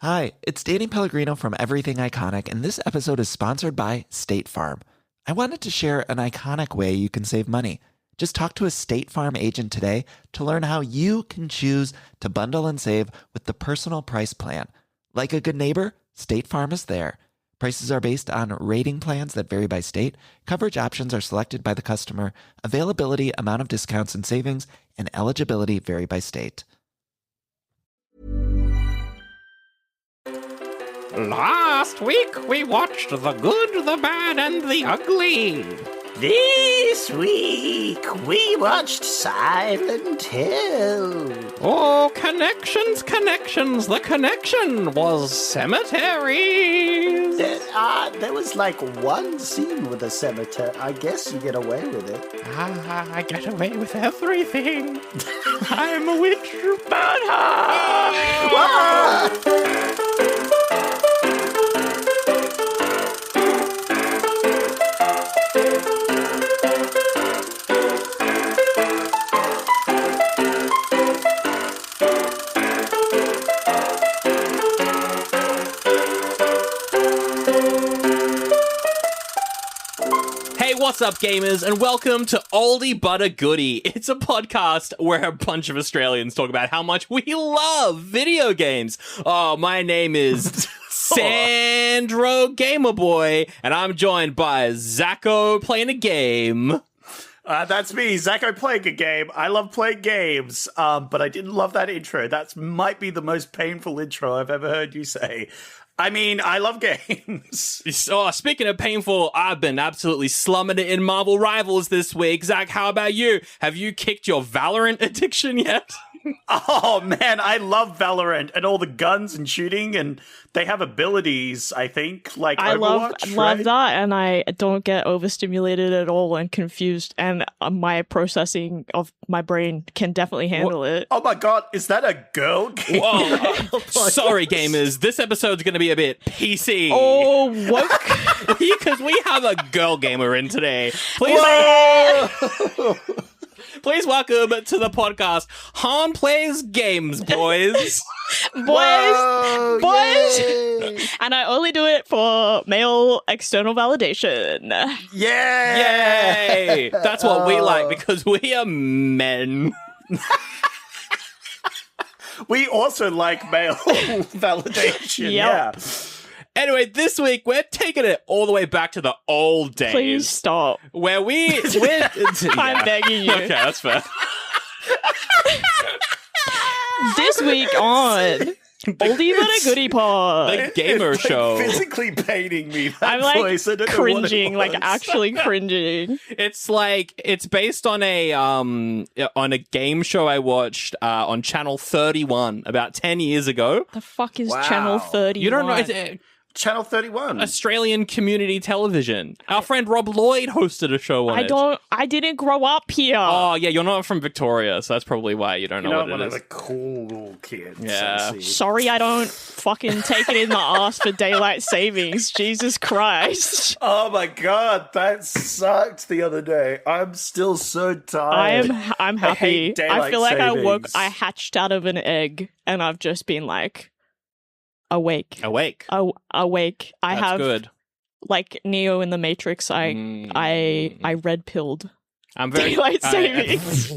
Hi, it's Danny Pellegrino from Everything Iconic, and this episode is sponsored by State Farm. I wanted to share an iconic way you can save money. Just talk to a State Farm agent today to learn how you can choose to bundle and save with the Personal Price Plan. Like a good neighbor, State Farm is there. Prices are based on rating plans that vary by state. Coverage options are selected by the customer. Availability, amount of discounts and savings, and eligibility vary by state. Last week we watched The Good, the Bad, and the Ugly. This week we watched Silent Hill. Oh, connections. The connection was cemeteries. There was like one scene with a cemetery. I guess you get away with it. I get away with everything. I'm a witch. Burn her! What's up, gamers, and welcome to Oldie But A Goodie. It's a podcast where a bunch of Australians talk about how much we love video games. Oh, my name is Sandro Gamerboy, and I'm joined by Zacho playing a game. That's me, Zacho playing a game. I love playing games, but I didn't love that intro. That might be the most painful intro I've ever heard you say. I mean, I love games. Oh, speaking of painful, I've been absolutely slumming it in Marvel Rivals this week. Zach, how about you? Have you kicked your Valorant addiction yet? Oh, man, I love Valorant and all the guns and shooting, and they have abilities, I think, like I Overwatch, love that, and I don't get overstimulated at all and confused, and my processing of my brain can definitely handle it. Oh my god, is that a girl game? Whoa. Sorry, gamers. This episode's going to be a bit PC. Oh, what? Because we have a girl gamer in today. Please welcome to the podcast, Han Plays Games, boys. Boys! Yay. And I only do it for male external validation. Yay! That's what we like, because we are men. We also like male validation, Yep. yeah. Anyway, this week we're taking it all the way back to the old days. Please stop. Where we're I'm begging you. Okay, that's fair. This week on Oldie But A Goodie Pod. The gamer It's, like, show. physically painting me. That I'm like voice. I don't know cringing, what it like was. actually cringing. It's based on a game show I watched on Channel 31 about 10 years ago. The fuck is Wow. Channel 30? You don't know, it's Channel 31. Australian community television. Our friend Rob Lloyd hosted a show on it. I didn't grow up here. Oh, yeah, you're not from Victoria, so that's probably why you don't know You're what not one it of is. the cool kids. Yeah. I see. Sorry, I don't fucking take it in the ass for daylight savings. Jesus Christ. Oh my god, that sucked the other day. I'm still so tired. I'm I happy. hate daylight I feel like savings. I hatched out of an egg and I've just been like awake. Awake. Awake. I That's have good. like Neo in the Matrix. I red pilled I'm very daylight savings.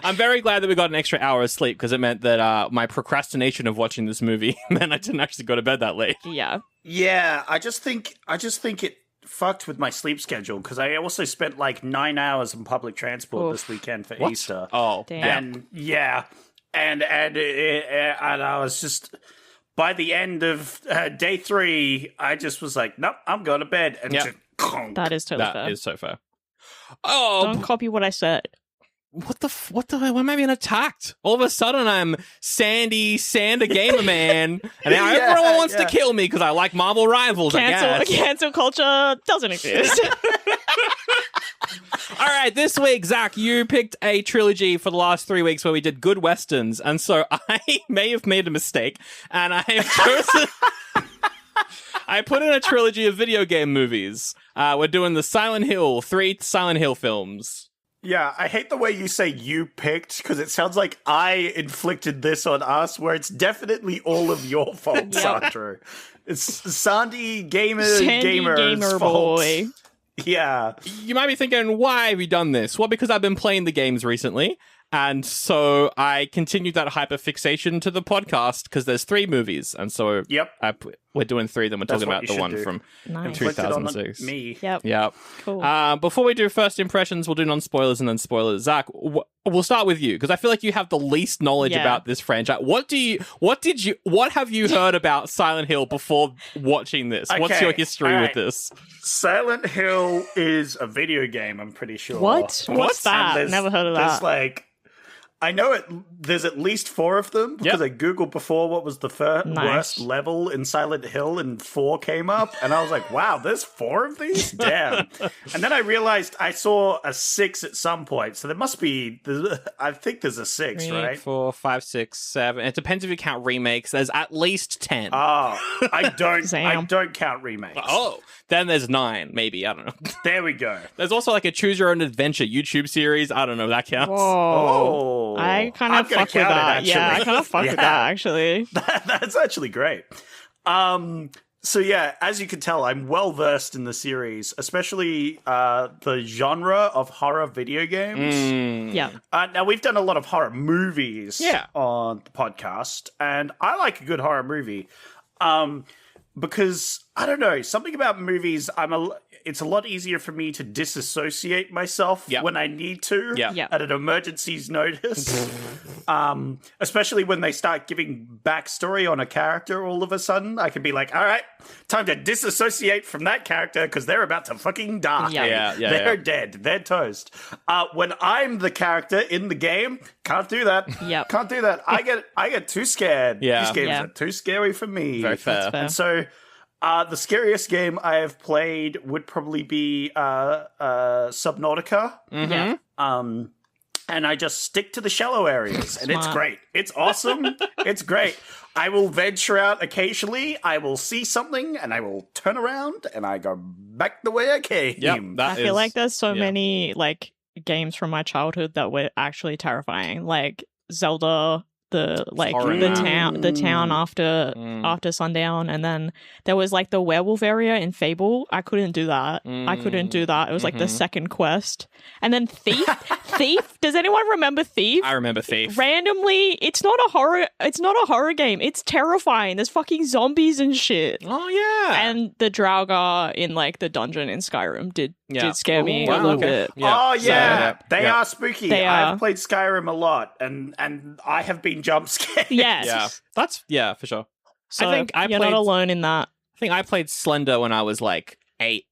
I'm very glad that we got an extra hour of sleep because it meant that my procrastination of watching this movie meant I didn't actually go to bed that late. Yeah. Yeah, I just think it fucked with my sleep schedule because I also spent like 9 hours in public transport Oof. this weekend for What? Easter. Oh, Damn. And yeah, and I was just by the end of day 3, I just was like, nope, I'm going to bed, and Yep. just conk. That is totally that fair. is so fair. Oh, Don't copy what I said. what the why am I being attacked? All of a sudden I'm Sander Gamer Man, and now Yeah, everyone wants to yeah. kill me because I like Marvel Rivals, I guess. Cancel culture doesn't exist. All right, this week, Zach, you picked a trilogy for the last 3 weeks where we did good westerns, and so I may have made a mistake, and I have chosen... I put in a trilogy of video game movies. We're doing the 3 Silent Hill films. Yeah, I hate the way you say you picked, because it sounds like I inflicted this on us, where it's definitely all of your fault, Sandra. It's Sandy Gamer's Gamer fault. Boy. Yeah. You might be thinking, why have you done this? Well, because I've been playing the games recently. And so I continued that hyperfixation to the podcast because there's 3 movies. And so we're doing 3 of them. We're talking about the one from Nice. 2006. Me. Yep. Cool. Before we do first impressions, we'll do non-spoilers and then spoilers. Zach, we'll start with you because I feel like you have the least knowledge about this franchise. What have you heard about Silent Hill before watching this? Okay, What's your history all with right. this? Silent Hill is a video game, I'm pretty sure. What? What's that? Never heard of that. There's I know there's at least 4 of them because I googled before what was the worst level in Silent Hill, and 4 came up, and I was like, wow, there's 4 of these? Damn. And then I realized I saw a 6 at some point, so there must be, I think there's a 6, 3, right? 4, 5, 6, 7. It depends if you count remakes. There's at least 10. Oh, I don't count remakes. Oh, then there's 9, maybe. I don't know. There we go. There's also like a Choose Your Own Adventure YouTube series. I don't know if that counts. Whoa. I kind of fuck with that. Yeah, I kind of fuck with that, actually. That's actually great. So yeah, as you can tell, I'm well versed in the series, especially the genre of horror video games. Yeah. Now we've done a lot of horror movies on the podcast, and I like a good horror movie. Because I don't know, something about movies, it's a lot easier for me to disassociate myself when I need to at an emergency's notice. Especially when they start giving backstory on a character all of a sudden. I can be like, all right, time to disassociate from that character because they're about to fucking die. They're dead. They're toast. When I'm the character in the game, can't do that. Can't do that. I get too scared. These games are too scary for me. Very fair. And so the scariest game I have played would probably be Subnautica. Mm-hmm. And I just stick to the shallow areas, and it's great. It's awesome. It's great. I will venture out occasionally. I will see something, and I will turn around, and I go back the way I came. I feel like there's so many games from my childhood that were actually terrifying, like Zelda. The town after sundown, and then there was the werewolf area in Fable. I couldn't do that. It was the second quest, and then Thief. Does anyone remember Thief? I remember Thief. Randomly, it's not a horror game. It's terrifying. There's fucking zombies and shit. Oh yeah. And the Draugr in the dungeon in Skyrim did scare me a little bit. Oh yeah, they are spooky. I've played Skyrim a lot, and I have been jump scared. Yes. Yeah, that's for sure. So I think you're not alone in that. I think I played Slender when I was 8,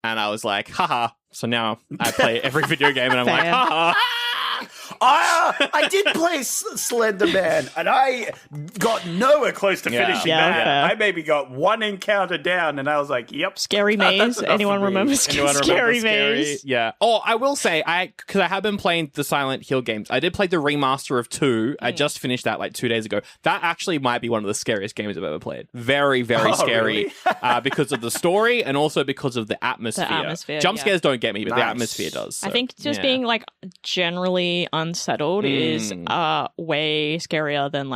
and I was like, haha. So now I play every video game, and I'm like, haha. I did play Slender Man, and I got nowhere close to finishing that. Fair. I maybe got one encounter down, and I was like, "Yep." Scary Maze. Anyone remember Scary Maze? Yeah. Oh, I will say, because I have been playing the Silent Hill games. I did play the remaster of 2. I just finished that 2 days ago. That actually might be one of the scariest games I've ever played. Very, very scary because of the story and also because of the atmosphere. Jump scares don't get me, but the atmosphere does. So, I think just being generally unsettled is way scarier than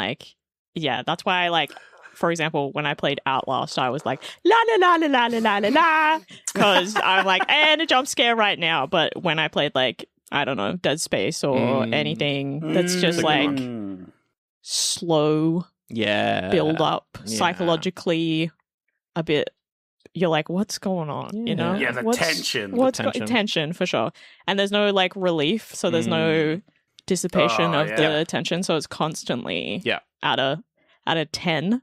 that's why I for example, when I played Outlast, I was like la la la la la la la la because I'm and a jump scare right now. But when I played I don't know, Dead Space or anything that's just slow build up psychologically a bit. You're like, what's going on? You know? Yeah, the tension. Tension for sure. And there's no relief, so there's no dissipation of the tension, so it's constantly at a 10.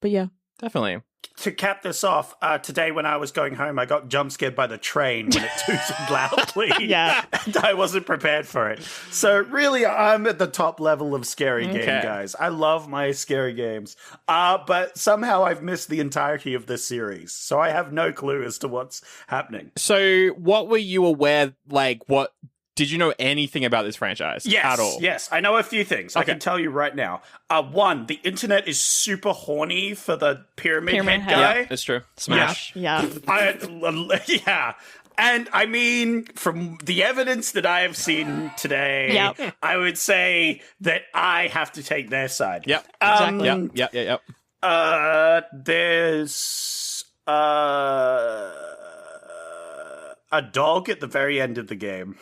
But yeah. Definitely. To cap this off, today when I was going home, I got jump scared by the train when it tooted loudly. And I wasn't prepared for it. So really, I'm at the top level of scary game, guys. I love my scary games. But somehow I've missed the entirety of this series. So I have no clue as to what's happening. So what were you aware, what... Did you know anything about this franchise at all? Yes, I know a few things. I can tell you right now. One, the internet is super horny for the pyramid head guy. Yeah, that's true. Smash. Yeah. And I mean, from the evidence that I have seen today, Yep. I would say that I have to take their side. Yep. Exactly. Yep. There's a dog at the very end of the game.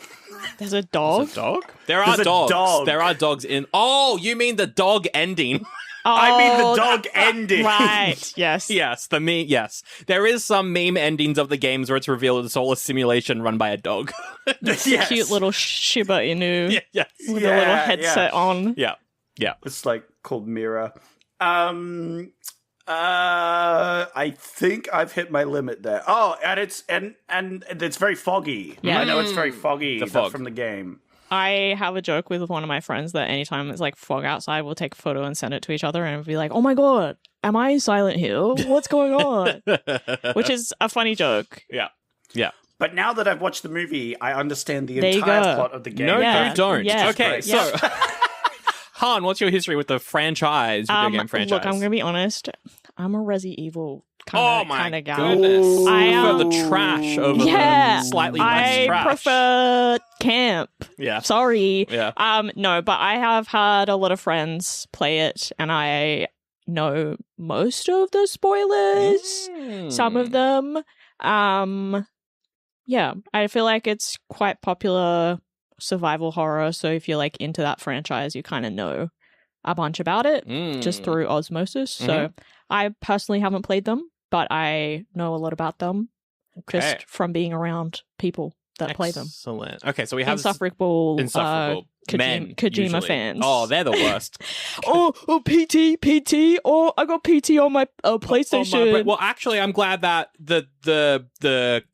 There's a dog. There's a dog? There are There's a dogs. dog. There are dogs in. Oh, you mean the dog ending? I mean the dog ending. Right. Yes. Yes, the meme. Yes, there is some meme endings of the games where it's revealed it's all a simulation run by a dog. Yes. Cute little Shiba Inu Yes. with a little headset on. Yeah. It's like called Mira. I think I've hit my limit there. Oh, and it's very foggy. Yeah. I know it's very foggy. The That's fog. from the game. I have a joke with one of my friends that anytime it's like fog outside, we'll take a photo and send it to each other and be like, "Oh my god, am I in Silent Hill? What's going on?" Which is a funny joke. Yeah. But now that I've watched the movie, I understand the There you entire go. plot of the game. No, Yeah. you don't. Yeah. Okay, Great. so Han, what's your history with the franchise, video game franchise? Look, I'm gonna be honest. I'm a Resi Evil Oh kind my of guy. goodness! I You prefer am- the trash over Yeah. the slightly less I trash. prefer camp. Yeah. Sorry. Yeah. No, but I have had a lot of friends play it, and I know most of the spoilers. Some of them. Yeah, I feel like it's quite popular survival horror. So if you're like into that franchise, you kind of know a bunch about it just through osmosis. So I personally haven't played them, but I know a lot about them just from being around people that play them. Excellent. Okay, so we have Insufferable, men, Kojima usually. fans. Oh, they're the worst. oh, PT. Oh, I got PT on my PlayStation. Well, actually, I'm glad that the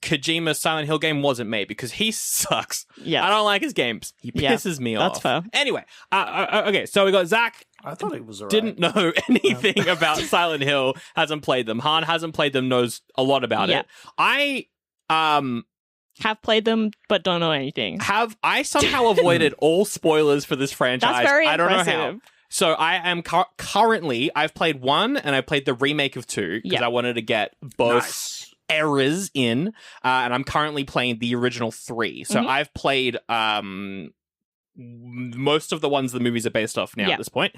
Kojima Silent Hill game wasn't made because he sucks. Yeah. I don't like his games. He pisses me off. That's fair. Anyway, okay, so we got Zach. I thought it was alright. Didn't know anything about Silent Hill. Hasn't played them. Han hasn't played them. Knows a lot about it. I have played them, but don't know anything. I somehow avoided all spoilers for this franchise. That's very I don't impressive. know how. So I am currently, I've played 1 and I played the remake of 2 because I wanted to get both eras in, and I'm currently playing the original 3. So I've played most of the ones the movies are based off now at this point,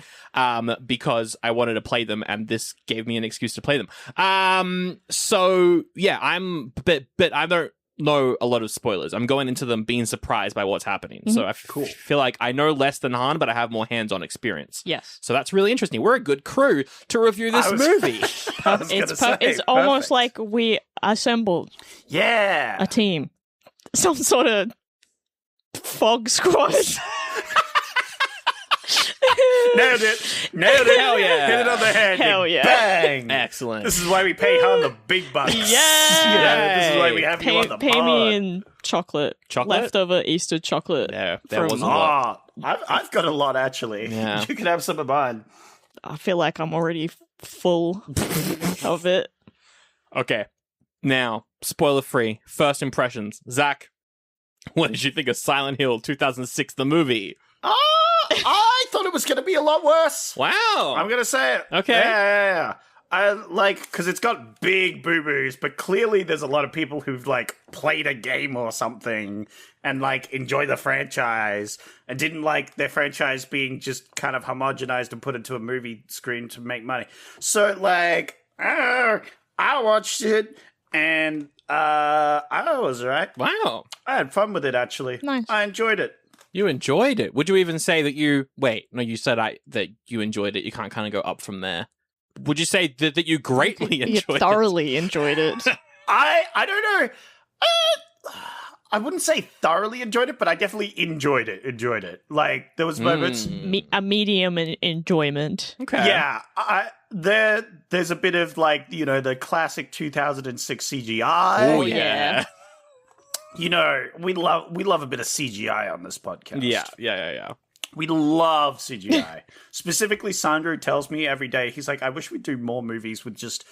because I wanted to play them, and this gave me an excuse to play them. So yeah, but I don't know a lot of spoilers. I'm going into them being surprised by what's happening. So I feel like I know less than Han, but I have more hands-on experience. Yes. So that's really interesting. We're a good crew to review this movie. It's almost like we assembled a team. Some sort of fog squad. Nailed it. Hell yeah. Hit it on the head. Hell yeah. Bang. Excellent. This is why we pay Han the big bucks. Yeah. This is why we have you on the Pay pod. me in chocolate. Chocolate? Leftover Easter chocolate. There from- wasn't a lot. I've got a lot, actually. Yeah. You can have some of mine. I feel like I'm already full of it. Okay. Now, spoiler-free, first impressions. Zach, what did you think of Silent Hill 2006, the movie? I thought it was going to be a lot worse. Wow. I'm going to say it. Okay. Yeah. I because it's got big boo-boos, but clearly there's a lot of people who've like played a game or something and like enjoy the franchise and didn't like their franchise being just kind of homogenized and put into a movie screen to make money. So like, I watched it and I was right. Wow. I had fun with it, actually. Nice. I enjoyed it. You enjoyed it. Would you even say that you... Wait, no, you said that you enjoyed it. You can't kind of go up from there. Would you say that you greatly enjoyed You it? thoroughly enjoyed it. I don't know. I wouldn't say thoroughly enjoyed it, but I definitely enjoyed it. Like, there was moments... A medium enjoyment. Okay. Yeah, there's a bit of, like, you know, the classic 2006 CGI. Oh, yeah. You know, we love a bit of CGI on this podcast. Yeah. We love CGI. Specifically, Sandro tells me every day, he's like, I wish we'd do more movies with just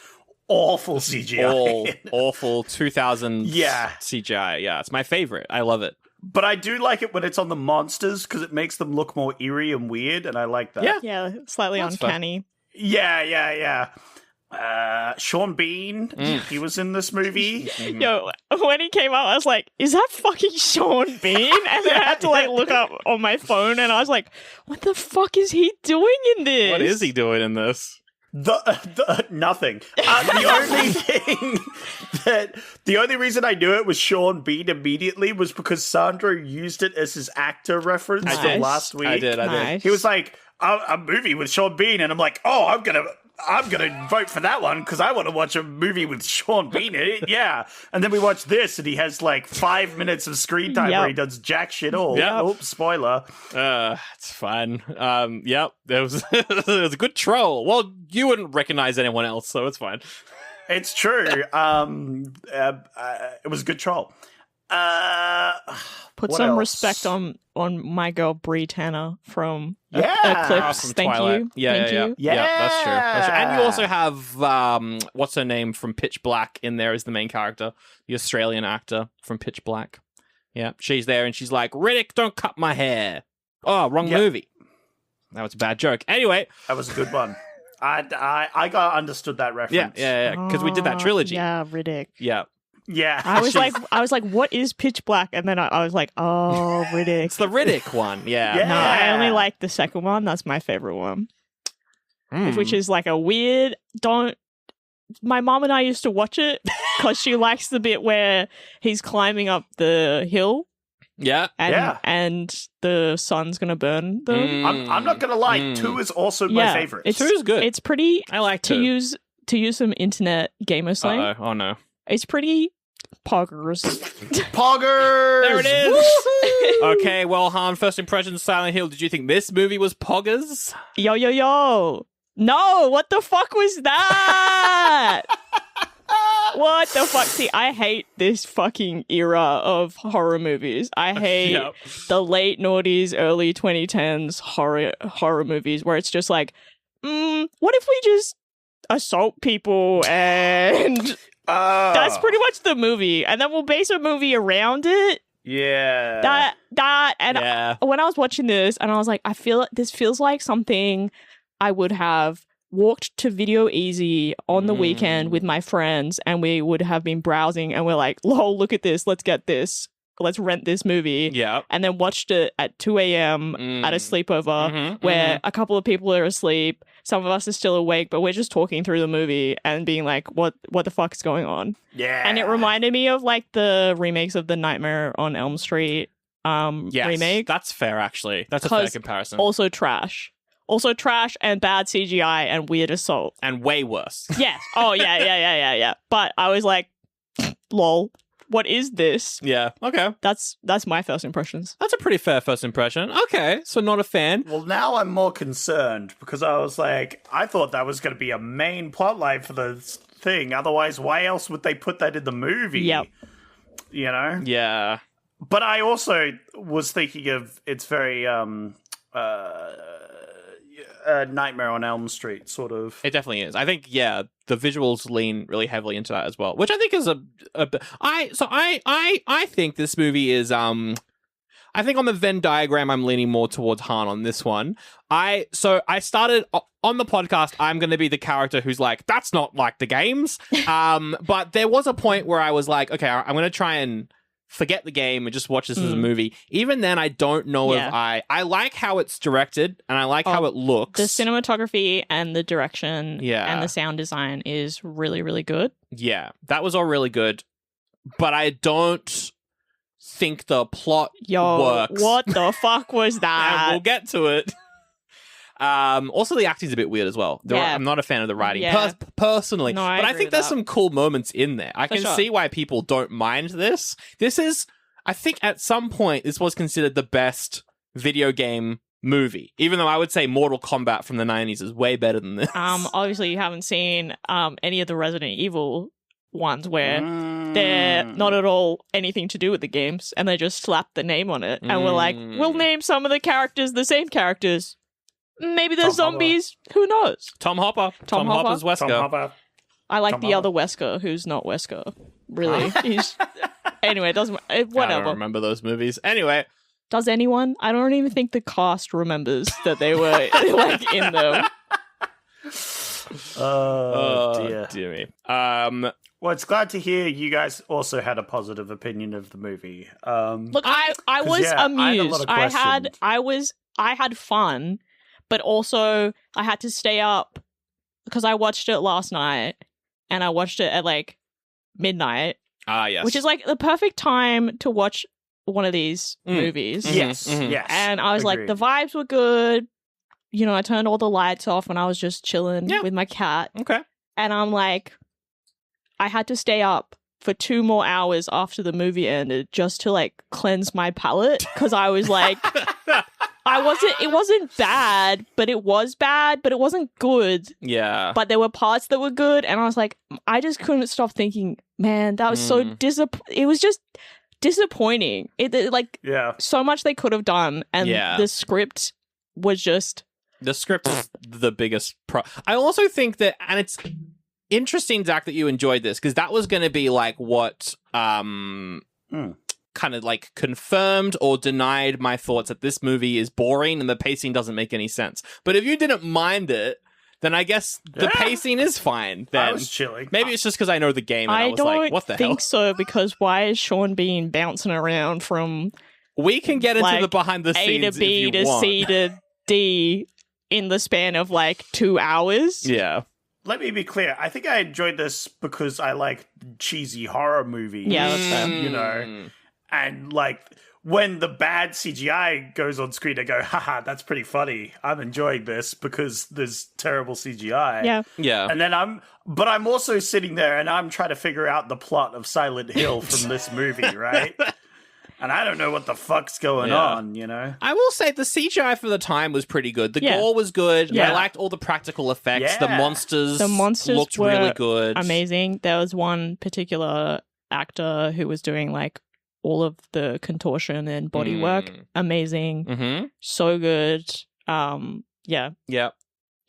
awful CGI. Awful 2000 Yeah. CGI. Yeah, it's my favorite. I love it. But I do like it when it's on the monsters because it makes them look more eerie and weird, and I like that. Yeah. Yeah, slightly That's uncanny. Yeah. Sean Bean, he was in this movie. Yo, when he came out, I was like, "Is that fucking Sean Bean?" And then I had to like look up on my phone, and I was like, "What the fuck is he doing in this? What is he doing in this? Nothing. The only reason I knew it was Sean Bean immediately was because Sandro used it as his actor reference from last week. I did. Nice. He was like, a movie with Sean Bean, and I'm like, oh, I'm gonna vote for that one because I want to watch a movie with Sean Bean in it. Yeah. And then we watch this, and he has like 5 minutes of screen time where he does jack shit all. Yep. Oops, spoiler. It's fine. Yep. It was it was a good troll. Well, you wouldn't recognize anyone else, so it's fine. It's true. It was a good troll. Put what some else? respect on my girl Brie Tanner from Yeah. Eclipse. From Thank Twilight. you. Yeah, Thank yeah, you. yeah. Yeah, that's true. That's true. And you Yeah. also have what's her name from Pitch Black in there as the main character, the Australian actor from Pitch Black. Yeah, she's there and she's like, Riddick, don't cut my hair. Oh, wrong movie. That was a bad joke. Anyway, That was a good one. I got understood that reference. yeah, because we did that trilogy. Yeah, Riddick. Yeah. Yeah. I was like, what is Pitch Black? And then I was like, oh, Riddick. It's the Riddick one. Yeah. Yeah. No, I only like the second one. That's my favorite one. Which is like a weird. My mom and I used to watch it because she likes the bit where he's climbing up the hill. Yeah. And the sun's gonna burn them. I'm not gonna lie. 2 is also my favorite. Two is good. It's pretty. I like to two. use some internet gamer slang. Uh-oh. Oh no. It's pretty poggers. Poggers. There it is. Woo-hoo! Okay, well, Han, first impressions, Silent Hill. Did you think this movie was poggers? Yo. No, what the fuck was that? What the fuck? See, I hate this fucking era of horror movies. I hate the late noughties, early 2010s horror movies where it's just like, what if we just assault people and that's pretty much the movie, and then we'll base a movie around it. Yeah. When I was watching this, and I was like, this feels like something I would have walked to Video Easy on the weekend with my friends, and we would have been browsing, and we're like, lol, look at this, let's get this. Let's rent this movie. Yeah. And then watched it at 2 a.m. at a sleepover where a couple of people are asleep. Some of us are still awake, but we're just talking through the movie and being like, what the fuck is going on? Yeah. And it reminded me of like the remakes of the Nightmare on Elm Street remake. That's fair, actually. That's a fair comparison. Also trash and bad CGI and weird assault. And way worse. Yes. Oh, yeah. But I was like, lol. What is this? Yeah. Okay. That's my first impressions. That's a pretty fair first impression. Okay. So not a fan. Well, now I'm more concerned because I was like, I thought that was going to be a main plotline for the thing. Otherwise, why else would they put that in the movie? Yep. You know? Yeah. But I also was thinking of it's very Nightmare on Elm Street, sort of. It definitely is. I think, the visuals lean really heavily into that as well, which I think is I think this movie is, I think on the Venn diagram, I'm leaning more towards Han on this one. I started on the podcast, I'm going to be the character who's like, that's not like the games. But there was a point where I was like, okay, I'm going to try and forget the game and just watch this as a movie. Even then, I don't know if I like how it's directed and I like how it looks. The cinematography and the direction and the sound design is really, really good. Yeah, that was all really good. But I don't think the plot works. What the fuck was that? And we'll get to it. Also, the acting's a bit weird as well. I'm not a fan of the writing personally, No, but I think there's some cool moments in there. I can see why people don't mind this. This is, I think, at some point, this was considered the best video game movie. Even though I would say Mortal Kombat from the 90s is way better than this. Obviously, you haven't seen any of the Resident Evil ones where they're not at all anything to do with the games, and they just slap the name on it, and we're like, we'll name some of the characters the same characters. Maybe they're zombies. Who knows? Tom Hopper. Tom Hopper's Wesker. Tom Hopper. I like the other Wesker, who's not Wesker. Really, he's anyway. It doesn't whatever. I don't remember those movies. Anyway, does anyone? I don't even think the cast remembers that they were like in them. Oh dear me. Well, it's glad to hear you guys also had a positive opinion of the movie. Look, I was amused. I had fun, but also I had to stay up because I watched it last night and I watched it at like midnight. Yes. Which is like the perfect time to watch one of these movies. Yes, yes. And I was like, the vibes were good. You know, I turned all the lights off when I was just chilling with my cat. Okay. And I'm like, I had to stay up for 2 more hours after the movie ended just to like cleanse my palate because I was like, it wasn't bad, but it was bad, but it wasn't good. Yeah. But there were parts that were good. And I was like, I just couldn't stop thinking, man, that was so it was just disappointing. It like so much they could have done. And the script was just. The script is the biggest I also think that, and it's interesting, Zach, that you enjoyed this because that was going to be like what kind of like confirmed or denied my thoughts that this movie is boring and the pacing doesn't make any sense. But if you didn't mind it, then I guess the pacing is fine. Then I was chilling. Maybe it's just because I know the game and I was like, what the hell? I don't think so, because why is Sean Bean bouncing around from we can get into the behind the A scenes to B to C to D in the span of like 2 hours? Yeah. Let me be clear. I think I enjoyed this because I like cheesy horror movies. Yeah, that's fair. You know, and like when the bad CGI goes on screen, I go, haha, that's pretty funny. I'm enjoying this because there's terrible CGI. Yeah. Yeah. And then I'm also sitting there and I'm trying to figure out the plot of Silent Hill from this movie, right? And I don't know what the fuck's going on, you know? I will say the CGI for the time was pretty good. The gore was good. Yeah. I liked all the practical effects. Yeah. The monsters looked were really good. Amazing. There was one particular actor who was doing like all of the contortion and body work. Amazing. Mm-hmm. So good. Yeah. Yeah.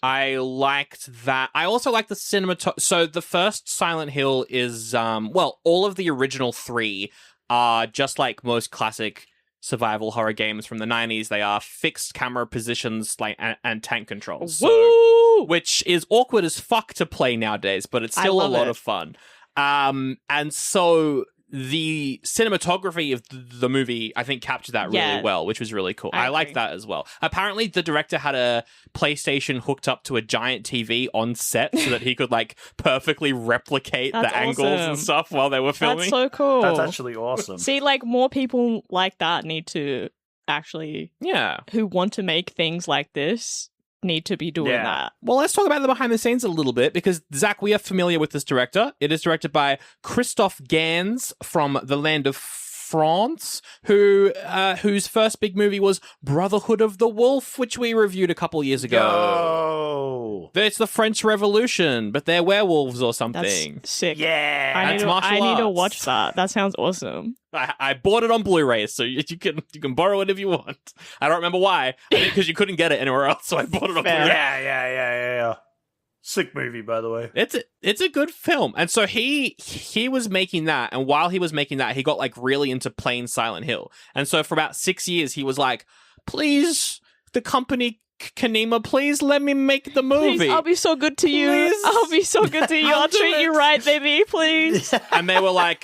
I liked that. I also liked the cinematography. So the first Silent Hill is, all of the original 3 are just like most classic survival horror games from the 90s. They are fixed camera positions like and tank controls. So, which is awkward as fuck to play nowadays, but it's still a lot of fun. And so the cinematography of the movie, I think, captured that really well, which was really cool. I like that as well. Apparently, the director had a PlayStation hooked up to a giant TV on set so that he could, like, perfectly replicate the angles and stuff while they were filming. That's so cool. That's actually awesome. See, like, more people like that need to actually... Yeah. Who want to make things like this need to be doing that. Well, let's talk about the behind the scenes a little bit because, Zach, we are familiar with this director. It is directed by Christophe Gans from the land of France, whose first big movie was Brotherhood of the Wolf, which we reviewed a couple years ago. It's the French Revolution, but they're werewolves or something. That's sick. Yeah. I need to watch that. That sounds awesome. I bought it on Blu-ray, so you can borrow it if you want. I don't remember why. I think because you couldn't get it anywhere else, so I bought it on Blu-ray. Yeah. Sick movie, by the way. It's a good film. And so he was making that, and while he was making that, he got like really into playing Silent Hill. And so for about 6 years, he was like, please, the company Kanema, please let me make the movie. Please, I'll be so good to you. Please. I'll be so good to you. I'll treat you right, baby. Please. And they were like,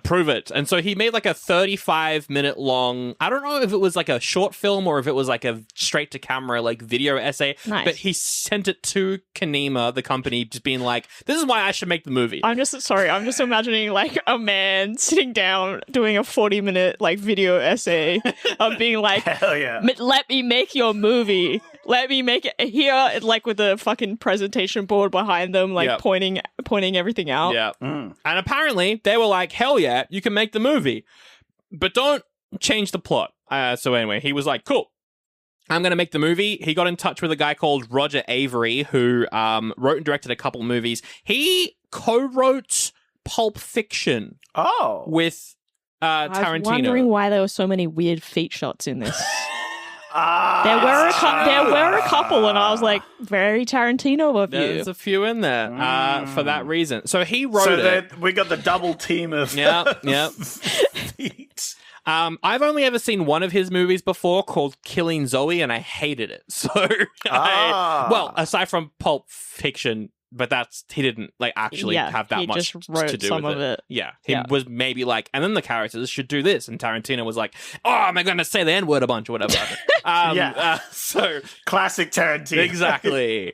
prove it. And so he made like a 35-minute long, I don't know if it was like a short film or if it was like a straight to camera like video essay. Nice. But he sent it to Kanema, the company, just being like, this is why I should make the movie. I'm just imagining like a man sitting down doing a 40-minute like video essay of being like, hell yeah, let me make your movie. Let me make it here, like with the fucking presentation board behind them, like pointing everything out. Yeah. And apparently they were like, hell yeah, you can make the movie, but don't change the plot. So anyway, he was like, cool, I'm going to make the movie. He got in touch with a guy called Roger Avary, who wrote and directed a couple movies. He co-wrote Pulp Fiction with Tarantino. I was wondering why there were so many weird feet shots in this. There were a couple, and I was like, very Tarantino of you. There's a few in there for that reason. So he wrote it. We got the double team of feet. I've only ever seen one of his movies before called Killing Zoe, and I hated it. So, aside from Pulp Fiction, but he didn't like actually have that much just wrote to do some with of it. Yeah, he was maybe like, and then the characters should do this, and Tarantino was like, oh, am I going to say the N-word a bunch or whatever? So classic Tarantino. Exactly.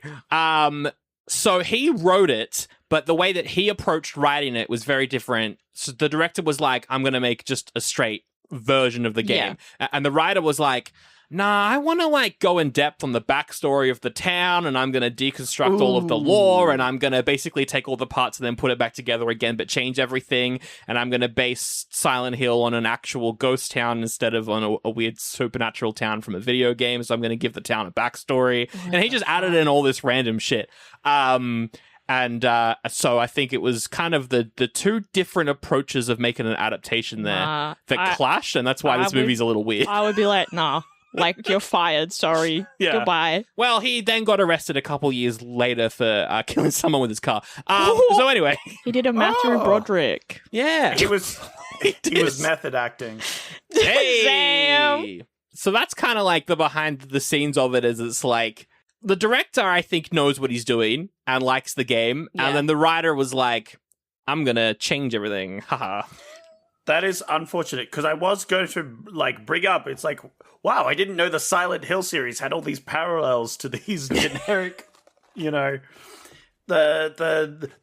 So he wrote it, but the way that he approached writing it was very different. So the director was like, I'm going to make just a straight version of the game. And the writer was like, nah, I want to like go in depth on the backstory of the town, and I'm going to deconstruct all of the lore, and I'm going to basically take all the parts and then put it back together again, but change everything. And I'm going to base Silent Hill on an actual ghost town instead of on a weird supernatural town from a video game. So I'm going to give the town a backstory. And he just added in all this random shit. So I think it was kind of the two different approaches of making an adaptation there that clashed, and that's why this movie's a little weird. I would be like, nah. Like, you're fired, sorry. Yeah. Goodbye. Well, he then got arrested a couple years later for killing someone with his car. So anyway. He did a Matthew Broderick. Yeah. He was method acting. Hey! Damn. So that's kind of like the behind the scenes of it, is it's like, the director, I think, knows what he's doing and likes the game. Yeah. And then the writer was like, I'm going to change everything. Haha. That is unfortunate, because I was going to like bring up, it's like, wow, I didn't know the Silent Hill series had all these parallels to these generic, the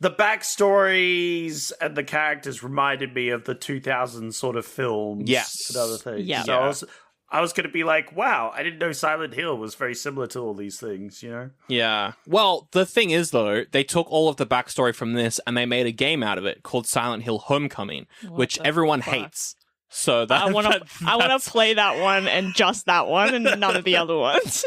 backstories and the characters reminded me of the 2000 sort of films and other things. Yeah. So I was going to be like, wow, I didn't know Silent Hill was very similar to all these things, Yeah. Well, the thing is, though, they took all of the backstory from this and they made a game out of it called Silent Hill Homecoming, which everyone hates. So that I want to play that one and just that one and none of the other ones.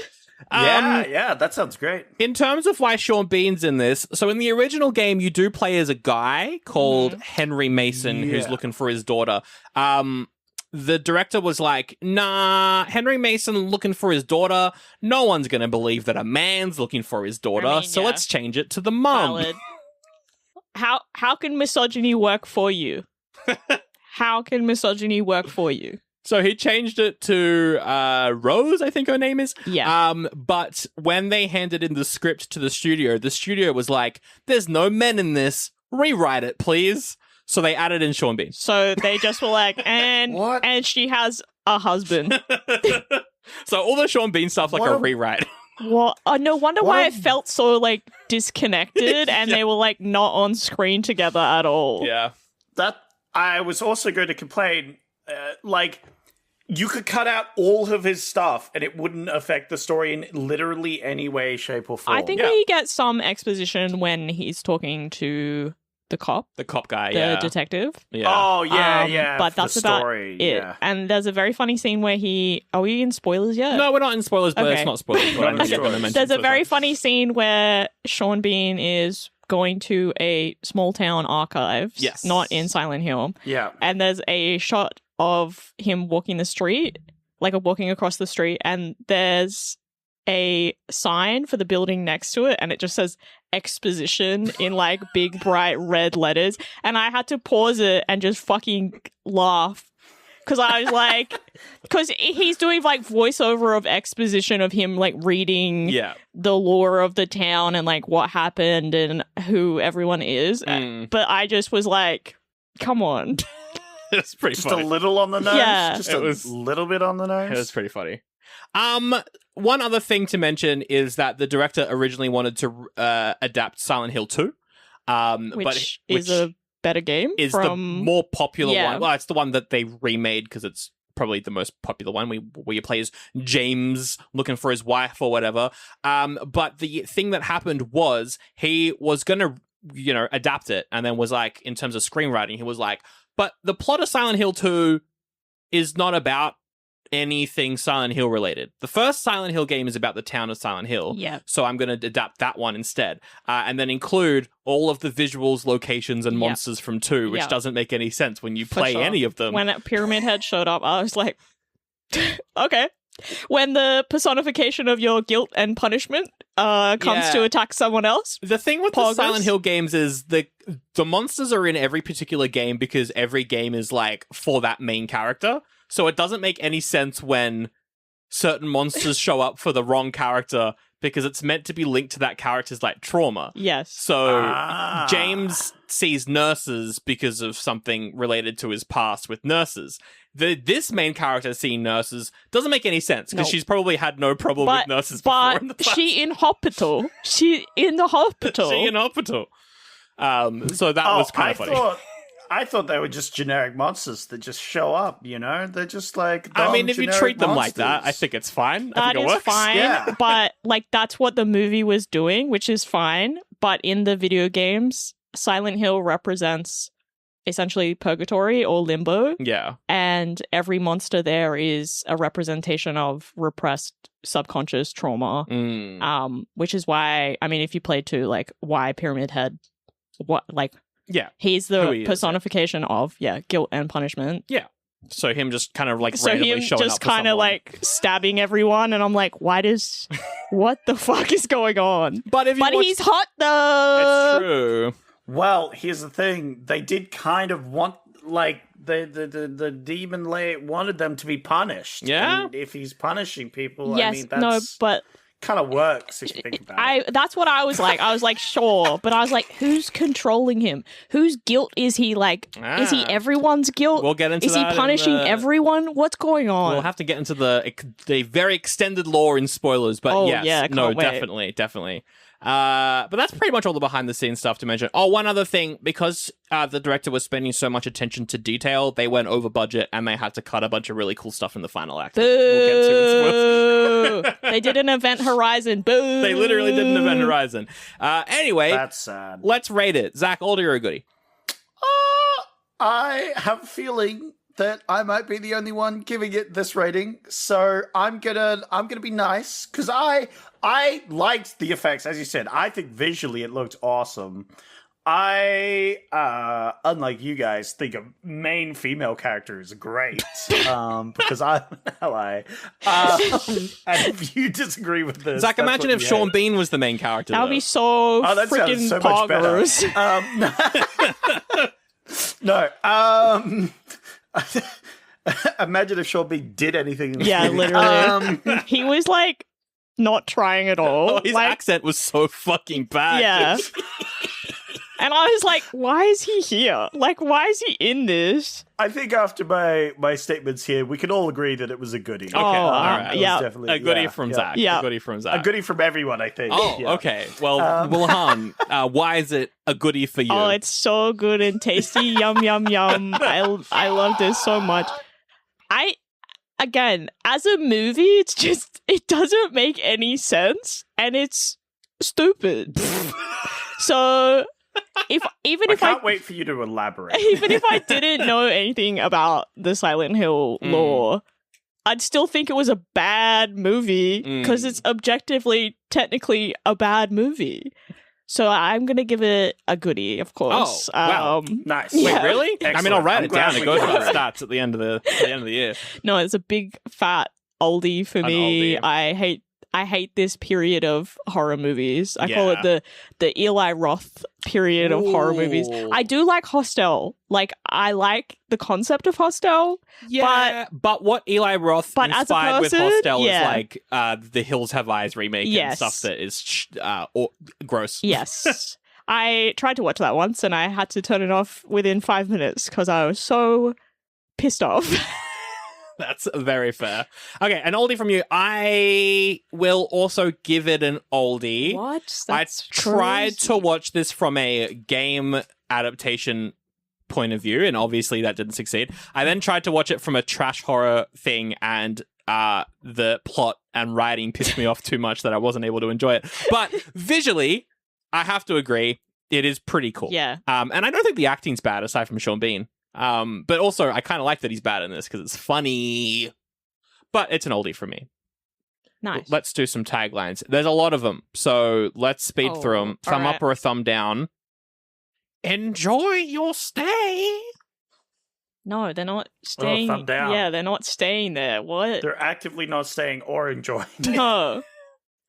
Yeah, that sounds great. In terms of why Sean Bean's in this, so in the original game, you do play as a guy called Henry Mason who's looking for his daughter. The director was like, nah, Henry Mason looking for his daughter. No one's going to believe that a man's looking for his daughter, so let's change it to the mum. Valid. How can misogyny work for you? How can misogyny work for you? So he changed it to Rose, I think her name is. Yeah. But when they handed in the script to the studio was like, there's no men in this. Rewrite it, please. So they added in Sean Bean. So they just were like, and she has a husband. So all the Sean Bean stuff, like a rewrite. Well, no wonder why it felt so like disconnected, and they were like not on screen together at all. Yeah. That I was also going to complain, you could cut out all of his stuff and it wouldn't affect the story in literally any way, shape, or form. I think we get some exposition when he's talking to the cop guy, the detective. Yeah. Oh, yeah. But that's about it. Yeah. And there's a very funny scene where are we in spoilers yet? No, we're not in spoilers, but it's not spoilers. There's a very funny scene where Sean Bean is going to a small town archives. Yes. Not in Silent Hill. Yeah. And there's a shot of him walking the street, like walking across the street, and there's a sign for the building next to it, and it just says exposition in like big bright red letters, and I had to pause it and just fucking laugh because I was like, because he's doing like voiceover of exposition of him like reading the lore of the town and like what happened and who everyone is, but I just was like, come on. It's pretty just funny. a little on the nose. Yeah. Just a little bit on the nose. It was pretty funny. One other thing to mention is that the director originally wanted to adapt Silent Hill 2. Which is a better game. Is the more popular one. Well, it's the one that they remade because it's probably the most popular one where you play as James looking for his wife or whatever. But the thing that happened was he was going to, adapt it, and then was like, in terms of screenwriting, he was like, but the plot of Silent Hill 2 is not about anything Silent Hill related. The first Silent Hill game is about the town of Silent Hill. Yeah. So I'm going to adapt that one instead. And then include all of the visuals, locations, and monsters from 2, which doesn't make any sense when you play any of them. When that Pyramid Head showed up, I was like, okay. When the personification of your guilt and punishment comes to attack someone else. The thing with the Silent Hill games is the monsters are in every particular game because every game is like for that main character. So it doesn't make any sense when certain monsters show up for the wrong character because it's meant to be linked to that character's like trauma. Yes. So James sees nurses because of something related to his past with nurses. This main character seeing nurses doesn't make any sense because she's probably had no problem with nurses before in the past. She in hospital. She in the hospital. She in hospital. So that was kind of funny. I thought they were just generic monsters that just show up, you know? They're just like I mean, if you treat them monsters. like that, I think it's fine. I That think it is works. fine, Yeah. but like that's what the movie was doing, which is fine. But in the video games, Silent Hill represents essentially purgatory or limbo, Yeah. and every monster there is a representation of repressed subconscious trauma. Which is why, I mean, if you play 2, like, why Pyramid Head? What, like, Yeah. he's Who the he is, personification of guilt and punishment. Yeah. So him just kind of like So randomly him showing just up for kind of someone. like stabbing everyone, and I'm like, what the fuck is going on? But if you watch- he's hot though. It's true. Well, here's the thing. They did kind of want, like, the demon lady wanted them to be punished. Yeah? And if he's punishing people, Yes, I mean, no, that's but kind of works if you think about it. that's what I was like. I was like, sure, but I was like, who's controlling him? Whose guilt is he? Like, is he everyone's guilt? We'll get into Is he that in punishing the- everyone? What's going on? We'll have to get into the very extended lore in spoilers, but Oh, yes, yeah, I no, can't wait. definitely. But that's pretty much all the behind the scenes stuff to mention. Oh, one other thing, because the director was spending so much attention to detail, they went over budget and they had to cut a bunch of really cool stuff in the final act. Boo! We'll get to in spoilers. They did an Event Horizon. Boo! They literally did an Event Horizon. Anyway, That's sad. let's rate it. Zach, oldie or a goodie? I have a feeling that I might be the only one giving it this rating, so I'm gonna be nice because I liked the effects, as you said. I think visually it looked awesome. I, unlike you guys, think a main female character is great because I'm an ally. And if you disagree with this, Zach, that's imagine what if you Sean hate. Bean was the main character. That would though. be so That sounds freaking so much better. poggers. No. Imagine if Sean Bean did anything in this Yeah, movie. literally. He was like not trying at all. Oh, his like, accent was so fucking bad. yeah. And I was like, why is he here? Like, why is he in this? I think after my statements here, we can all agree that it was a goodie. Oh, all right. It was yeah. definitely- A goodie yeah, from yeah. Zach. Yeah. A goodie from Zach. A goodie from everyone, I think. Oh, Yeah. okay. Well, Han, why is it a goodie for you? Oh, it's so good and tasty. Yum, yum, yum. I love this so much. Again, as a movie, it doesn't make any sense and it's stupid. So if I can't wait for you to elaborate. even if I didn't know anything about the Silent Hill lore, I'd still think it was a bad movie because it's objectively, technically a bad movie. So I'm going to give it a goodie, of course. Oh, wow. Nice. Wait, yeah. really? I mean, I'll write I'm it down. glad It we goes got by it. stats at the end of the year. No, it's a big fat oldie for An me. oldie. I hate this period of horror movies. I call it the Eli Roth period of horror movies. Ooh. I do like Hostel. Like, I like the concept of Hostel. Yeah, but what Eli Roth But as a inspired with person, Hostel yeah. is like the Hills Have Eyes remake and Yes. stuff that is gross. Yes. I tried to watch that once and I had to turn it off within 5 minutes because I was so pissed off. That's very fair. Okay, an oldie from you. I will also give it an oldie. What? I tried to watch this from a game adaptation point of view, and obviously that didn't succeed. I then tried to watch it from a trash horror thing, and the plot and writing pissed me off too much that I wasn't able to enjoy it. But visually, I have to agree, it is pretty cool. Yeah. And I don't think the acting's bad, aside from Sean Bean. But also, I kind of like that he's bad in this because it's funny. But it's an oldie for me. Nice. Let's do some taglines. There's a lot of them, so let's speed through them. all Thumb right. up or a thumb down. Enjoy your stay. No, they're not staying. thumb down. Yeah, they're not staying there. What? They're actively not staying or enjoying. No.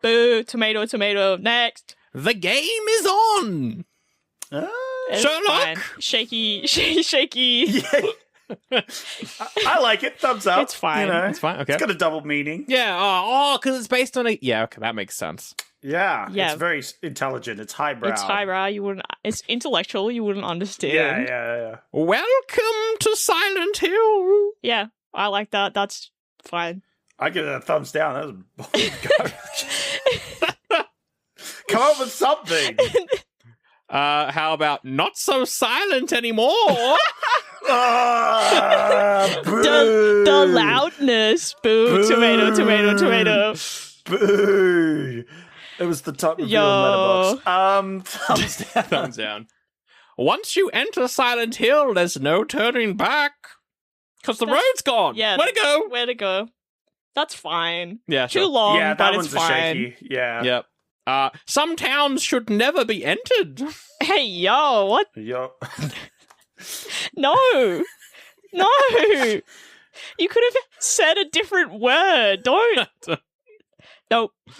Boo, tomato, tomato. Next. The game is on. Ah. It's Sherlock? fine. Shaky. Yeah. I like it. Thumbs up. It's fine. It's fine. Okay. It's got a double meaning. Yeah. Because it's based on a. Yeah. Okay, that makes sense. Yeah. Yeah. It's very intelligent. It's highbrow. It's highbrow. It's intellectual. You wouldn't understand. Yeah. Welcome to Silent Hill. Yeah, I like that. That's fine. I give it a thumbs down. That was Come up with something. How about not so silent anymore? The loudness. Boo. Tomato. Boo. It was the top review on Letterboxd. Thumbs down. Thumbs down. Once you enter Silent Hill, there's no turning back. Because the road's gone. Yeah. Way to go. Way to go. That's fine. Yeah, Too sure. long, Yeah, but that it's one's a fine. shaky. Yeah. Yep. Some towns should never be entered. Hey, yo, what? Yo. No. You could have said a different word. Don't.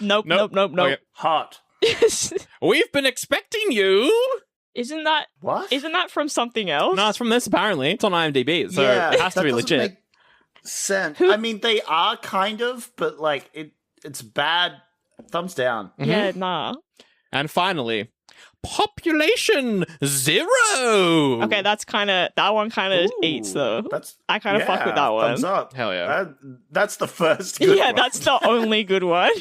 Nope. Okay. Hot. We've been expecting you. Isn't that from something else? No, it's from this, apparently. It's on IMDb, so it has to be legit. Make sense. I mean, they are kind of, but like it's bad. Thumbs down. Yeah, nah. And finally, population 0. Okay, that one kind of eats though. I kind of fuck with that one. Thumbs up. Hell yeah. That's the first good one. That's the only good one.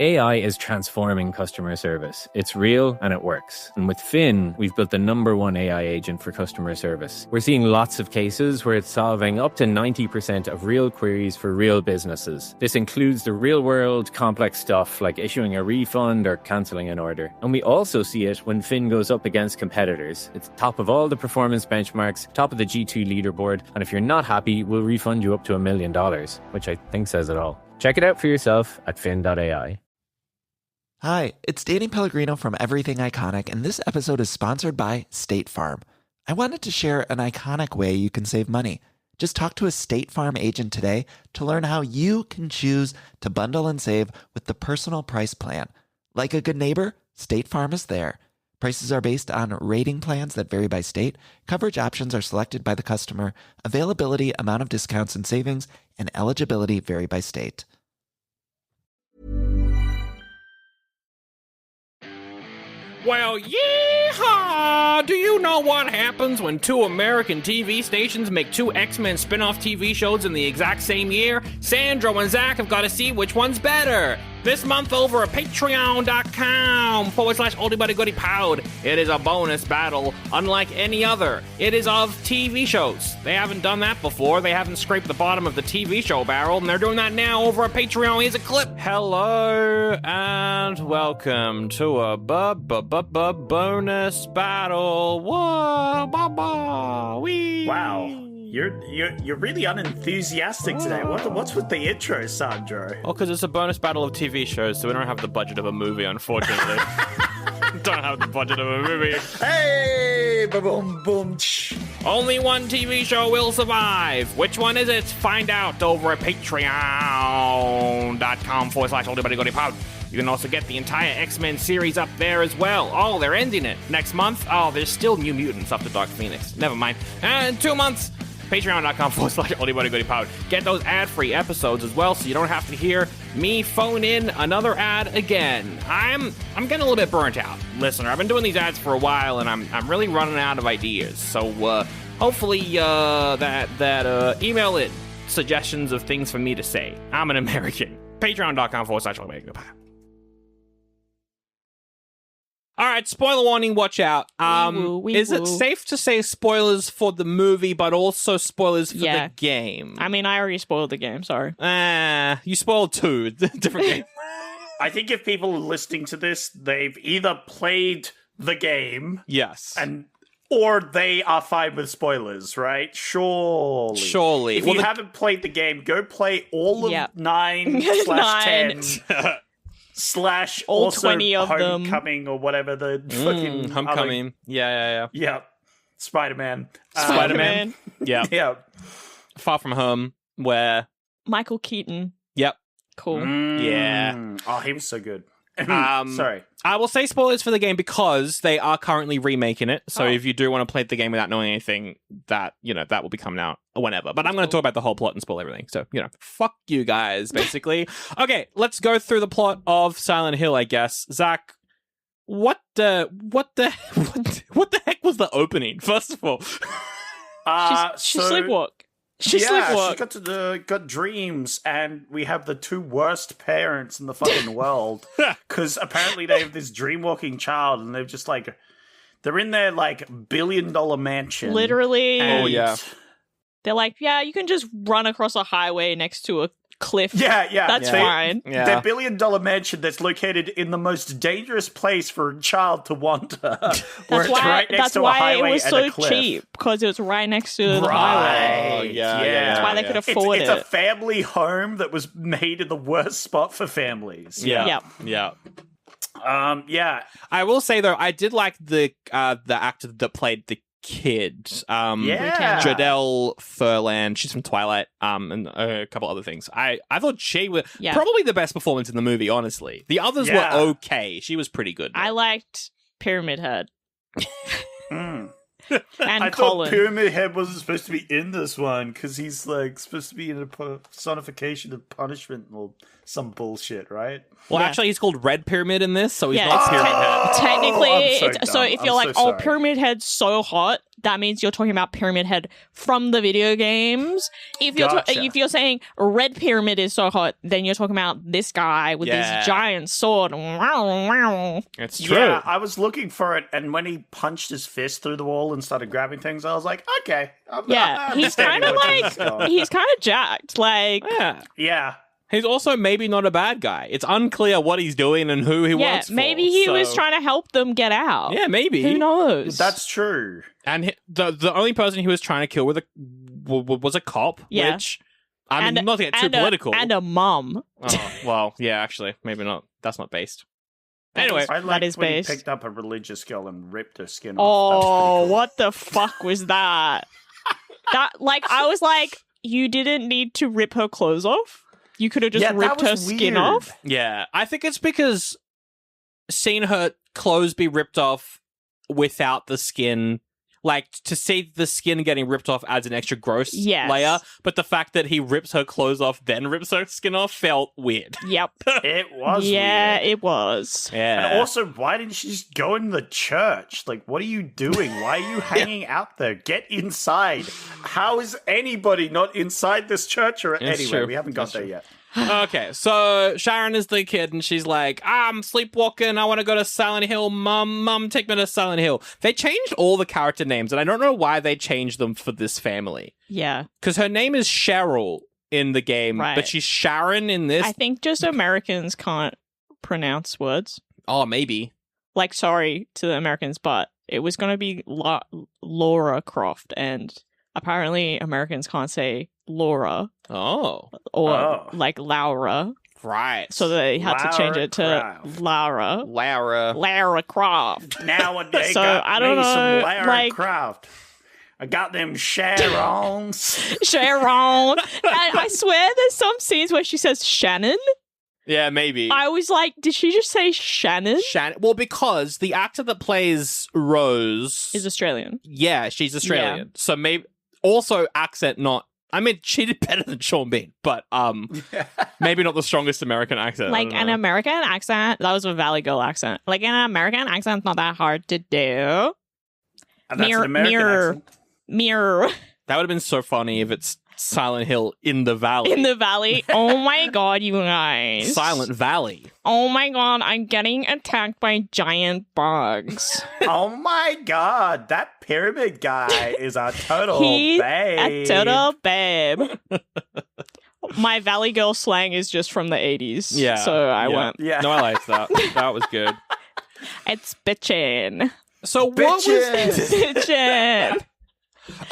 AI is transforming customer service. It's real and it works. And with Finn, we've built the #1 AI agent for customer service. We're seeing lots of cases where it's solving up to 90% of real queries for real businesses. This includes the real-world complex stuff like issuing a refund or cancelling an order. And we also see it when Finn goes up against competitors. It's top of all the performance benchmarks, top of the G2 leaderboard, and if you're not happy, we'll refund you up to $1 million, which I think says it all. Check it out for yourself at fin.ai. Hi, it's Danny Pellegrino from Everything Iconic, and this episode is sponsored by State Farm. I wanted to share an iconic way you can save money. Just talk to a State Farm agent today to learn how you can choose to bundle and save with the Personal Price Plan. Like a good neighbor, State Farm is there. Prices are based on rating plans that vary by state. Coverage options are selected by the customer. Availability, amount of discounts and savings, and eligibility vary by state. Well, yeehaw! Do you know what happens when 2 American TV stations make 2 X-Men spin-off TV shows in the exact same year? Sandro and Zach have got to see which one's better. This month over at patreon.com/Oldie But A Goodie Pod. It is a bonus battle unlike any other. It is of TV shows. They haven't done that before. They haven't scraped the bottom of the TV show barrel, and they're doing that now over at Patreon. Here's a clip. Hello, and welcome to a bonus battle. Whoa, ba-ba, Wow. You're really unenthusiastic today. What's with the intro, Sandro? Oh, because it's a bonus battle of TV shows, so we don't have the budget of a movie, unfortunately. Don't have the budget of a movie. Hey, boom, boom. Only one TV show will survive. Which one is it? Find out over at patreon.com/Oldie But A Goodie Pod. You can also get the entire X-Men series up there as well. Oh, they're ending it next month. Oh, there's still New Mutants after Dark Phoenix. Never mind. And 2 months. Patreon.com/Oldie But A Goodie Pod. Get those ad-free episodes as well, so you don't have to hear me phone in another ad again. I'm getting a little bit burnt out, listener. I've been doing these ads for a while, and I'm really running out of ideas. So hopefully email it suggestions of things for me to say. I'm an American. Patreon.com/Oldie But A Goodie Pod. All right, spoiler warning, watch out. Is it safe to say spoilers for the movie, but also spoilers for the game? I mean, I already spoiled the game, sorry. You spoiled 2 different games. I think if people are listening to this, they've either played the game, yes, or they are fine with spoilers, right? Surely. If you haven't played the game, go play all of 9/10. / all also 20 of Homecoming them. or whatever the fucking Homecoming. Yeah. Spider-Man. Spider-Man. Yeah. Far From Home, where Michael Keaton. Yep. Cool. Yeah. Oh, he was so good. Sorry. I will say spoilers for the game because they are currently remaking it. So if you do want to play the game without knowing anything, that will be coming out whenever. But I'm going to talk about the whole plot and spoil everything. So, fuck you guys, basically. Okay, let's go through the plot of Silent Hill, I guess. Zach, what the heck was the opening, first of all? She sleepwalk. She got dreams, and we have the two worst parents in the fucking world. Because apparently they have this dream-walking child, and they're just like, they're in their like $1 billion mansion. Literally. And They're like, yeah, you can just run across a highway next to a cliff. Yeah. That's fine. Yeah. Their $1 billion mansion that's located in the most dangerous place for a child to wander. That's why it was so cheap, because it was right next to the highway. Oh, yeah. That's why they could afford it. It's a family home that was made in the worst spot for families. Yeah. I will say though, I did like the actor that played the kid, Jadelle Furlan. She's from Twilight, and a couple other things. I thought she was probably the best performance in the movie, honestly. The others were okay. She was pretty good, though. I liked Pyramid Head. And I thought Pyramid Head wasn't supposed to be in this one because he's like supposed to be in a personification of punishment or some bullshit, right? Well, actually, he's called Red Pyramid in this, so he's not Pyramid Head. Technically, so if you're like, Pyramid Head's so hot, that means you're talking about Pyramid Head from the video games. If you're if you're saying Red Pyramid is so hot, then you're talking about this guy with this giant sword. It's true. Yeah, I was looking for it, and when he punched his fist through the wall and started grabbing things, I was like, okay. He's kind of like, he's kind of jacked. Like, yeah. He's also maybe not a bad guy. It's unclear what he's doing and who he works for. Maybe he was trying to help them get out. Yeah, maybe. Who knows? That's true. And the only person he was trying to kill was a cop, which, I mean, not to get too political. And a mum. Oh, well, yeah, actually, maybe not. That's not based. Anyway, I that is when based. He picked up a religious girl and ripped her skin off. Oh, cool. What the fuck was that? I was like, you didn't need to rip her clothes off. You could have just ripped her skin off. Yeah, I think it's because seeing her clothes be ripped off without the skin, like to see the skin getting ripped off adds an extra gross layer, but the fact that he rips her clothes off then rips her skin off felt weird. Yep. It was weird. It was. Yeah. And also, why didn't she just go in the church? Like, what are you doing? Why are you hanging out there? Get inside. How is anybody not inside this church? Anyway, we haven't got there yet. Okay, so Sharon is the kid, and she's like, I'm sleepwalking, I want to go to Silent Hill, Mum, take me to Silent Hill. They changed all the character names, and I don't know why they changed them for this family. Yeah. Because her name is Cheryl in the game, but she's Sharon in this. I think just Americans can't pronounce words. Oh, maybe. Like, sorry to the Americans, but it was going to be Laura Croft, and apparently Americans can't say Laura. Oh. Or like Laura. Right. So they had to change it to Lara. Lara Croft. Nowadays, so I don't know, some Lara Croft. I got them Sharons. Sharon. I swear there's some scenes where she says Shannon. Yeah, maybe. I was like, did she just say Shannon? Well, because the actor that plays Rose is Australian. Yeah, she's Australian. Yeah. So maybe also accent not. I mean, she did better than Sean Bean, but maybe not the strongest American accent. Like an American accent, that was a Valley Girl accent. Like an American accent's not that hard to do. And that's an American accent. Mirror. That would have been so funny if it's Silent Hill in the Valley. In the Valley. Oh my god, you guys. Silent Valley. Oh my god, I'm getting attacked by giant bugs. Oh my god, that pyramid guy is a total babe. A total babe. My Valley Girl slang is just from the 80s. Yeah. So I went. Yeah. No, I liked that. That was good. It's bitchin'. So what was bitchin'?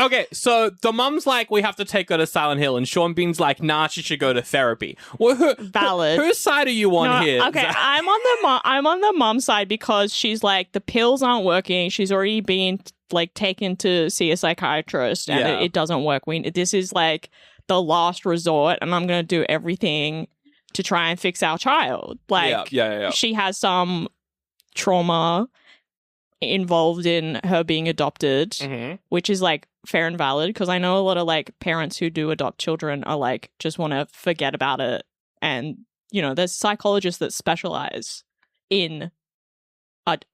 Okay, so the mum's like, we have to take her to Silent Hill, and Sean Bean's like, nah, she should go to therapy. Well, Valid. Whose side are you on here? Okay, I'm on the mom side because she's like, the pills aren't working. She's already been like taken to see a psychiatrist, and it doesn't work. This is like the last resort, and I'm gonna do everything to try and fix our child. Like, yeah. she has some trauma involved in her being adopted, which is like fair and valid, because I know a lot of like parents who do adopt children are like just want to forget about it. And, you know, there's psychologists that specialize in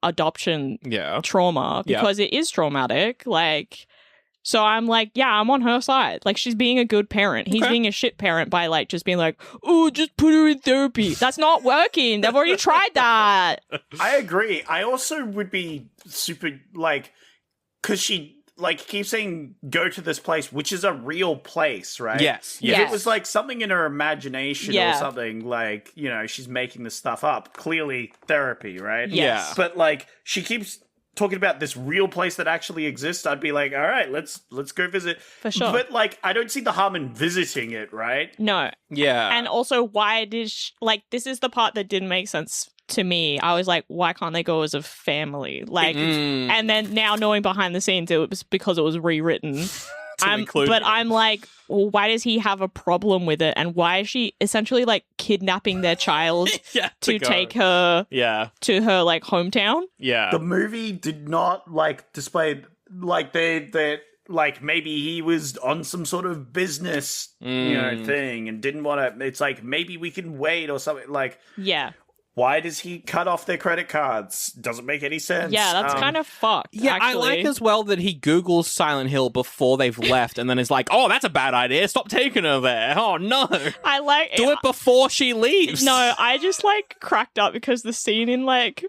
adoption trauma because it is traumatic. Like, so I'm like, yeah, I'm on her side. Like, she's being a good parent. He's being a shit parent by like just being like, oh, just put her in therapy. That's not working. They've already tried that. I agree. I also would be super like, because she like keeps saying go to this place, which is a real place, right? Yes. If it was like something in her imagination or something, like, you know, she's making this stuff up, clearly therapy, right? Yes. Yeah. But like she keeps talking about this real place that actually exists, I'd be like, all right, let's go visit. For sure. But like, I don't see the harm in visiting it, right? No. Yeah. And also, why did like, this is the part that didn't make sense to me. I was like, why can't they go as a family? Like, and then now knowing behind the scenes, it was because it was rewritten. I'm like, well, why does he have a problem with it? And why is she essentially like kidnapping their child to take her to her like hometown? Yeah. The movie did not like display like they like maybe he was on some sort of business you know thing and didn't want to. It's like maybe we can wait or something. Like why does he cut off their credit cards? Doesn't make any sense. Yeah, that's kind of fucked. Yeah, actually. I like as well that he Googles Silent Hill before they've left and then is like, oh, that's a bad idea. Stop taking her there. Oh, no. I like Do it before she leaves. No, I just like cracked up because the scene in like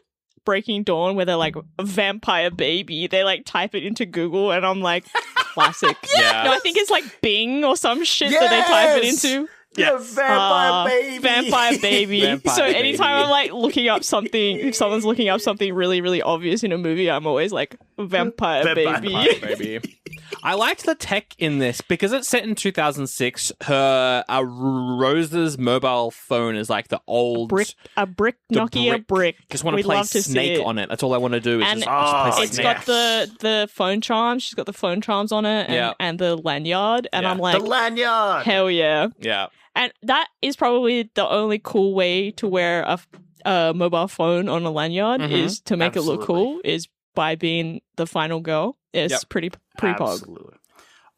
Breaking Dawn where they're like a vampire baby, they like type it into Google and I'm like, classic. Yeah. No, I think it's like Bing or some shit that they type it into. Yeah, vampire baby. Vampire baby. Vampire So anytime baby. I'm like looking up something, if someone's looking up something really, really obvious in a movie, I'm always like, vampire baby. Baby. I liked the tech in this because it's set in 2006. Her Rose's mobile phone is like the old A brick, Nokia brick. Just want to We'd play love to see Snake it. on it. That's all I want to do. Is And just play it's Snake. got the phone charms. She's got the phone charms on it and the lanyard. And I'm like, the lanyard. hell yeah. Yeah. And that is probably the only cool way to wear a mobile phone on a lanyard is to make it look cool, is by being the final girl. It's pretty pog. Absolutely.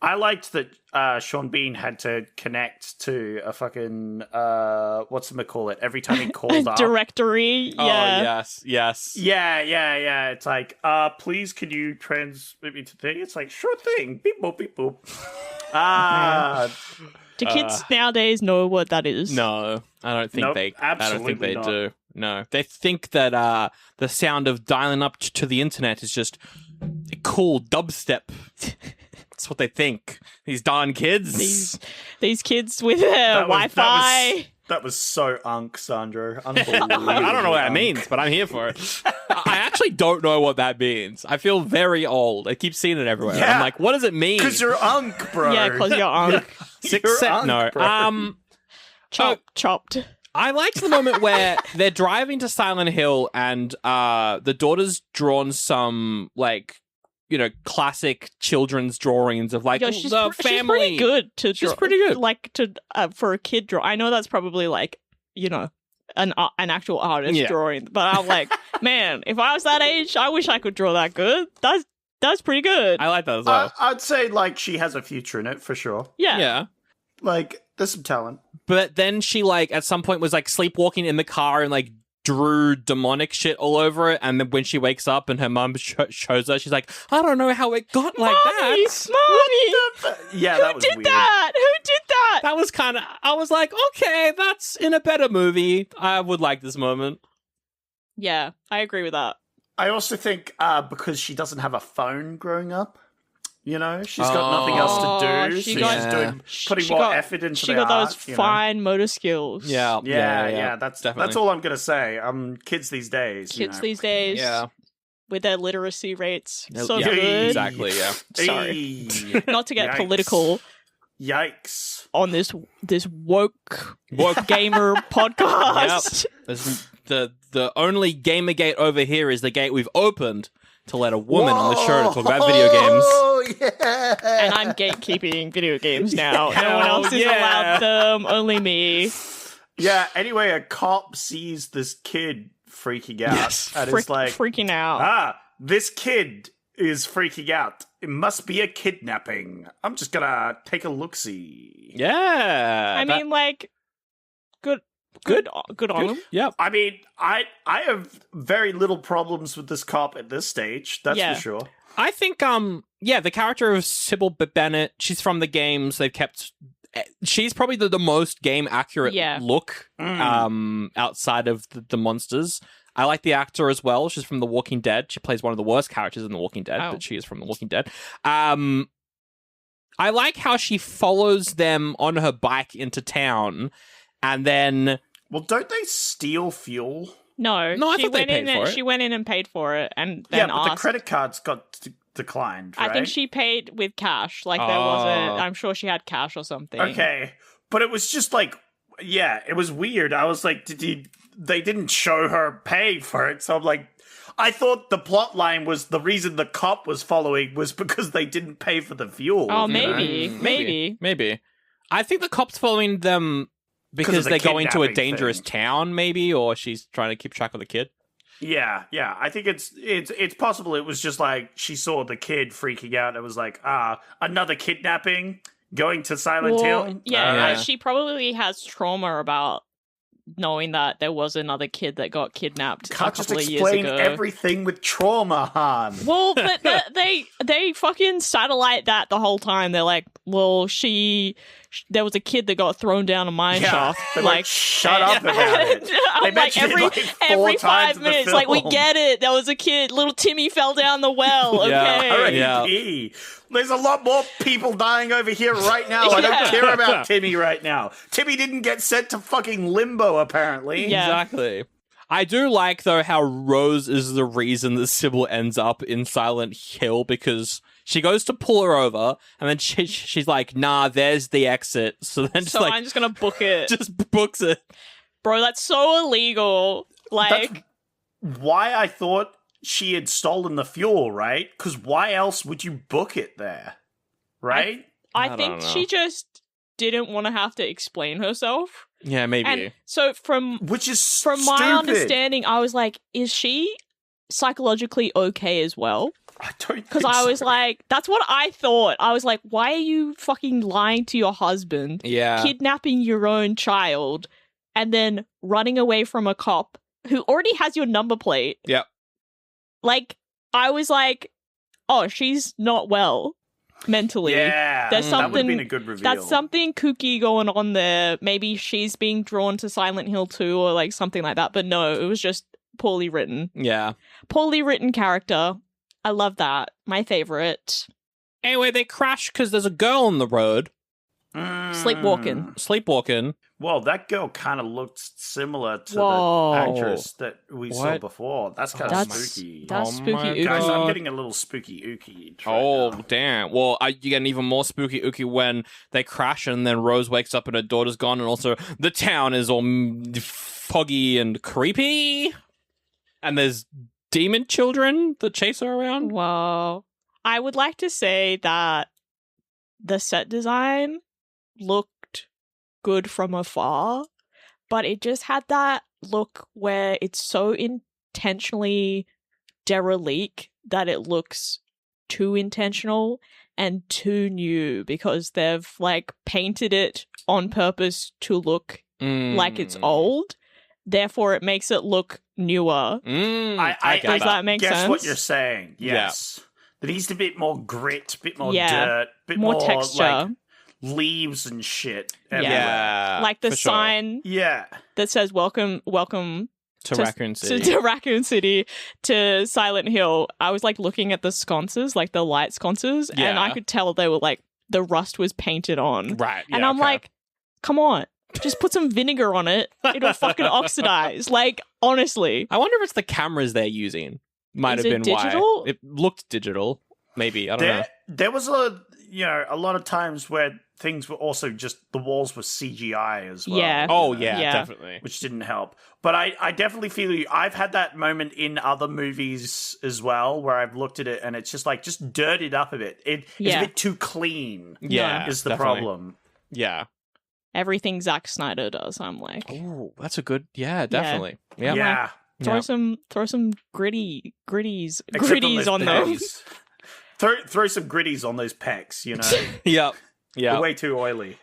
I liked that Sean Bean had to connect to a fucking whatchamacallit every time he called up. Directory. Yeah. Oh, yes. Yeah. It's like, please, can you transmit me to thing? It's like, sure thing. Beep boop, beep boop. Do kids nowadays know what that is? No, I don't think Nope, they. I don't think absolutely they not. do. No, they think that the sound of dialing up to the internet is just cool dubstep. That's what they think. These darn kids. These kids with Wi-Fi. That was so Sandro. Unbelievable. I don't know what that means, but I'm here for it. I actually don't know what that means. I feel very old. I keep seeing it everywhere. Yeah. I'm like, what does it mean? Because you're bro. Yeah, because you're Six cent? No. bro. chopped. I liked the moment where they're driving to Silent Hill and the daughter's drawn some, like, you know, classic children's drawings of, like, Yo, the she's family. pretty good to draw. She's pretty good. Like, for a kid draw. I know that's probably, like, you know, an actual artist drawing. But I'm like, man, if I was that age, I wish I could draw that good. That's pretty good. I like that as well. I'd say, like, she has a future in it, for sure. Yeah. Like, there's some talent. But then she, like, at some point was, like, sleepwalking in the car and, like, drew demonic shit all over it. And then when she wakes up and her mum shows her, she's like, I don't know how it got like that. Mommy! Yeah, Who that was did weird. that? Who did that? That was kind of, I was like, okay, that's in a better movie. I would like this moment. Yeah, I agree with that. I also think because she doesn't have a phone growing up, you know, she's got nothing else to do. she So got- she's putting more effort into She the got art, those you know? fine motor skills. Yeah. Yeah, that's definitely. all I'm gonna say. Kids these days. you Kids know. these days. Yeah. With their literacy rates. So Yeah, good. exactly, yeah. Sorry. Hey. Not to get Yikes. political Yikes. on this woke gamer podcast. This, the only Gamergate over here is the gate we've opened to let a woman on the show to talk about video games. Oh, yeah. And I'm gatekeeping video games now. No one Hell else is yeah. allowed them, only me. Yeah, anyway, a cop sees this kid freaking out and is like, freaking out. This kid is freaking out. It must be a kidnapping. I'm just gonna take a look-see. Yeah. I mean, like, good on him. Yep. I mean, I have very little problems with this cop at this stage. That's for sure. I think, the character of Sybil Bennett, she's from the games. They've kept... She's probably the most game-accurate look outside of the monsters. I like the actor as well. She's from The Walking Dead. She plays one of the worst characters in The Walking Dead, but she is from The Walking Dead. I like how she follows them on her bike into town, and then... Well, don't they steal fuel? No, I thought they paid for it. She went in and paid for it, and then but the asked. credit cards got declined, right? I think she paid with cash. Like, there wasn't... I'm sure she had cash or something. Okay, but it was just like... Yeah, it was weird. I was like, they didn't show her pay for it, so I'm like... I thought the plot line was the reason the cop was following was because they didn't pay for the fuel. Oh, maybe. Maybe. I think the cop's following them because they're going to a dangerous town, maybe, or she's trying to keep track of the kid. Yeah. I think it's possible it was just like she saw the kid freaking out and was like, another kidnapping, going to Silent Hill. Yeah, she probably has trauma about knowing that there was another kid that got kidnapped a couple of years ago. Explain everything with trauma, Han. Well, but they fucking satellite that the whole time. They're like, well, there was a kid that got thrown down a mine shaft. Like, shut up about it. I'm like, every 5 minutes, like, we get it. There was a kid. Little Timmy fell down the well. Okay. R.I.P. There's a lot more people dying over here right now. I don't care about Timmy right now. Timmy didn't get sent to fucking limbo, apparently. Yeah. Exactly. I do like, though, how Rose is the reason that Sybil ends up in Silent Hill, because she goes to pull her over, and then she's like, nah, there's the exit. So then I'm just going to book it. Just books it. Bro, that's so illegal. Like... That's why I thought she had stolen the fuel, right? Because why else would you book it there? Right? I think she just didn't want to have to explain herself. Yeah, maybe. And so from my understanding, I was like, is she psychologically okay as well? I don't think Because I was like, that's what I thought. I was like, why are you fucking lying to your husband? Yeah. Kidnapping your own child and then running away from a cop who already has your number plate. Yep. Like, I was like, oh, she's not well mentally. Yeah, there's something, that would have been a good reveal. That's something kooky going on there. Maybe she's being drawn to Silent Hill 2 or like something like that. But no, it was just poorly written. Yeah. Poorly written character. I love that. My favorite. Anyway, they crash because there's a girl on the road. Sleepwalking. Well, that girl kind of looked similar to Whoa. the actress that we saw before. That's kind of spooky. That's spooky ooky. Guys, I'm getting a little spooky ooky. Oh, damn. Well, you get even more spooky ooky when they crash and then Rose wakes up and her daughter's gone, and also the town is all foggy and creepy. And there's demon children that chase her around. Wow. I would like to say that the set design looked good from afar, but it just had that look where it's so intentionally derelict that it looks too intentional and too new, because they've like painted it on purpose to look like it's old. Therefore, it makes it look newer. I Does that make sense? Guess what you're saying. Yes. Yeah. There needs to be a bit more grit, bit more dirt, bit more texture. Like, leaves and shit. Yeah. Like the sign that says welcome to Raccoon City. To Raccoon City, to Silent Hill. I was like looking at the sconces, like the light sconces, and I could tell they were like, the rust was painted on. Right. And I'm like, come on. Just put some vinegar on it. It'll fucking oxidize. Like, honestly. I wonder if it's the cameras they're using. Might have been digital? why. It looked digital. Maybe. I don't know. There was a lot of times where things were also just, the walls were CGI as well. Yeah. Oh, yeah, definitely. Which didn't help. But I definitely feel you. I've had that moment in other movies as well, where I've looked at it and it's just like, just dirtied up a bit. It's a bit too clean. Yeah. Is the problem. Yeah. everything Zack Snyder does. I'm like, Oh, that's a good. Yeah, definitely. Yeah. Yeah. throw some gritties Except on those. pecs. Throw some gritties on those pecs, you know? Yeah. They're Yeah. way too oily.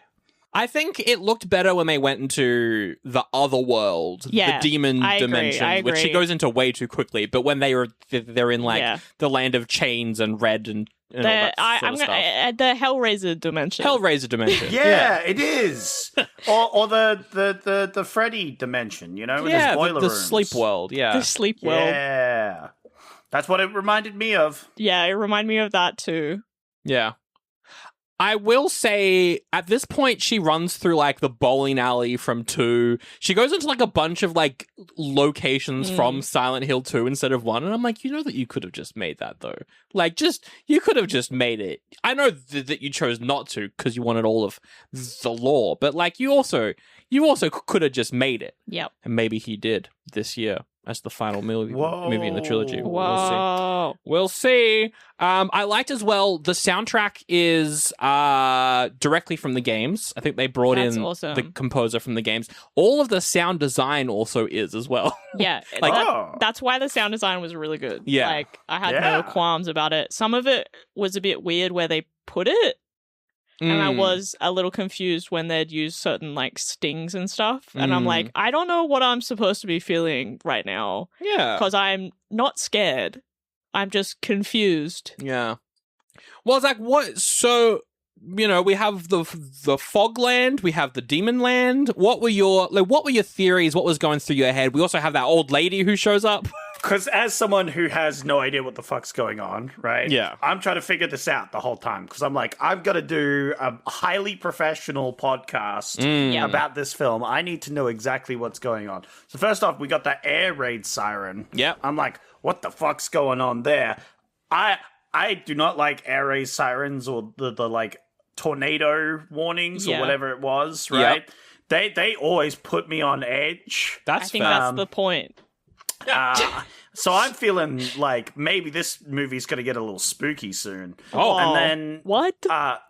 I think it looked better when they went into the other world, Yeah, the demon I agree, dimension, I which she agree. goes into way too quickly. But when they're in like the land of chains and red and all that sort of stuff. The Hellraiser dimension. Hellraiser dimension. Yeah, it is. or the Freddy dimension, you know, with his boiler the rooms. sleep world. Yeah, The sleep world. Yeah. That's what it reminded me of. Yeah, it reminded me of that too. yeah. I will say, at this point, she runs through like the bowling alley from 2. She goes into like a bunch of like locations from Silent Hill 2 instead of 1, and I'm like, you know that you could have just made that though. Like, you could have just made it. I know that you chose not to because you wanted all of the lore, but like you also could have just made it. Yep. And maybe he did this year as the final movie in the trilogy. Whoa. We'll see. I liked as well, the soundtrack is directly from the games. I think they brought That's in awesome. the composer from the games. All of the sound design also is as well. Yeah, that's why the sound design was really good. Yeah. Like, I had no qualms about it. Some of it was a bit weird where they put it, and I was a little confused when they'd use certain, like, stings and stuff. And I'm like, I don't know what I'm supposed to be feeling right now. Yeah. Because I'm not scared. I'm just confused. Yeah. Well, Zach, so, you know, we have the Fogland, we have the Demon Land. What were your theories? What was going through your head? We also have that old lady who shows up. Because as someone who has no idea what the fuck's going on, right? Yeah. I'm trying to figure this out the whole time. Because I'm like, I've got to do a highly professional podcast about this film. I need to know exactly what's going on. So first off, we got that air raid siren. Yep. I'm like, what the fuck's going on there? I do not like air raid sirens or the like tornado warnings or whatever it was, right? Yep. They always put me on edge. That's I think that's the point. So I'm feeling like maybe this movie's going to get a little spooky soon. Oh. And then what?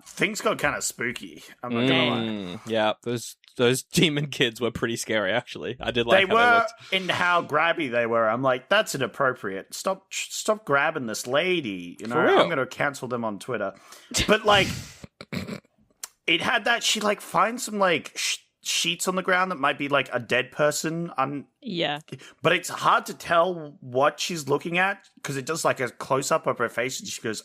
Things got kind of spooky. I'm not going to lie. Yeah, those demon kids were pretty scary, actually. I did like They how they were looked. in how grabby they were. I'm like, that's inappropriate. Stop grabbing this lady. You know, For real. I'm going to cancel them on Twitter. But like, it had that. She like finds some like sheets on the ground that might be like a dead person. Yeah. But it's hard to tell what she's looking at because it does like a close up of her face and she goes,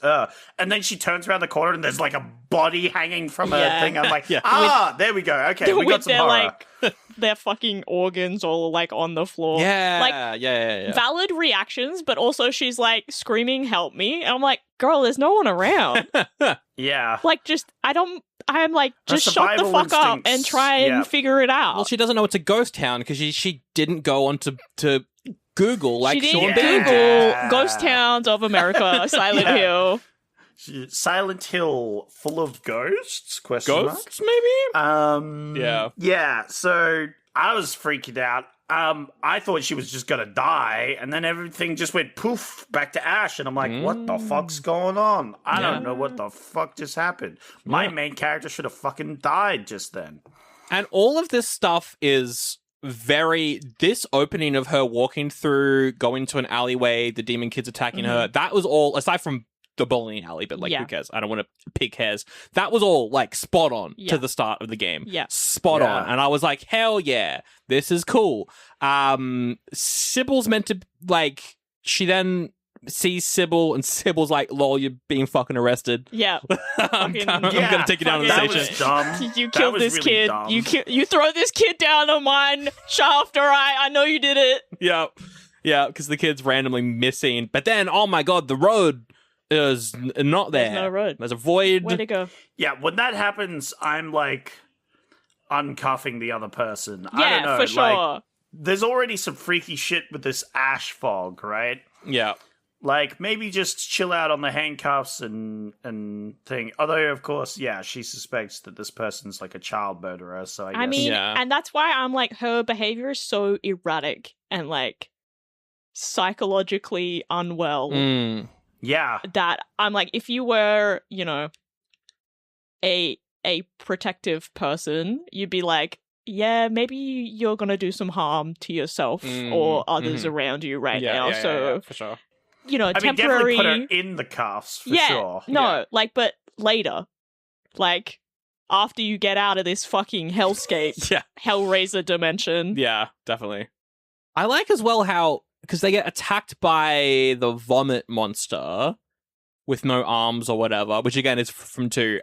and then she turns around the corner and there's like a body hanging from a thing. I'm like, there we go. Okay, we got some their, horror. like, their fucking organs all like on the floor. Yeah, like, yeah. Valid reactions, but also she's like screaming, "Help me!" And I'm like, "Girl, there's no one around." Yeah. Like, I'm like, just shut the survival fuck up instincts, and try and figure it out. Well, she doesn't know it's a ghost town because she didn't go on to Google like she Sean didn't Bean Google did. ghost towns of America, Silent Hill. Silent Hill full of ghosts? Question Ghosts, maybe? mark? Yeah, so I was freaking out. I thought she was just gonna die, and then everything just went poof back to ash, and I'm like, what the fuck's going on? I don't know what the fuck just happened. My main character should have fucking died just then. And all of this stuff is this opening of her walking through, going to an alleyway, the demon kids attacking her, that was all, aside from the bowling alley, but like, who cares? I don't want to pick hairs. That was all like spot on to the start of the game. Yeah. Spot on. And I was like, hell yeah, this is cool. Sybil's meant to, like, she then sees Sybil and Sybil's like, lol, you're being fucking arrested. Yeah. I'm gonna take you down to the That station. was dumb. You That killed was this really kid. dumb. You throw this kid down a mine shaft, alright? I know you did it. Yeah, because the kid's randomly missing. But then, oh my god, the road is not there. There's no road. There's a void. Where'd it go? Yeah, when that happens, I'm like uncuffing the other person. I Yeah, don't know. for sure. Like, there's already some freaky shit with this ash fog, right? Yeah. Like, maybe just chill out on the handcuffs and thing. Although, of course, she suspects that this person's like a child murderer, so I guess. I mean, Yeah. and that's why I'm like, her behavior is so erratic and like psychologically unwell yeah. that I'm like, if you were, you know, a a protective person, you'd be like, yeah, maybe you're going to do some harm to yourself or others around you now. So, for sure. You know, I mean, temporary... definitely put her in the cuffs, for sure. No, like, but later. Like, after you get out of this fucking hellscape, Hellraiser dimension. Yeah, definitely. I like as well how, because they get attacked by the vomit monster with no arms or whatever, which again is from 2.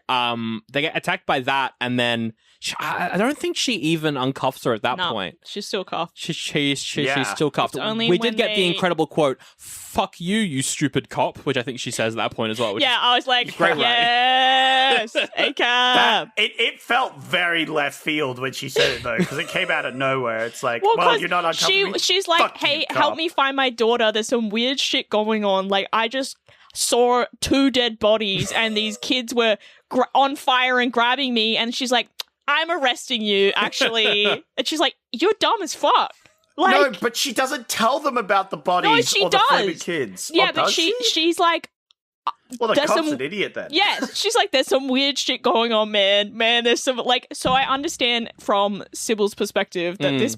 They get attacked by that, and then I don't think she even uncuffs her at that point. She's still cuffed. She's still cuffed. We did get the incredible quote, "Fuck you, you stupid cop," which I think she says at that point as well. Yeah, I was like, great yes, A-cab. It felt very left field when she said it, though, because it came out of nowhere. It's like, well you're not uncomfortable. She's like, Fuck hey, you, help me find my daughter. There's some weird shit going on. Like, I just saw 2 dead bodies and these kids were on fire and grabbing me. And she's like, I'm arresting you, actually. And she's like, you're dumb as fuck. Like, no, but she doesn't tell them about the bodies or the flaming kids. Yeah, but she's like, well, the cop's an idiot then. Yeah, she's like, there's some weird shit going on, man. There's some, like, so I understand from Sybil's perspective that this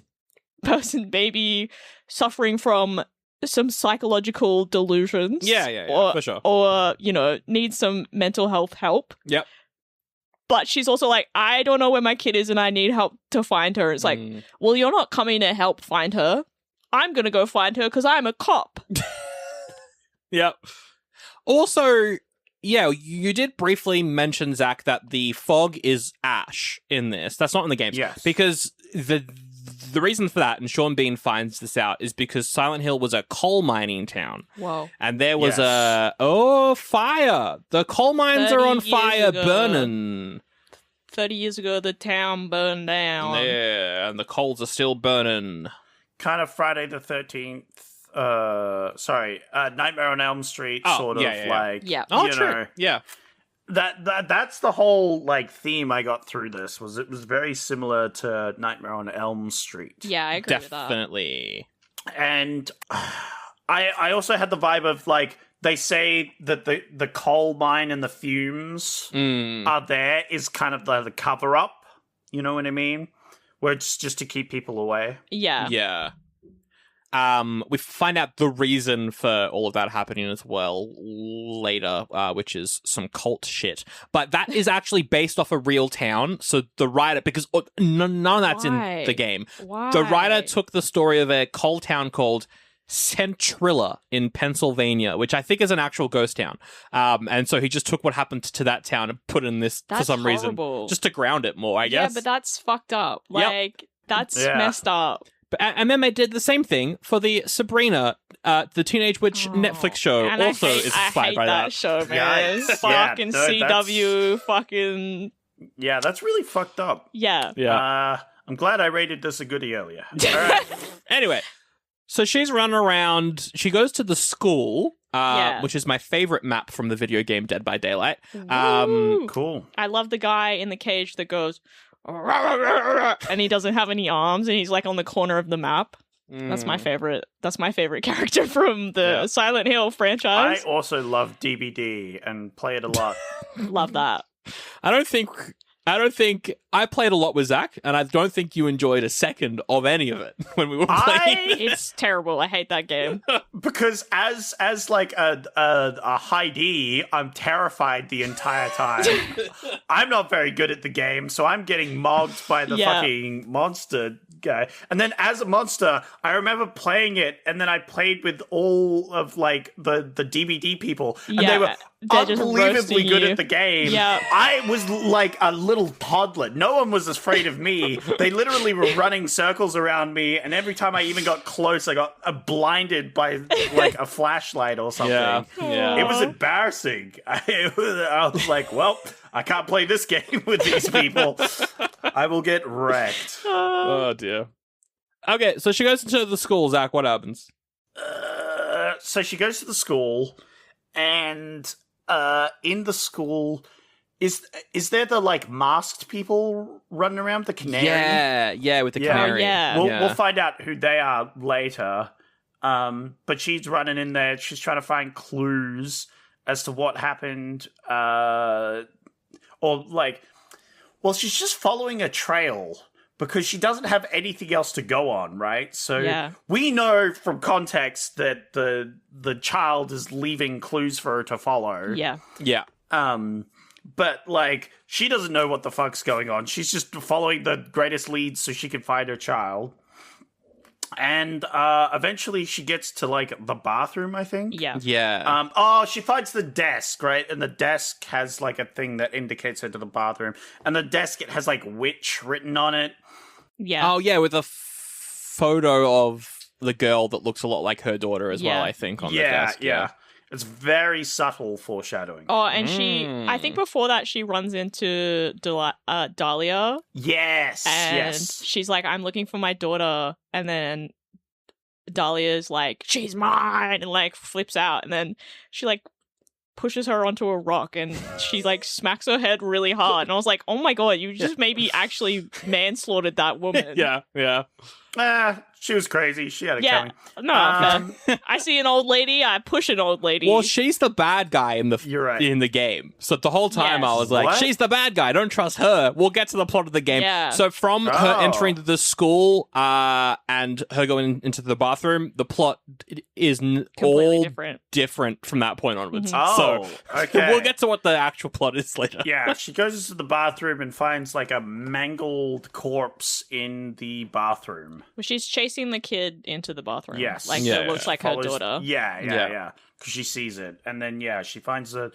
person may be suffering from some psychological delusions. Yeah, for sure. Or, you know, needs some mental health help. Yep. But she's also like, I don't know where my kid is and I need help to find her. It's like, well, you're not coming to help find her. I'm going to go find her because I'm a cop. Yep. Also, yeah, you did briefly mention, Zach, that the fog is ash in this. That's not in the game. Yes. Because the reason for that, and Sean Bean finds this out, is because Silent Hill was a coal mining town. Whoa. And there was fire. The coal mines are on fire, burning. 30 years ago, the town burned down. Yeah, and the coals are still burning. Kind of Friday the 13th. Nightmare on Elm Street, sort of like. Yeah. Oh, you true. know, Yeah. That's the whole like theme I got through this. It was very similar to Nightmare on Elm Street. Yeah, I agree with that. Definitely. And I also had the vibe of like, they say that the coal mine and the fumes are there is kind of the cover up. You know what I mean? Where it's just to keep people away. Yeah. Yeah. We find out the reason for all of that happening as well later, which is some cult shit. But that is actually based off a real town. So the writer, because none of that's in the game. Why? The writer took the story of a coal town called Centrilla in Pennsylvania, which I think is an actual ghost town. And so he just took what happened to that town and put in this for some reason, just to ground it more, I guess. Yeah, but that's fucked up. Like, that's messed up. And then they did the same thing for the Sabrina, the Teenage Witch Netflix show. And also is inspired by that show, man. Yikes. Fucking Yeah, CW, fucking... Yeah, that's really fucked up. Yeah. I'm glad I rated this a goodie earlier. All right. Anyway, so she's running around. She goes to the school, which is my favorite map from the video game Dead by Daylight. Cool. I love the guy in the cage that goes... and he doesn't have any arms and he's like on the corner of the map. That's my favorite character from the Silent Hill franchise. I also love DBD and play it a lot. Love that. I don't think I played a lot with Zach, and I don't think you enjoyed a second of any of it when we were playing. It's terrible. I hate that game. Because as like a Heidi, I'm terrified the entire time. I'm not very good at the game, so I'm getting mobbed by the fucking monster guy. And then as a monster, I remember playing it, and then I played with all of like the DBD people, and they were unbelievably good at the game. Yeah. I was like a little toddler. No one was afraid of me. They literally were running circles around me, and every time I even got close, I got blinded by like a flashlight or something. Yeah. It was embarrassing. I was like, well, I can't play this game with these people. I will get wrecked. Oh, dear. Okay, so she goes into the school, Zach. What happens? So she goes to the school, and in the school... Is there the like masked people running around, the canary? Yeah, with the canary. We'll find out who they are later. But she's running in there. She's trying to find clues as to what happened. Or like Well, she's just following a trail because she doesn't have anything else to go on, right? So we know from context that the child is leaving clues for her to follow. Yeah. Yeah. But, like, she doesn't know what the fuck's going on. She's just following the greatest leads so she can find her child. And eventually she gets to, like, the bathroom, I think. Yeah. Yeah. She finds the desk, right? And the desk has, like, a thing that indicates her to the bathroom. And the desk, it has, like, witch written on it. Yeah. Oh, yeah, with a photo of the girl that looks a lot like her daughter as well, I think, on the desk. Yeah. It's very subtle foreshadowing. Oh, and I think before that, she runs into Dahlia. Yes, and she's like, I'm looking for my daughter. And then Dahlia's like, she's mine, and like flips out. And then she like pushes her onto a rock and she like smacks her head really hard. And I was like, oh my God, you just maybe actually manslaughtered that woman. Yeah. She was crazy. She had it coming. No, I see an old lady, I push an old lady. Well, she's the bad guy in the You're right. in the game. So the whole time I was like, What? she's the bad guy. Don't trust her. We'll get to the plot of the game. Yeah. So from her entering the school and her going into the bathroom, the plot is Completely all different from that point onwards. Oh, so okay. we'll get to what the actual plot is later. Yeah, she goes into the bathroom and finds like a mangled corpse in the bathroom. Well, she's chasing the kid into the bathroom. Yes. Like, Yeah. it looks like her daughter. Yeah. Because she sees it. And then, she finds a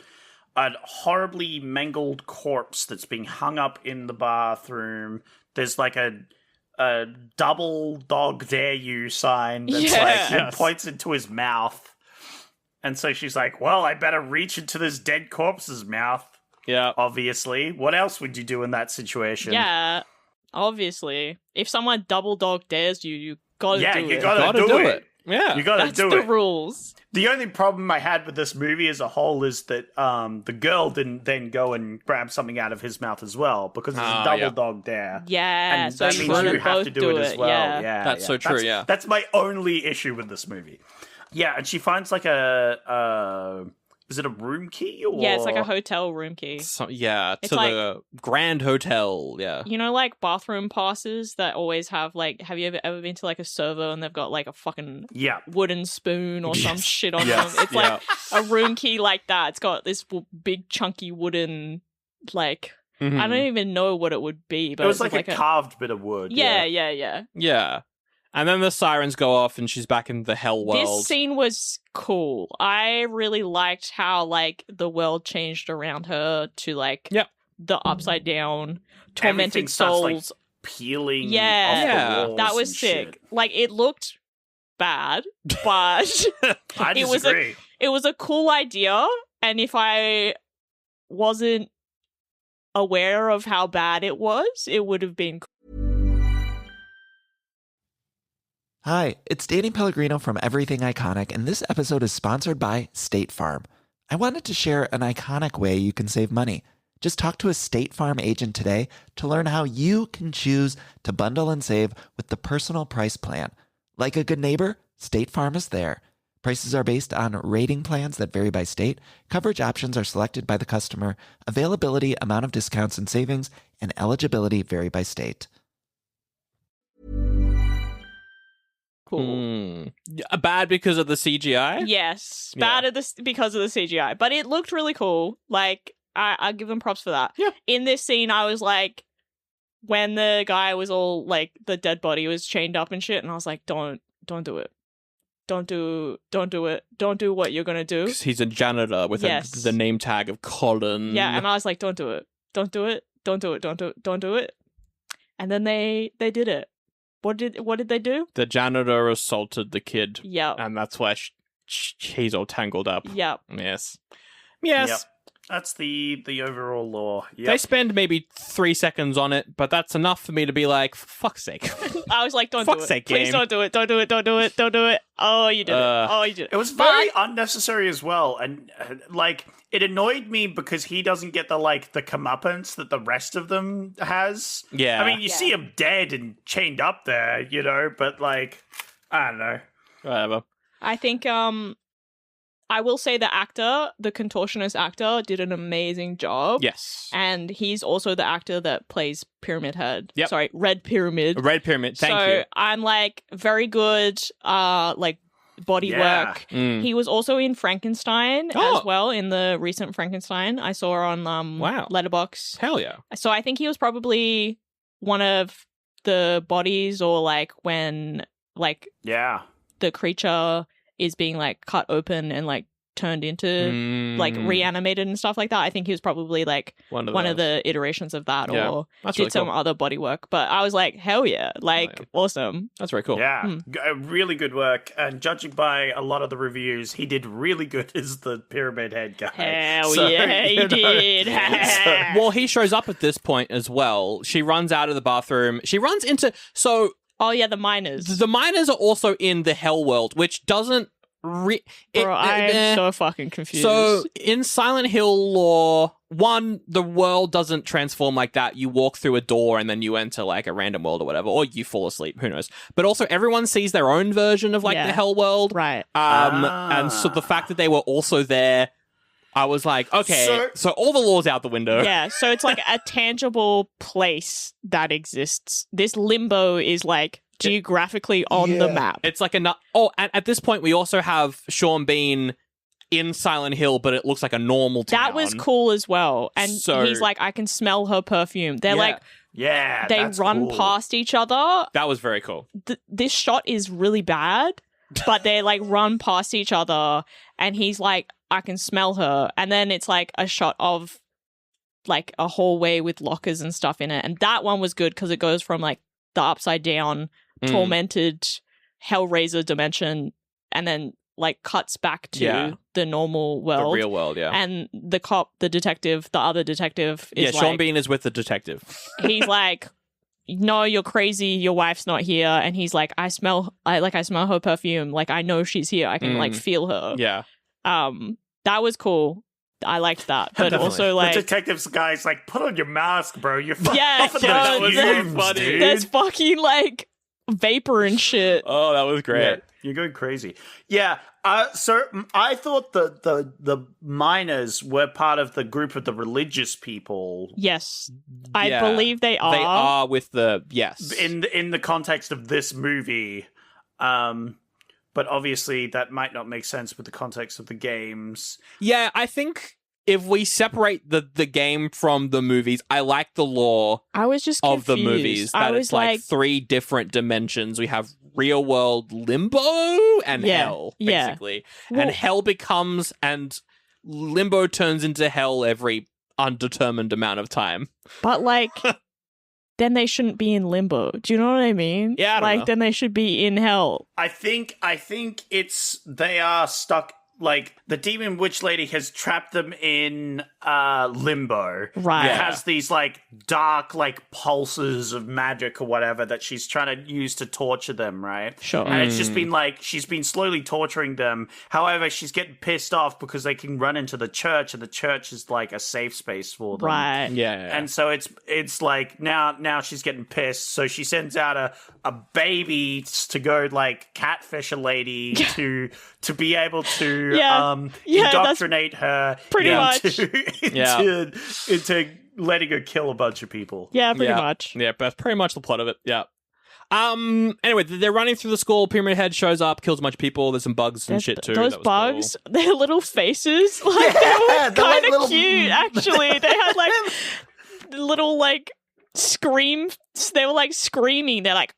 horribly mangled corpse that's being hung up in the bathroom. There's like a double dog dare you sign that's and points into his mouth. And so she's like, well, I better reach into this dead corpse's mouth. Yeah. Obviously. What else would you do in that situation? Yeah. Obviously. If someone double dog dares you, you gotta do it. you gotta do it. Yeah. You gotta That's do the it. rules. The only problem I had with this movie as a whole is that the girl didn't then go and grab something out of his mouth as well, because it's a double dog dare. Yeah, And so that you means want you to have both to do it as well. Yeah. That's so true, That's my only issue with this movie. Yeah, and she finds like is it a room key? Or... Yeah, it's like a hotel room key. So, to It's the Grand Hotel, You know, like bathroom passes that always have like, have you ever been to like a server and they've got like a fucking wooden spoon or some shit on them? It's like a room key like that. It's got this big chunky wooden, like, I don't even know what it would be, but it was like a carved bit of wood. Yeah. Yeah. And then the sirens go off and she's back in the hell world. This scene was cool. I really liked how like the world changed around her to like the upside down tormented souls starts, like, peeling off the walls. That was sick. Shit. Like it looked bad, but I disagree. it was a cool idea, and if I wasn't aware of how bad it was, it would have been cool. Hi, it's Danny Pellegrino from Everything Iconic, and this episode is sponsored by State Farm. I wanted to share an iconic way you can save money. Just talk to a State Farm agent today to learn how you can choose to bundle and save with the Personal Price Plan. Like a good neighbor, State Farm is there. Prices are based on rating plans that vary by state. Coverage options are selected by the customer. Availability, amount of discounts and savings, and eligibility vary by state. Cool. Bad because of the CGI? Yes, bad at this because of the CGI, but it looked really cool. Like I give them props for that. Yeah. In this scene, I was like, when the guy was all like, the dead body was chained up and shit, and I was like, don't do it. Don't do it. Don't do what you're gonna do. Because he's a janitor with the name tag of Colin. Yeah, and I was like, don't do it. Don't do it. Don't do it. Don't do it. And then they did it. What did they do? The janitor assaulted the kid. Yep. And that's why he's all tangled up. Yep. Yes. Yep. That's the overall law. Yep. They spend maybe 3 seconds on it, but that's enough for me to be like, for fuck's sake. I was like, don't Fuck's do it. sake, Please game. don't do it. Don't do it. Don't do it. Don't do it. Oh, you did it. Oh, you did it. It was very unnecessary as well, and like it annoyed me because he doesn't get the comeuppance that the rest of them has. Yeah. I mean, you see him dead and chained up there, but like, I don't know. Whatever. I think I will say the contortionist actor, did an amazing job. Yes. And he's also the actor that plays Pyramid Head. Yep. Sorry, Red Pyramid. Red Pyramid, thank you. So I'm like, very good, like, body work. He was also in Frankenstein as well, in the recent Frankenstein I saw on Letterboxd. Hell yeah. So I think he was probably one of the bodies, or like when like the creature is being like cut open and like turned into like reanimated and stuff like that. I think he was probably like one of the iterations of that, or That's did really some cool. other body work. But I was like, hell yeah, like awesome. That's very cool. Yeah, really good work. And judging by a lot of the reviews, he did really good as the Pyramid Head guy. Hell yeah, he did. Well, he shows up at this point as well. She runs out of the bathroom. She runs into... Oh yeah, the miners. The miners are also in the hell world, which doesn't... Bro, I'm so fucking confused. So, in Silent Hill lore, one, the world doesn't transform like that. You walk through a door and then you enter, like, a random world or whatever, or you fall asleep, who knows. But also, everyone sees their own version of, like, the hell world. Right. And so the fact that they were also there, I was like, okay, so all the lore's out the window. Yeah, so it's, like, a tangible place that exists. This limbo is, like, geographically on the map. It's like and at this point we also have Sean Bean in Silent Hill, but it looks like a normal town. That was cool as well. And he's like, I can smell her perfume. They're like, they run past each other. That was very cool. This shot is really bad, but they like run past each other, and he's like, I can smell her. And then it's like a shot of like a hallway with lockers and stuff in it. And that one was good because it goes from like the upside down tormented Hellraiser dimension, and then like cuts back to the normal world, the real world, and the other detective is Sean Bean is with the detective. He's like, no, you're crazy, your wife's not here. And he's like, I smell her perfume, like I know she's here, I can like feel her. That was cool. I liked that, but also like the detective's guy's like, put on your mask, bro. You're that was so funny. Dude. There's fucking like vapor and shit. Oh, that was great. Yeah, you're going crazy. Yeah. So I thought the miners were part of the group of the religious people. Yes, I believe they are. They are with the in the context of this movie. But obviously, that might not make sense with the context of the games. Yeah, I think if we separate the game from the movies, I like the lore I was just of the confused. movies. That I was it's like three different dimensions. We have real world limbo and hell, basically. Well, and hell becomes, and limbo turns into hell every undetermined amount of time. but like, then they shouldn't be in limbo. Do you know what I mean? Yeah, I don't know. Then they should be in hell. I think they are stuck. Like the demon witch lady has trapped them in limbo. Right. It has these like dark like pulses of magic or whatever that she's trying to use to torture them, right? Sure. And it's just been like she's been slowly torturing them. However, she's getting pissed off because they can run into the church, and the church is like a safe space for them. Right. Yeah. And so it's like now she's getting pissed, so she sends out a baby to go like catfish a lady to be able to indoctrinate her pretty much into letting her kill a bunch of people. Yeah, pretty much. Yeah, that's pretty much the plot of it. Yeah. Anyway, they're running through the school. Pyramid Head shows up, kills a bunch of people. There's some bugs and shit too. Those That was bugs, cool. their little faces, like they were kind of cute. Actually, they had like little like screams. They were like screaming. They're like,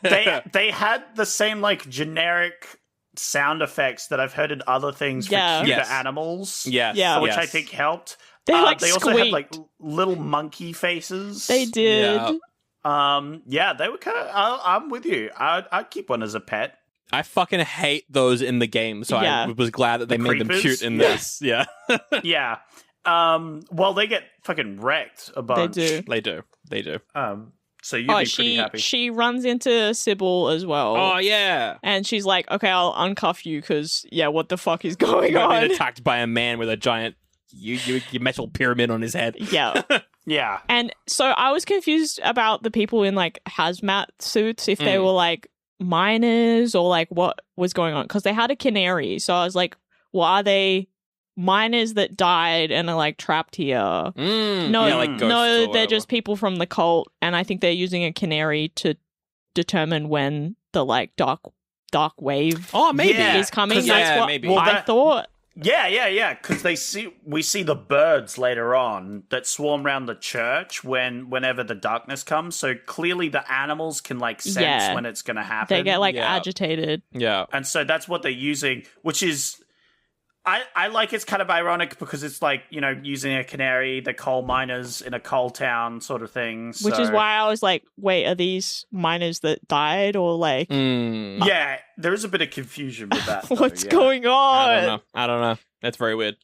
they had the same like generic sound effects that I've heard in other things for cuter animals. Yes. Which I think helped. They like they also had like little monkey faces. They did. Yeah. They were kind of. I'm with you. I'd keep one as a pet. I fucking hate those in the game, so I was glad that they made them cute in this. Yeah. Yeah. Well, they get fucking wrecked a bunch. They do. So you'd be pretty happy. She runs into Sybil as well. Oh, yeah. And she's like, okay, I'll uncuff you because, what the fuck is going on? Being attacked by a man with a giant metal pyramid on his head. Yeah. Yeah. And so I was confused about the people in like hazmat suits, if they were like miners or like what was going on, because they had a canary. So I was like, well, are they miners that died and are like trapped here? No, like ghosts or no, they're whatever. just people from the cult, and I think they're using a canary to determine when the like dark wave maybe is coming. 'cause That's what maybe. Well, I thought. Yeah, because we see the birds later on that swarm around the church whenever the darkness comes. So clearly the animals can like sense when it's going to happen. They get like agitated. Yeah. And so that's what they're using, which is I like it's kind of ironic because it's like, you know, using a canary, the coal miners in a coal town sort of thing. Which is why I was like, wait, are these miners that died or like Yeah, there is a bit of confusion with that. what's going on? I don't know. That's very weird.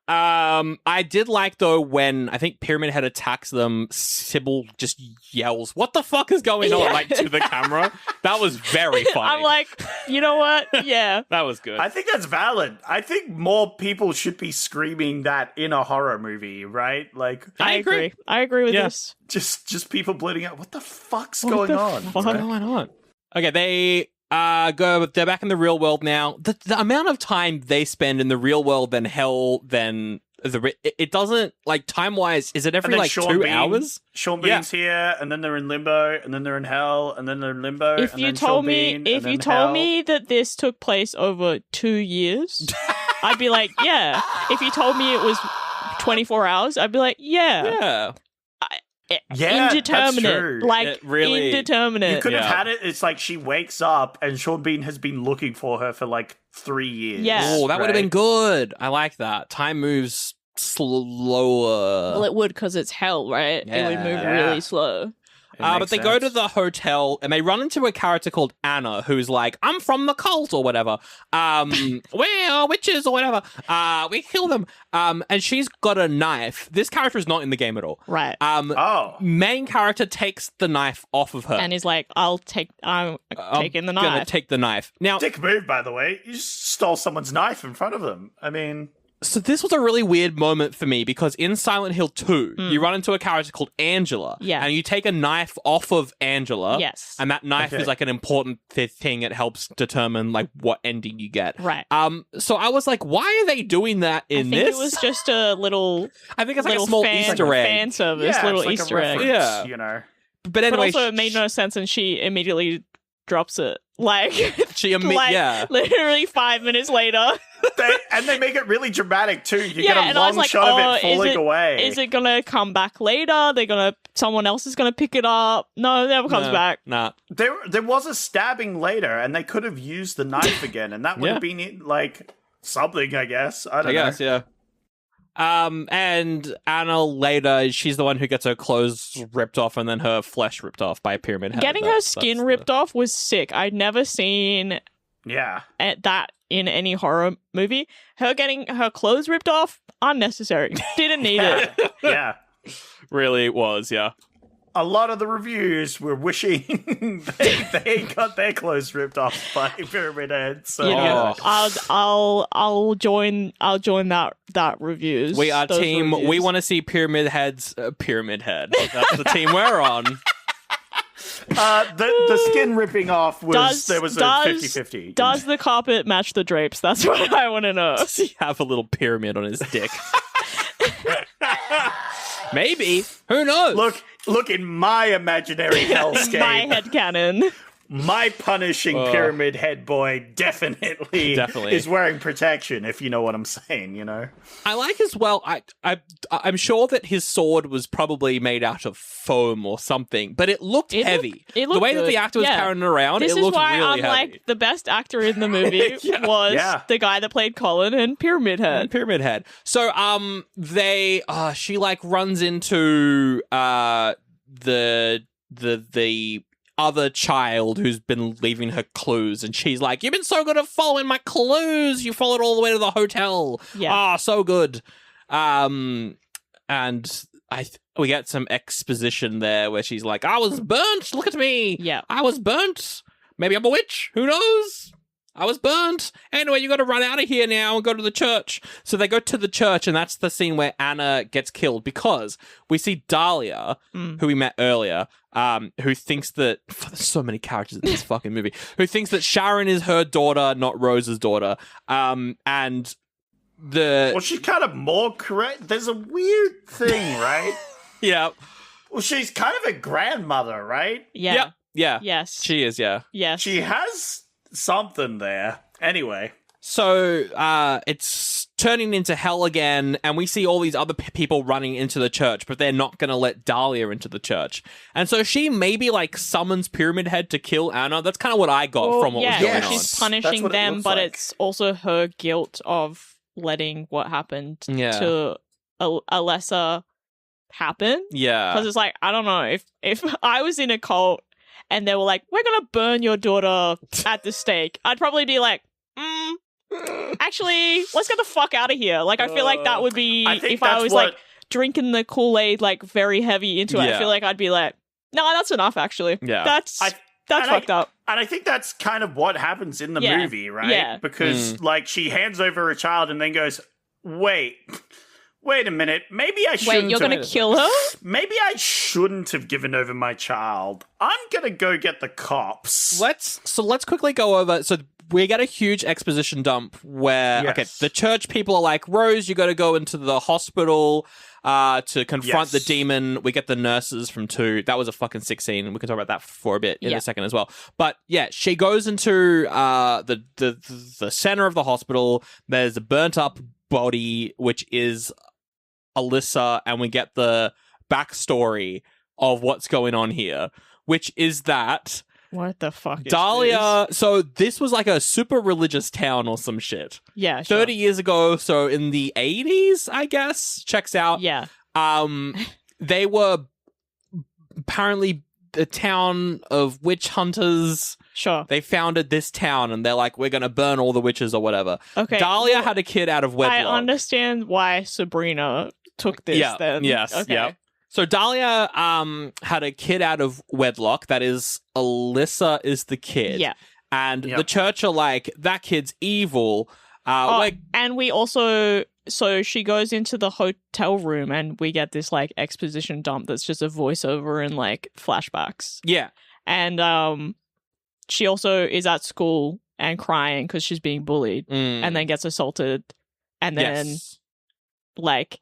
I did like, though, when I think Pyramid Head attacks them, Sybil just yells, "What the fuck is going on?" like to the camera. That was very funny. I'm like, you know what? Yeah. That was good. I think that's valid. I think more people should be screaming that in a horror movie, right? Like, I agree. I agree with this. just people blurting out, "What the fuck's going on?" fuck? What's going on? Okay, they're back in the real world now. The amount of time they spend in the real world than hell than it doesn't, like, time-wise, is it every, like, 2 hours? Sean Bean's here, and then they're in limbo, and then they're in hell, and then they're in limbo, If and you then told Sean me Bean, if and then you told hell. me that this took place over 2 years, I'd be like, yeah. If you told me it was 24 hours, I'd be like, yeah. Yeah, Indeterminate. that's true. Like, It really- indeterminate. You could have had it, it's like she wakes up, and Sean Bean has been looking for her for, like, 3 years. Yeah. Oh, that would have right? been good. I like that. Time moves slower. Well, it would because it's hell, right? It would move Yeah. really slow. But they go to the hotel and they run into a character called Anna, who's like, "I'm from the cult," or whatever. We're witches or whatever. We kill them. And she's got a knife. This character is not in the game at all. Right. Main character takes the knife off of her. And he's like, I'm taking the Gonna knife. take the knife. Now, Dick move, by the way. You just stole someone's knife in front of them. I mean... so this was a really weird moment for me because in Silent Hill 2, you run into a character called Angela. Yeah. And you take a knife off of Angela. Yes. And that knife Okay. is like an important thing. It helps determine like what ending you get. Right. So I was like, why are they doing that in I think this? it was just a little I think it's like a little small fan, Easter egg. fan service, Yeah, little it's like Easter a egg. reference, Yeah. you know. But anyway, But also, it made no sense, and she immediately drops it. Like, yeah. literally 5 minutes later. They make it really dramatic too. You Yeah, get a and I was long like, shot of oh, it falling away. Is it gonna come back later? Someone else is gonna pick it up? No, it never comes back. Nah. There was a stabbing later, and they could have used the knife again, and that would have been like something, I guess. I don't know. guess, yeah. And Anna later, she's the one who gets her clothes ripped off and then her flesh ripped off by Pyramid Head. Getting her skin ripped off was sick. I'd never seen Yeah. that in any horror movie. Her getting her clothes ripped off, unnecessary. Didn't need it. Yeah. Really was, yeah. A lot of the reviews were wishing they got their clothes ripped off by Pyramid Head. So You know, I'll join that reviews. We are those team. reviews. We want to see Pyramid Head's Pyramid Head. That's the team we're on. the skin ripping off was there was a 50-50. Does the carpet match the drapes? That's what I want to know. Does he have a little pyramid on his dick? Maybe. Who knows? Look in my imaginary hellscape. My headcanon. My punishing Pyramid Head boy definitely is wearing protection, if you know what I'm saying, you know? I like as well, I'm sure that his sword was probably made out of foam or something, but it looked heavy. It looked the way that the good. actor was carrying it around, this it looked is why really I'm heavy. like, the best actor in the movie was the guy that played Colin in Pyramid Head. Pyramid Head. So, she like runs into the other child who's been leaving her clues, and she's like, "You've been so good at following my clues. You followed all the way to the hotel. Yeah. So good." And we get some exposition there where she's like, "I was burnt. Look at me. Yeah. I was burnt. Maybe I'm a witch. Who knows?" I was burned. Anyway, you got to run out of here now and go to the church. So they go to the church, and that's the scene where Anna gets killed because we see Dahlia, who we met earlier, who thinks that there's so many characters in this fucking movie, who thinks that Sharon is her daughter, not Rose's daughter, and well, she's kind of more correct. There's a weird thing, right? Yeah. Well, she's kind of a grandmother, right? Yeah. Yep. Yeah. Yes. She is, yeah. Yes. She has something there. Anyway. So it's turning into hell again, and we see all these other people running into the church, but they're not going to let Dahlia into the church. And so she maybe like summons Pyramid Head to kill Anna. That's kind of what I got from what was going on. She's punishing them, but it's also her guilt of letting what happened to a lesser happen. Yeah. Because it's like, I don't know, if I was in a cult and they were like, we're going to burn your daughter at the stake, I'd probably be like, actually, let's get the fuck out of here. Like, I feel like that would be, if I was like drinking the Kool-Aid like very heavy into it, I feel like I'd be like, no, that's enough, actually. Yeah. That's fucked up. And I think that's kind of what happens in the movie, right? Yeah. Because, like, she hands over a child and then goes, wait a minute, maybe I shouldn't Wait, you're going to kill her? Maybe I shouldn't have given over my child. I'm going to go get the cops. Let's quickly go over. So we get a huge exposition dump where the church people are like, Rose, you got to go into the hospital to confront the demon. We get the nurses from 2. That was a fucking sick scene, and we can talk about that for a bit in a second as well. But yeah, she goes into the center of the hospital. There's a burnt up body, which is Alyssa, and we get the backstory of what's going on here, which is that what the fuck Dahlia, so this was like a super religious town or some shit. Yeah, 30 years ago, so in the 80s, I guess, checks out. Yeah. They were apparently the town of witch hunters. Sure. They founded this town, and they're like, we're going to burn all the witches or whatever. Okay. Dahlia had a kid out of wedlock. I understand why Sabrina took this then. Yes. Okay. Yeah. So Dahlia had a kid out of wedlock. That is, Alyssa is the kid. Yeah. And the church are like, that kid's evil. And we also... So she goes into the hotel room and we get this like exposition dump that's just a voiceover and like flashbacks. Yeah. And she also is at school and crying because she's being bullied and then gets assaulted. And then like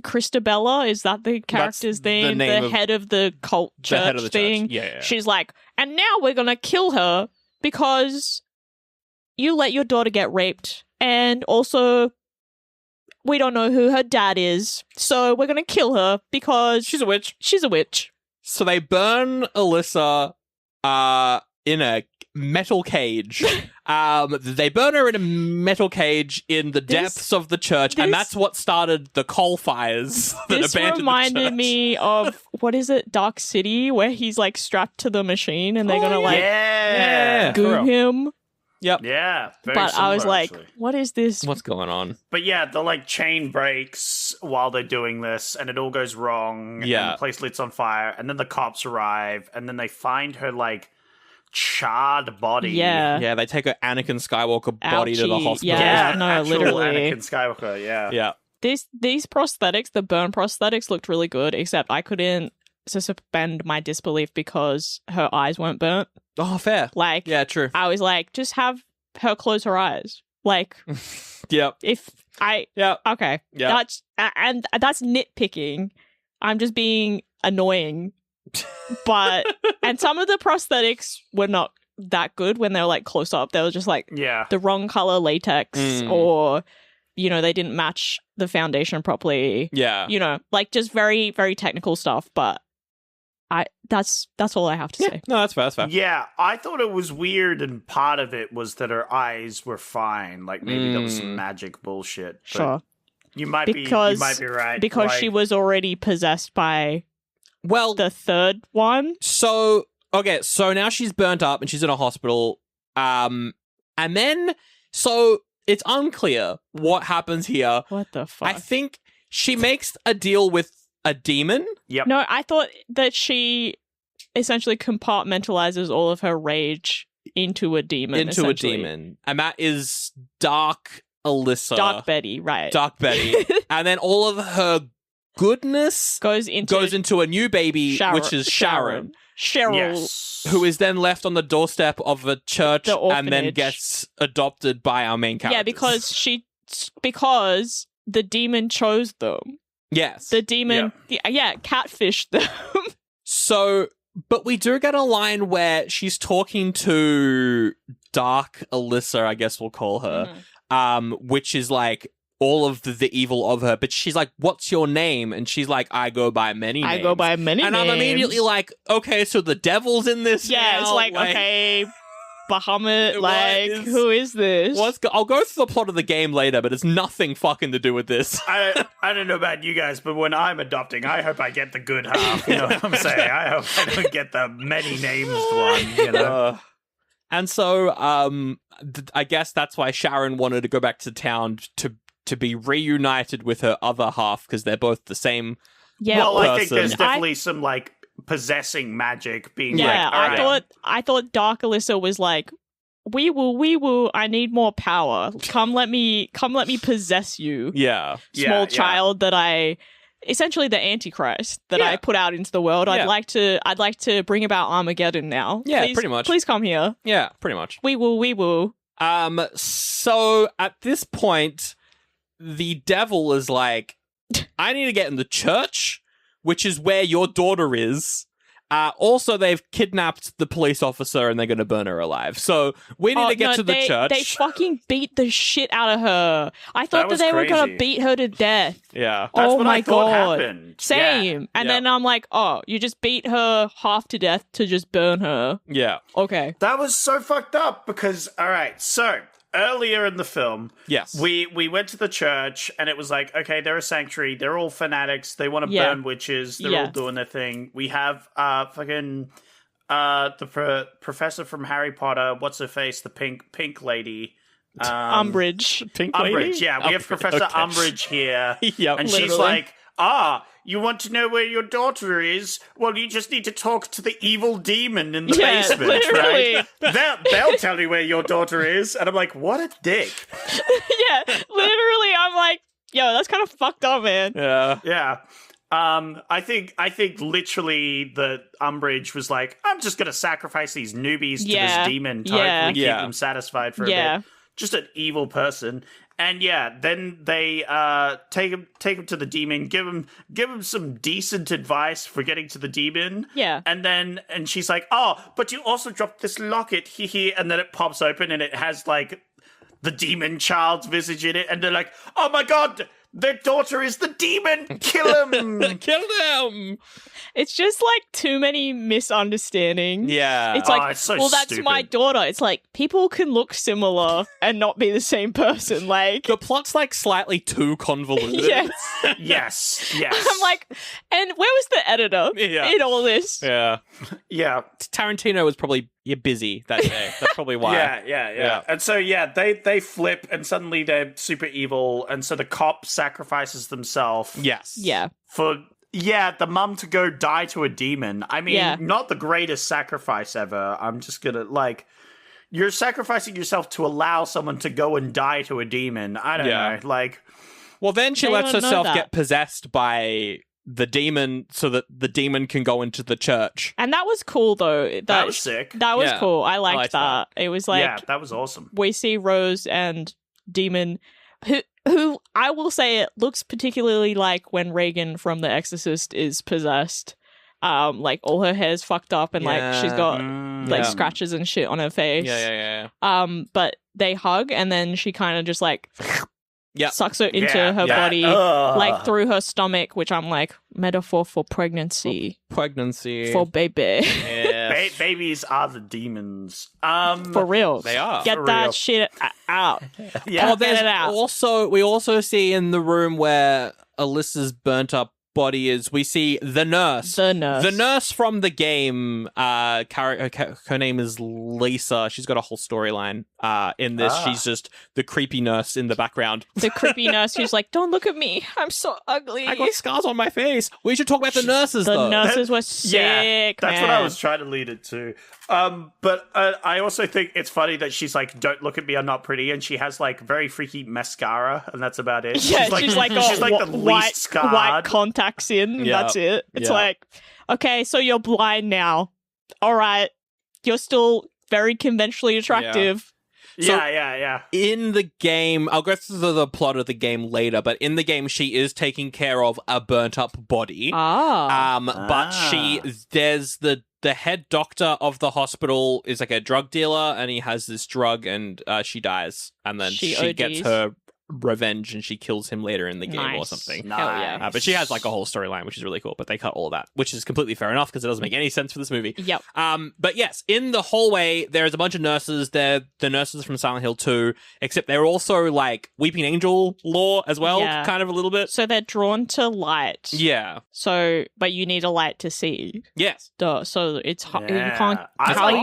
Christabella, is that the character's name? The head of the cult church thing. Yeah. She's like, and now we're going to kill her because you let your daughter get raped. And also, we don't know who her dad is, so we're going to kill her because... She's a witch. She's a witch. So they burn Alyssa in a metal cage. They burn her in a metal cage in the depths of the church, and that's what started the coal fires that abandoned the church. This reminded me of, what is it, Dark City, where he's like strapped to the machine and they're going to like goo him. Yep. Yeah. But I was like, what is this? What's going on? But yeah, the like chain breaks while they're doing this and it all goes wrong. Yeah. And the place lights on fire and then the cops arrive and then they find her like charred body. Yeah. Yeah, they take her Anakin Skywalker body to the hospital. Yeah, no, actual literally. Anakin Skywalker, yeah. Yeah. These prosthetics, the burn prosthetics looked really good, except I couldn't suspend my disbelief because her eyes weren't burnt. Oh, fair. Like, yeah, true. I was like, just have her close her eyes. Like, yep. If I, okay, that's nitpicking. I'm just being annoying. But and some of the prosthetics were not that good when they were like close up. They were just like the wrong color latex, or you know, they didn't match the foundation properly. Yeah, you know, like just very very technical stuff. But that's all I have to say. No, that's fair. That's fair. Yeah, I thought it was weird, and part of it was that her eyes were fine. Like maybe that was some magic bullshit. But sure, you might be right because she was already possessed by the third one. So okay, so now she's burnt up and she's in a hospital. And then so it's unclear what happens here. What the fuck? I think she makes a deal with a demon? Yep. No, I thought that she essentially compartmentalizes all of her rage into a demon. And that is Dark Alyssa. Dark Betty, right. Dark Betty. And then all of her goodness goes into a new baby, which is Sharon. Cheryl. Yes. Who is then left on the doorstep of a church The and then orphanage. gets adopted by our main character. Yeah, because the demon chose them. Yes. The demon, catfished them. So, but we do get a line where she's talking to Dark Alyssa, I guess we'll call her, which is like all of the evil of her. But she's like, "What's your name?" And she's like, "I go by many names." I go by many and names. I'm immediately like, "Okay, so the devil's in this Yeah, now?" it's like okay, Bahamut, like, who is this? I'll go through the plot of the game later, but it's nothing fucking to do with this. I don't know about you guys, but when I'm adopting, I hope I get the good half. You know what I'm saying? I hope I don't get the many names one. You know. And so, I guess that's why Sharon wanted to go back to town to be reunited with her other half because they're both the same. Yeah, well, I think person. there's definitely some like possessing magic being yeah. like. All right. I thought Dark Alyssa was like, wee woo. I need more power. Come let me possess you. Yeah. Small child that I. Essentially, the Antichrist that I put out into the world. Yeah. I'd like to bring about Armageddon now. Yeah, Please, pretty much. Please come here. Yeah, pretty much. Wee woo. So at this point, the devil is like, I need to get in the church, which is where your daughter is. Also, they've kidnapped the police officer and they're going to burn her alive. So we need to get to the church. They fucking beat the shit out of her. I thought that they were going to beat her to death. Yeah. That's oh what my I thought god. happened. Same. Yeah. And then I'm like, oh, you just beat her half to death to just burn her. Yeah. Okay. That was so fucked up because, all right, so earlier in the film, Yes. we went to the church and it was like, okay, they're a sanctuary. They're all fanatics. They want to Yeah. burn witches. They're Yeah. all doing their thing. We have fucking professor from Harry Potter. What's her face? The pink lady. Umbridge. Pink lady? Umbridge, yeah. We have Professor Okay. Umbridge here. Yep. And she's Literally. like, you want to know where your daughter is? Well, you just need to talk to the evil demon in the Yeah, basement, literally. right? They'll tell you where your daughter is. And I'm like, what a dick. Yeah. Literally, I'm like, yo, that's kind of fucked up, man. Yeah. Yeah. I think literally the Umbridge was like, I'm just going to sacrifice these newbies to this demon to hopefully keep them satisfied for a bit. Just an evil person. And yeah, then they take him to the demon, give him some decent advice for getting to the demon. Yeah. And she's like, "Oh, but you also dropped this locket, hee." And then it pops open and it has like the demon child's visage in it, and they're like, "Oh my god, their daughter is the demon! Kill him!" Kill them! It's just like too many misunderstandings. Yeah. It's like, it's so well, that's stupid. my daughter. It's like people can look similar and not be the same person. Like, The plot's like slightly too convoluted. yes. Yes. I'm like, and where was the editor in all this? Yeah. yeah. Tarantino was probably busy that day. That's probably why. Yeah. And so, they flip and suddenly they're super evil. And so the cop sacrifices themselves. Yes. Yeah. For, the mum to go die to a demon. I mean, not the greatest sacrifice ever. I'm just gonna, like, you're sacrificing yourself to allow someone to go and die to a demon. I don't know. Like, Well, then she They lets don't know herself that. get possessed by the demon so that the demon can go into the church. And that was cool, though. that was sick. That was Yeah. cool. I liked liked that. It was like, Yeah, that was awesome. we see Rose and Demon, who I will say it looks particularly like when Reagan from The Exorcist is possessed. Like all her hair's fucked up and like she's got like scratches and shit on her face. Yeah. But they hug and then she kind of just like sucks her into her Yeah. body, Ugh. like through her stomach, which I'm like, metaphor for pregnancy, Pregnancy. for baby. Yeah. Babies are the demons. For real. They are. Get For that real. shit out. Yeah. Oh, there's it out. we also see in the room where Alyssa's burnt up body is, we see the nurse. The nurse from the game. Her name is Lisa. She's got a whole storyline in this. She's just the creepy nurse in the background. The creepy nurse who's like, don't look at me. I'm so ugly. I got scars on my face. We should talk about the nurses, though. The nurses were sick, that's what I was trying to lead it to. But I also think it's funny that she's like, don't look at me, I'm not pretty. And she has like very freaky mascara, and that's about it. Yeah, she's like the least scarred. White contacts in, and that's it. It's like, okay, so you're blind now. All right. You're still very conventionally attractive. Yeah. In the game, I'll go through the plot of the game later, but in the game, she is taking care of a burnt up body. But there's the head doctor of the hospital is like a drug dealer, and he has this drug, and she dies, and then she gets her revenge, and she kills him later in the game or something. Hell yeah. But she has like a whole storyline, which is really cool, but they cut all of that, which is completely fair enough because it doesn't make any sense for this movie. Yep. But yes, in the hallway, there's a bunch of nurses. They're the nurses from Silent Hill 2, except they're also like Weeping Angel lore as well, kind of a little bit. So they're drawn to light. Yeah. So, but you need a light to see. Yes. Duh. So it's you can't. I How like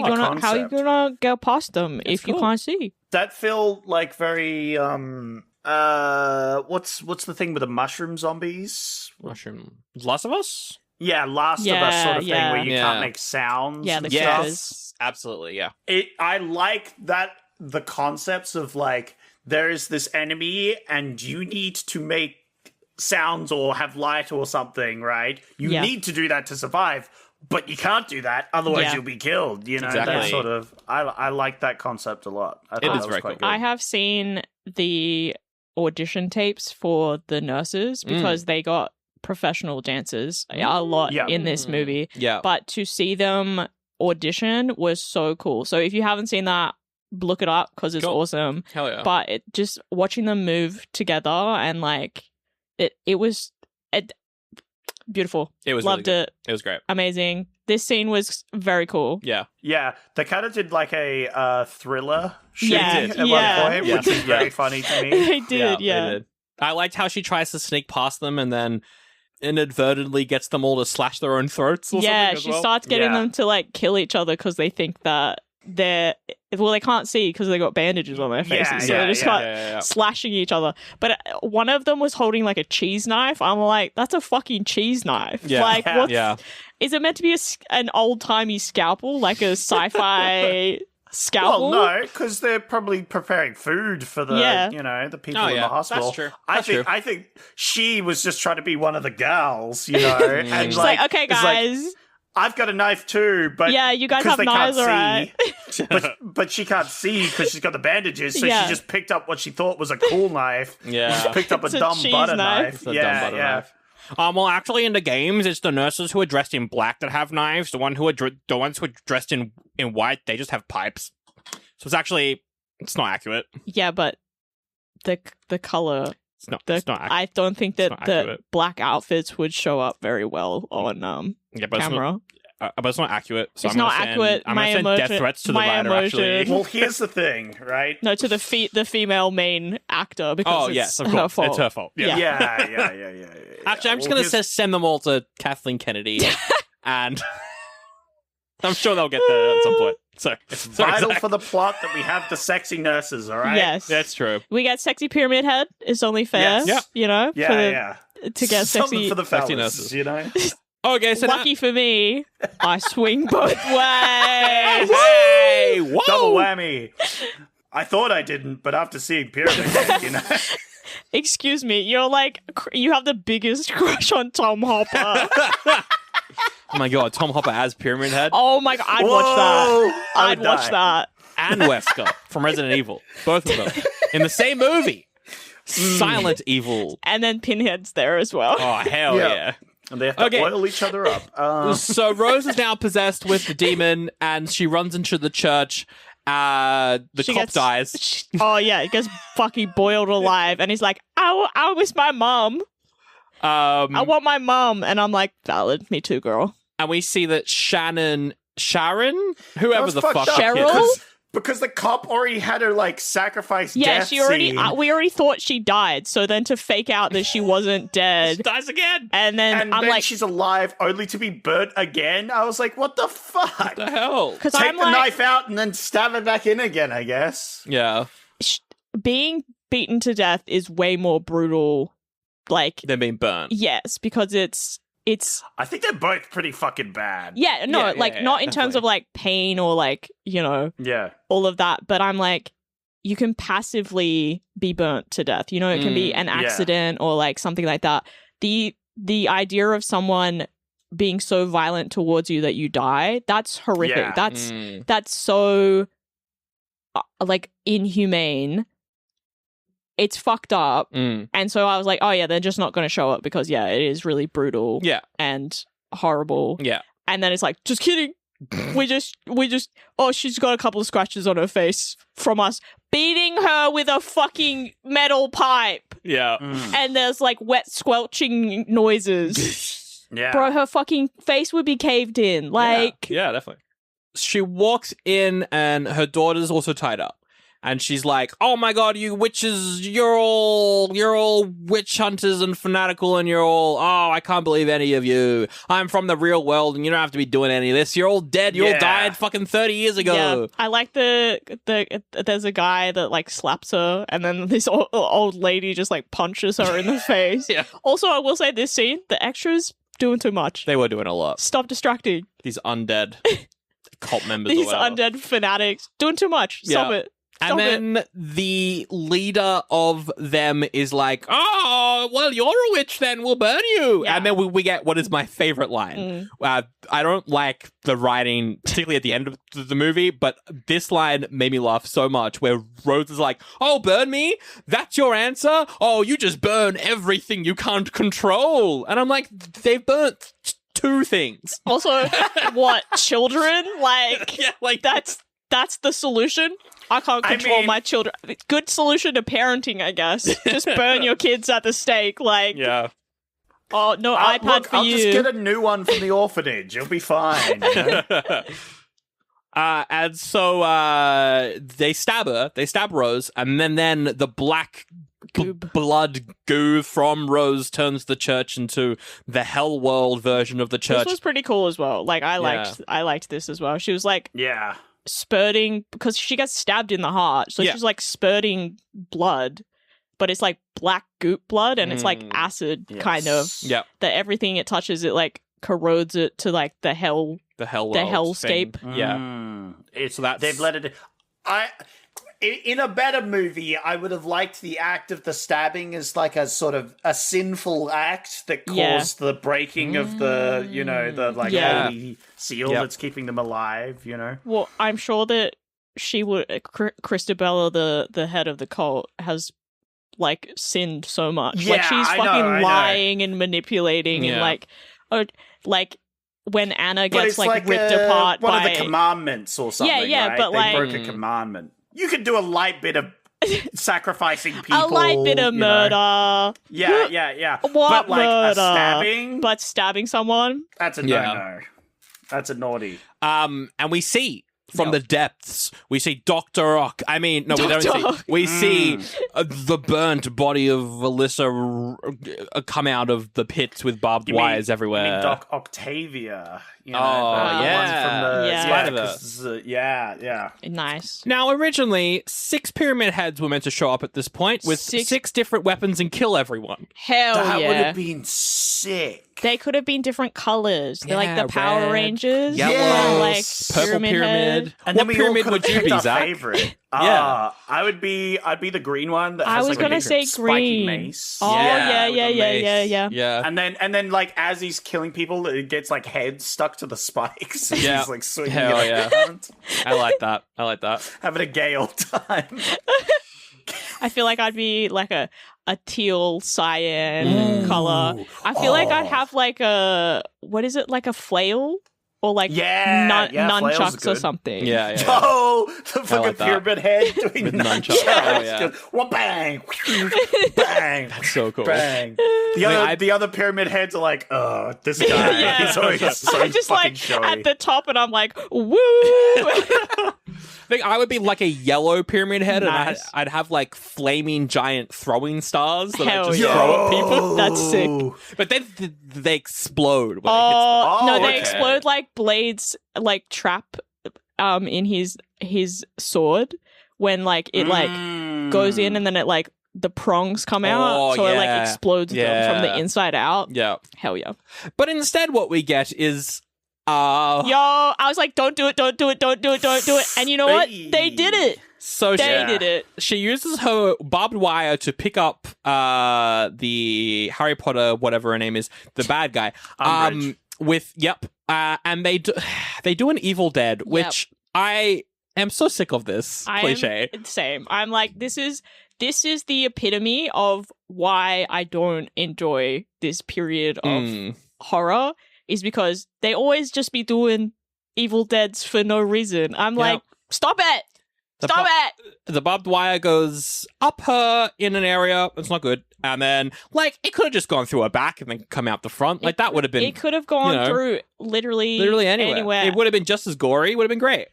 are you gonna go past them if you can't see? That feel like very what's the thing with the mushroom zombies? Last of Us? Yeah, Last of Us sort of thing where you can't make sounds. Yeah, the yes, absolutely, yeah. I like that the concepts of like there is this enemy and you need to make sounds or have light or something, right? You need to do that to survive, but you can't do that, otherwise you'll be killed. You know, exactly. that sort of. I like that concept a lot. I thought it is very cool. good. I have seen the audition tapes for the nurses because they got professional dancers a lot in this movie. Yeah. But to see them audition was so cool. So if you haven't seen that, look it up because it's awesome. Hell yeah. But it just watching them move together and like it was beautiful. It was loved really it. It was great. Amazing. This scene was very cool. Yeah. Yeah, they kind of did like a thriller shooting Yeah, at one point, yeah. which is very funny to me. They did, They did. I liked how she tries to sneak past them and then inadvertently gets them all to slash their own throats or something as she well. starts getting them to like kill each other because they think that they can't see because they got bandages on their faces, so they just start slashing each other. But one of them was holding like a cheese knife. I'm like, that's a fucking cheese knife. Like, is it meant to be an old timey scalpel, like a sci-fi scalpel? Well, no, because they're probably preparing food for the the people in the hospital. That's true. I think she was just trying to be one of the gals, you know. And she's like, okay, guys. I've got a knife too, but you guys have knives, all right? but she can't see because she's got the bandages, so she just picked up what she thought was a cool knife. Yeah, she picked up a dumb butter knife. It's a dumb butter knife. Well, actually, in the games, it's the nurses who are dressed in black that have knives. The ones who are dressed in white, they just have pipes. So it's not accurate. Yeah, but the color. It's not accurate. I don't think that the black outfits would show up very well on camera. But it's not accurate. So it's not accurate. I'm going to send death threats to the writer, actually. Well, here's the thing, right? No, to the female main actor because it's of course. her fault. It's her fault. Yeah. Actually, I'm just going to send them all to Kathleen Kennedy, and I'm sure they'll get there at some point. So it's vital for the plot that we have the sexy nurses, all right? Yes. That's true. We get sexy pyramid head. It's only fair, you know? To get something sexy for the fellas, sexy nurses, you know? Okay, so lucky for me, I swing both ways. Hey, whoa! Double whammy. I thought I didn't, but after seeing Pyramid Head, you know. Excuse me, you have the biggest crush on Tom Hopper. Oh my god, Tom Hopper as Pyramid Head. Oh my god, I'd watch that. I'd watch that. And Wesker from Resident Evil, both of them in the same movie. Silent Evil, and then Pinhead's there as well. Oh hell yeah. And they have to oil each other up. So Rose is now possessed with the demon, and she runs into the church. The cop dies. He gets fucking boiled alive, and he's like, "I miss my mom. I want my mom." And I'm like, "Valid, me too, girl." And we see that Sharon, whoever the fuck, Cheryl. Because the cop already had her like sacrifice. Yeah, death she already. scene. We already thought she died. So then to fake out that she wasn't dead, She dies again. and then I'm then like, she's alive only to be burnt again. I was like, what the fuck? What the hell? because Take I'm the like, knife out and then stab it back in again, I guess. Yeah. being beaten to death is way more brutal. Like, They're being burnt. yes, because it's I think they're both pretty fucking bad. yeah, no, Yeah, like yeah, not in terms definitely. of like pain or like, you know, Yeah. all of that, but I'm like, you can passively be burnt to death. You know, it can be an yeah. accident or like something like that. The idea of someone being so violent towards you that you die, that's horrific. Yeah. That's so like inhumane. It's fucked up. And so I was like, oh yeah, they're just not going to show it because yeah, it is really brutal Yeah. and horrible. Yeah. And then it's like, just kidding. we just oh, she's got a couple of scratches on her face from us beating her with a fucking metal pipe. Yeah. And there's like wet squelching noises. Yeah. Bro, her fucking face would be caved in. Like, Yeah, definitely. She walks in and her daughter's also tied up. And she's like, "Oh my god, you witches, you're all witch hunters and fanatical, and you're all, oh, I can't believe any of you. I'm from the real world and you don't have to be doing any of this. You're all dead. You all Yeah. died fucking 30 years ago." yeah, I like the there's a guy that like slaps her, and then this old lady just like punches her in the face. Yeah. Also, I will say this scene, the extras doing too much. They were doing a lot. Stop distracting. These undead cult members These or whatever. undead fanatics doing too much. Stop Yeah. it. And then the leader of them is like, "Oh, well, you're a witch then, we'll burn you." Yeah. And then we get what is my favorite line. I don't like the writing, particularly at the end of the movie, but this line made me laugh so much, where Rose is like, "Oh, burn me? That's your answer? Oh, you just burn everything you can't control." And I'm like, they've burnt two things. Also, what, children? Like, Yeah, like that's the solution. I can't control mean- my children. Good solution to parenting, I guess. Just burn your kids at the stake. Like, yeah. oh, no iPad Look, for I'll you. just get a new one from the orphanage. You'll be fine. You know? And so they stab her. They stab Rose, and then the black Goob. blood goo from Rose turns the church into the hell world version of the church. This was pretty cool as well. Like, I liked this as well. She was like Yeah. spurting because she gets stabbed in the heart, so Yeah. she's like spurting blood, but it's like black goop blood, and it's like acid kind of. Yeah, That everything it touches, it like corrodes it to like the hell. the hell The world hellscape. thing. Yeah, It's, So that's- they've let it. In a better movie, I would have liked the act of the stabbing as like a sort of a sinful act that Yeah. caused the breaking of the, you know, the like Yeah. holy seal Yep. that's keeping them alive. You know. Well, I'm sure that she would. Christabella, the head of the cult, has like sinned so much. Like Yeah, she's I know, fucking I know. lying and manipulating and Yeah. like when Anna But gets it's like ripped apart one by of the commandments or something. yeah, right? but they like- broke a commandment. You could do a light bit of sacrificing people. a light bit of you know. murder. Yeah. What But like murder? a stabbing, But stabbing someone. that's a Yeah. no-no. That's a naughty. and we see from No. the depths, we see Dr. Rock. I mean, no, we don't Dr. see. Rock. We see the burnt body of Alyssa come out of the pits with barbed wires everywhere. You mean Doc Octavia? You know, Oh, the yeah. ones from the Yeah. Spider-Verse. Yeah. Nice. Now, originally, 6 pyramid heads were meant to show up at this point with Six- 6 different weapons and kill everyone. Hell That would yeah. have been sick. They could have been different colors. They're like Yeah, the Power red, Rangers. yellow, or, like Yes. Purple pyramid. Head. And What then we pyramid all would you picked be, our Zach? favorite. Yeah. I'd be the green one. That I has was like gonna a say spiky green. mace. Oh Yeah, with a mace. yeah. Yeah. And then like as he's killing people, it gets like heads stuck to the spikes. Yeah. He's like swinging Hell it yeah. around, I like that. having a gay old time. I feel like I'd be like a teal cyan color. I feel like I'd have like a what is it, like a flail or like Yeah, flails are nunchucks or good. something. Yeah. Oh, the fucking like that. pyramid head doing With nunchucks. nunchucks. Oh, yeah. Just, well, bang, bang, So cool. bang. I- The other pyramid heads are like, oh, this guy. Yeah. He's always so I'm just fucking like showy. at the top, and I'm like, woo. think I would be like a yellow Pyramid Head, Nice. and I'd have like flaming giant throwing stars that I Hell just yeah. throw at people. That's sick. But then they explode when it hits them. Oh, no, they okay. explode like blades, like trap, in his sword when like it like goes in and then it like the prongs come out, so it like yeah. explodes them from the inside out. Yeah. Hell yeah. But instead, what we get is Yo, I was like, don't do it, don't do it, don't do it, don't do it. And you know what? They did it. so They did it. she uses her barbed wire to pick up the Harry Potter, whatever her name is, the bad guy. Umbridge. And they do an Evil Dead, which I am so sick of this cliche. Same. I'm like, this is the epitome of why I don't enjoy this period of horror, is because they always just be doing Evil Deads for no reason. I'm like, stop it! Stop it! The barbed wire goes up her in an area. It's not good. And then, like, it could have just gone through her back and then come out the front. Like, that would have been... It could have gone through literally anywhere. It would have been just as gory. It would have been great.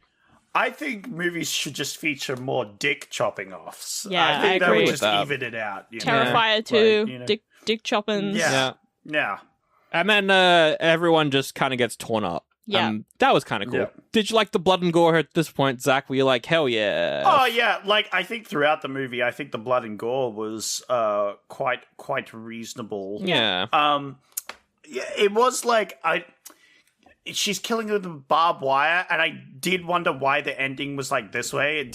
I think movies should just feature more dick chopping offs. Yeah, I think I that agree. would just With that. even it out. You know? Terrifier 2, Like, you know. dick choppings. Yeah. And then everyone just kind of gets torn up. Yeah. That was kind of cool. Yeah. Did you like the blood and gore at this point, Zach? Were you like, hell yeah? Oh yeah, like I think throughout the movie, I think the blood and gore was quite reasonable. Yeah. Yeah, it was like she's killing her with a barbed wire, and I did wonder why the ending was like this way. It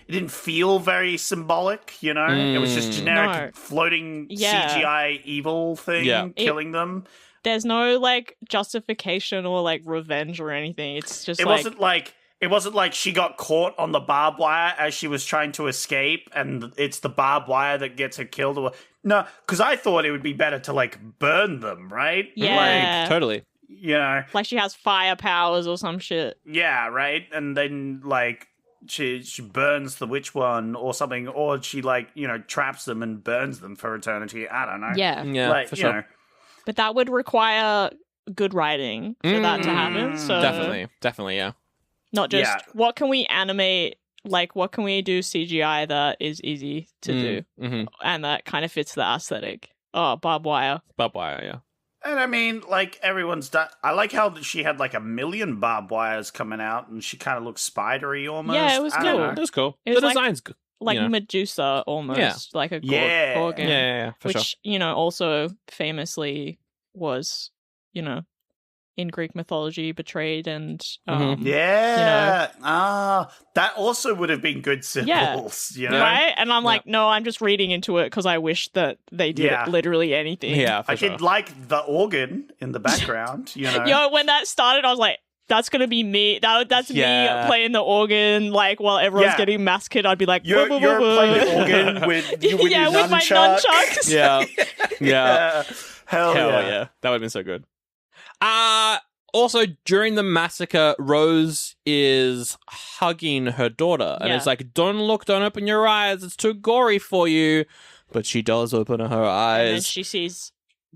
didn't feel very symbolic, you know? It was just generic floating CGI evil thing killing them. There's no like justification or like revenge or anything. It's just It wasn't like she got caught on the barbed wire as she was trying to escape, and it's the barbed wire that gets her killed. Or no, because I thought it would be better to like burn them, right? Yeah. Totally. You know, like she has fire powers or some shit. yeah, right. And then like she burns the witch one or something, or she like traps them and burns them for eternity. I don't know. Yeah. Yeah, like, for you sure. know. But that would require good writing for that to happen. So Definitely, yeah. not just what can we animate, like what can we do CGI that is easy to do and that kind of fits the aesthetic. Oh, barbed wire. Barbed wire, yeah. And I mean, like, everyone's done. I like how she had like 1 million barbed wires coming out, and she kind of looks spidery almost. Yeah, it was I don't cool. know. It was cool. It was the like- design's good. Like you know. Medusa almost, like a Yeah. gorgon. Yeah, for which, sure. Also famously was, in Greek mythology betrayed and Yeah. That also would have been good symbols. You know? right? And I'm like, no, I'm just reading into it because I wish that they did literally anything. Yeah, for I sure. did like the organ in the background, Yo, when that started, I was like, that's gonna be me. That's me playing the organ, like while everyone's getting massacred. I'd be like, You're playing the organ with your with my nunchucks. Yeah. Hell yeah. That would have been so good. Also, during the massacre, Rose is hugging her daughter. And it's like, don't open your eyes. It's too gory for you. But she does open her eyes. And then she sees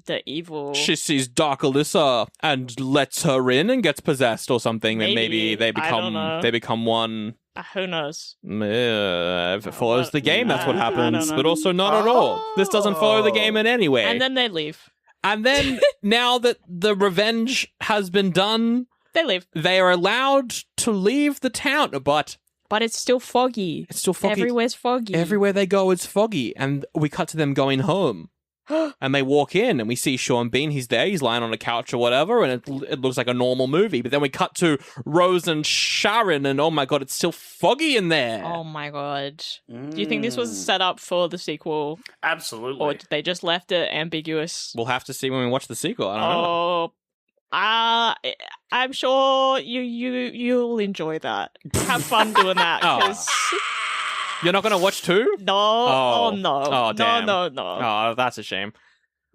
the evil. She sees Dark Alyssa and lets her in and gets possessed or something. And maybe they become one. Who knows? If it follows the game, that's what happens. But also not at all. This doesn't follow the game in any way. And then they leave. And then, now that the revenge has been done, they leave. They are allowed to leave the town, but it's still foggy. It's still foggy. Everywhere's foggy. Everywhere they go, it's foggy. And we cut to them going home. And they walk in, and we see Sean Bean. He's there. He's lying on a couch or whatever, and it looks like a normal movie. But then we cut to Rose and Sharon, and oh my god, it's still foggy in there. Oh my god. Do you think this was set up for the sequel? Absolutely. Or they just left it ambiguous? We'll have to see when we watch the sequel. I don't know. I'm sure you'll enjoy that. Have fun doing that. 'Cause You're not going to watch 2? no. Oh no. Oh, damn. No. Oh, that's a shame.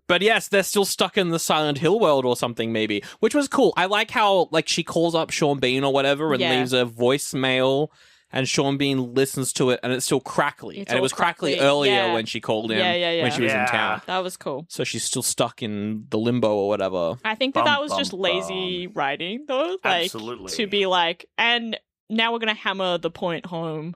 But yes, they're still stuck in the Silent Hill world or something, maybe, which was cool. I like how she calls up Sean Bean or whatever and leaves a voicemail, and Sean Bean listens to it, and it's still crackly. And it was crackly earlier when she called him when she was in town. That was cool. So she's still stuck in the limbo or whatever. I think that was just lazy writing, though. Like, Absolutely. to be like, and now we're gonna hammer the point home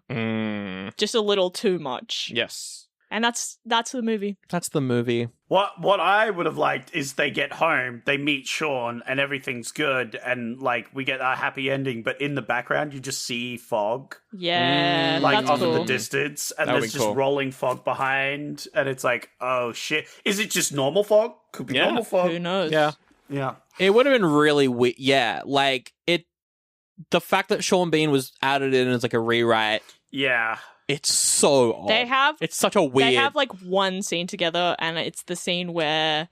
just a little too much. Yes. And that's the movie. That's the movie. What I would have liked is they get home, they meet Sean, and everything's good, and like we get a happy ending. But in the background, you just see fog, Yeah, like that's off in cool. the distance, and That would there's be just cool. rolling fog behind, and it's like, oh shit, is it just normal fog? Could be Yeah. normal fog. Who knows? Yeah. Yeah, It would have been really weird. Yeah, like the fact that Sean Bean was added in as like a rewrite, yeah. it's so odd. It's such a weird. They have like one scene together, and it's the scene where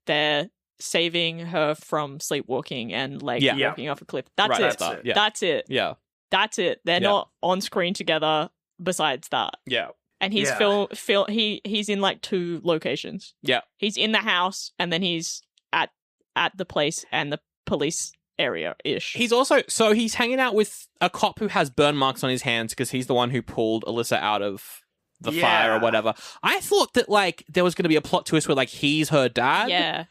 they're saving her from sleepwalking and like Yeah. walking off a cliff. That's Right, it. that's it. Yeah. That's it. Yeah. That's it. They're Yeah. not on screen together. Besides that, Yeah. and he's Yeah. he's in like two locations. Yeah. He's in the house, and then he's at the place and the police area ish. He's hanging out with a cop who has burn marks on his hands because he's the one who pulled Alyssa out of the fire or Yeah. whatever. I thought that like there was going to be a plot twist where like he's her dad. yeah.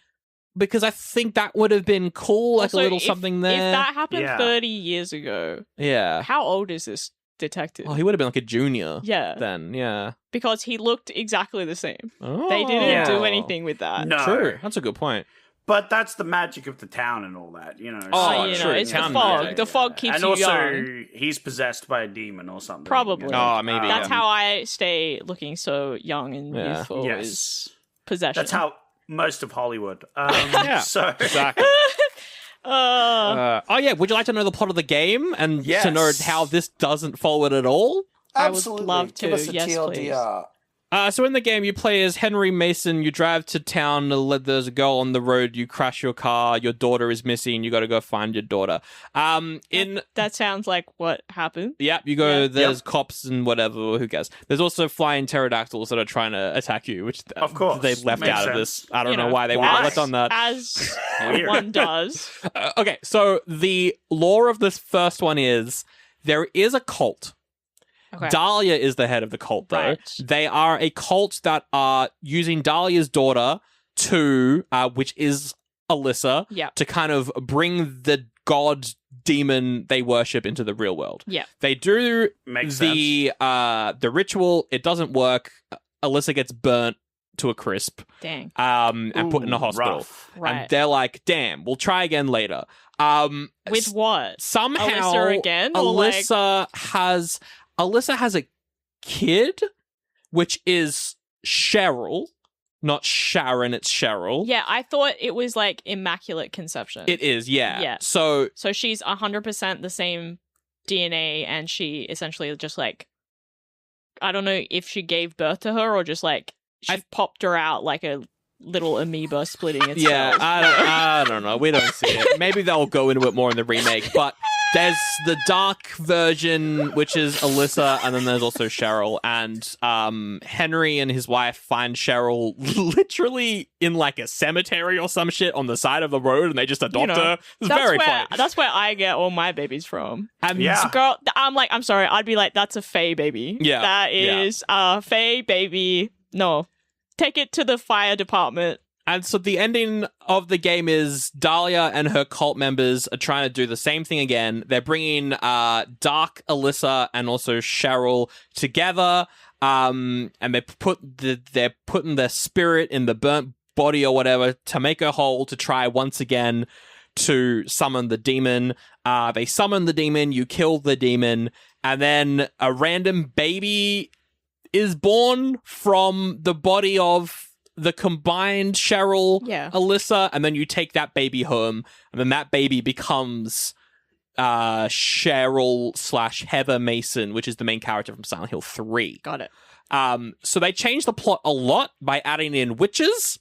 Because I think that would have been cool, like Also, a little if- something there. If that happened Yeah. 30 years ago, Yeah. how old is this detective? Oh, he would have been like a junior. Yeah, Then, yeah. because he looked exactly the same. Oh. They didn't Yeah. do anything with that. No, True. That's a good point. but that's the magic of the town and all that, you know. Oh, so- you know, true. it's the Town fog. magic. The fog keeps and you also, young. he's possessed by a demon or something. Probably. Oh, maybe, That's yeah. how I stay looking so young and Yeah. youthful. Is Yes, possession. that's how most of Hollywood. Yeah. So Exactly. Oh, yeah. Would you like to know the plot of the game and Yes. to know how this doesn't follow it at all? I would love to. Yes, please. So in the game, you play as Henry Mason. You drive to town. There's a girl on the road. You crash your car. Your daughter is missing. You got to go find your daughter. That sounds like what happened. Yep, you go. Yeah. There's cops and whatever. Who cares? There's also flying pterodactyls that are trying to attack you, which Of course. they left Makes out of sense. this. I don't You know know, why they why? left on that. As Weird. one does. Okay, so the lore of this first one is there is a cult. Okay. Dahlia is the head of the cult, though. Right. They are a cult that are using Dahlia's daughter to, which is Alyssa, Yeah. to kind of bring the god demon they worship into the real world. Yeah. They do Makes the ritual. It doesn't work. Alyssa gets burnt to a crisp, Dang. and put in a Ooh, hospital. rough. Right. And they're like, "Damn, we'll try again later." With what? Somehow Alyssa again? Or like- Alyssa has a kid, which is Cheryl, not Sharon. It's Cheryl. Yeah, I thought it was like immaculate conception. It is. Yeah. Yeah. So So she's 100% the same DNA, and she essentially just like, I don't know if she gave birth to her or just like she popped her out like a little amoeba splitting itself. yeah, I don't know. We don't see it. Maybe they'll go into it more in the remake, but. There's the dark version, which is Alyssa, and then there's also Cheryl. And Henry and his wife find Cheryl literally in like a cemetery or some shit on the side of the road, and they just adopt You know, her. It's very funny. That's where I get all my babies from. And Yeah. Girl, I'm sorry. I'd be like, that's a Fae baby. Yeah, That is a Fae baby. No. Take it to the fire department. And so the ending of the game is Dahlia and her cult members are trying to do the same thing again. They're bringing Dark Alyssa and also Cheryl together, and they're putting their spirit in the burnt body or whatever to make her whole, to try once again to summon the demon. They summon the demon, you kill the demon, and then a random baby is born from the body of the combined Cheryl, Yeah. Alyssa, and then you take that baby home, and then that baby becomes Cheryl / Heather Mason, which is the main character from Silent Hill 3. Got it. So they changed the plot a lot by adding in witches,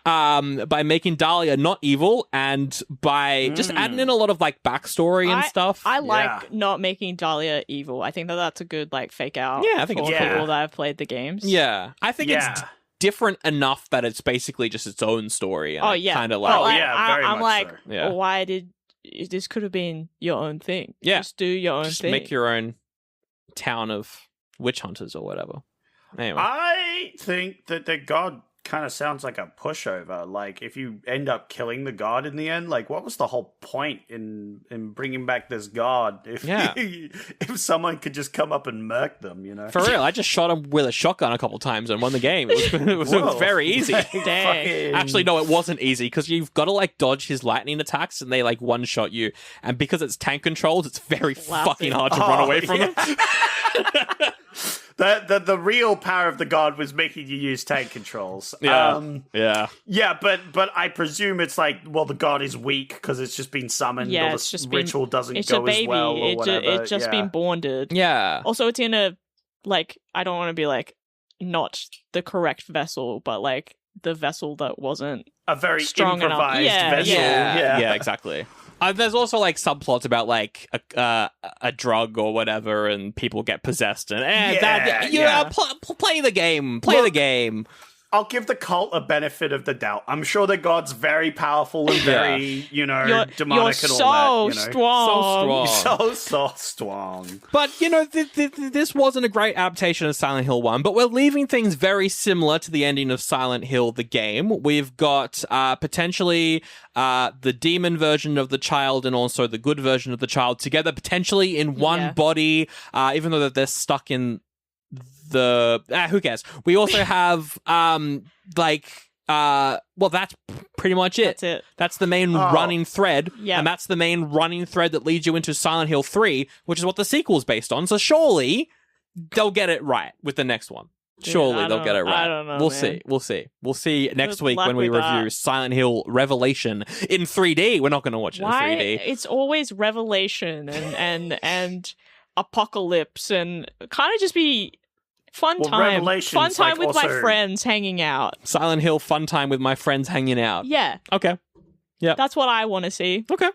by making Dahlia not evil, and by just adding in a lot of like backstory and stuff. I like Yeah. not making Dahlia evil. I think that's a good like fake out. Yeah, I think for it's cool. people that have played the games. Yeah, I think Yeah. it's different enough that it's basically just its own story. And Oh yeah. kind of like, Oh, Like, yeah, very I'm much like, so. Yeah. why did this could have been your own thing? Yeah. Just do your own just thing. make your own town of witch hunters or whatever. Anyway, I think that the god kind of sounds like a pushover. Like, if you end up killing the god in the end, like, what was the whole point in bringing back this god if if someone could just come up and murk them, you know? For real, I just shot him with a shotgun a couple times and won the game. It was very easy. Dang. Actually, no, it wasn't easy because you've got to like dodge his lightning attacks and they like one-shot you. And because it's tank controls, it's very fucking hard to run away from them. The real power of the god was making you use tank controls. Yeah. But I presume it's like, well, the god is weak because it's just been summoned, or the ritual doesn't go as well, or whatever. It's just been bonded. Yeah. Also, it's in a, like, I don't want to be like, not the correct vessel, but like the vessel that wasn't a very strong improvised vessel. Yeah, exactly. There's also like subplots about like a drug or whatever, and people get possessed, and play the game. The game. I'll give the cult a benefit of the doubt. I'm sure the god's very powerful and very, demonic and all that. Strong. So strong. But, this wasn't a great adaptation of Silent Hill 1, but we're leaving things very similar to the ending of Silent Hill, the game. We've got potentially the demon version of the child and also the good version of the child together, potentially in one body, even though they're stuck in who cares? We also have that's pretty much it. That's it. That's the main running thread. Yeah. And that's the main running thread that leads you into Silent Hill 3, which is what the sequel's based on. So surely they'll get it right with the next one. Surely they'll get it right. I don't know. We'll man. see. We'll see next Good week luck when we with review that. Silent Hill Revelation in 3D. We're not going to watch it Why? in 3D. It's always Revelation and Apocalypse, and kind of just be fun time with my friends hanging out. Silent Hill fun time with my friends hanging out. Yeah. Okay. Yeah. That's what I want to see. Okay.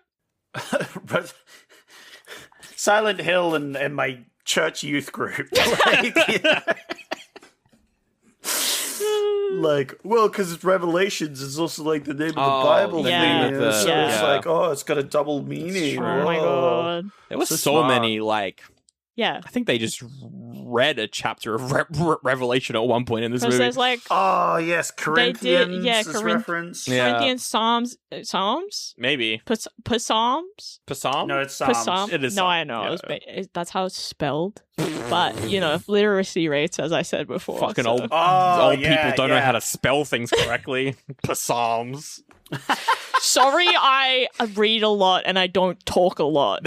Silent Hill and my church youth group. Because it's Revelations, it's also like the name of the Bible yeah. thing. Yeah. So it's like, it's got a double meaning. Oh my god. There was so smart. many, like... Yeah. I think they just read a chapter of Revelation at one point in this movie. There's like... Oh, yes, Corinthians is reference. Yeah. Corinthians, Psalms? Maybe. Psalms? Psalm? No, it's Psalms. Psalm? It is No, Psalm. I know. Yeah. That's how it's spelled. But, if literacy rates, as I said before. Fucking so. old people don't know how to spell things correctly. Psalms. Sorry, I read a lot and I don't talk a lot.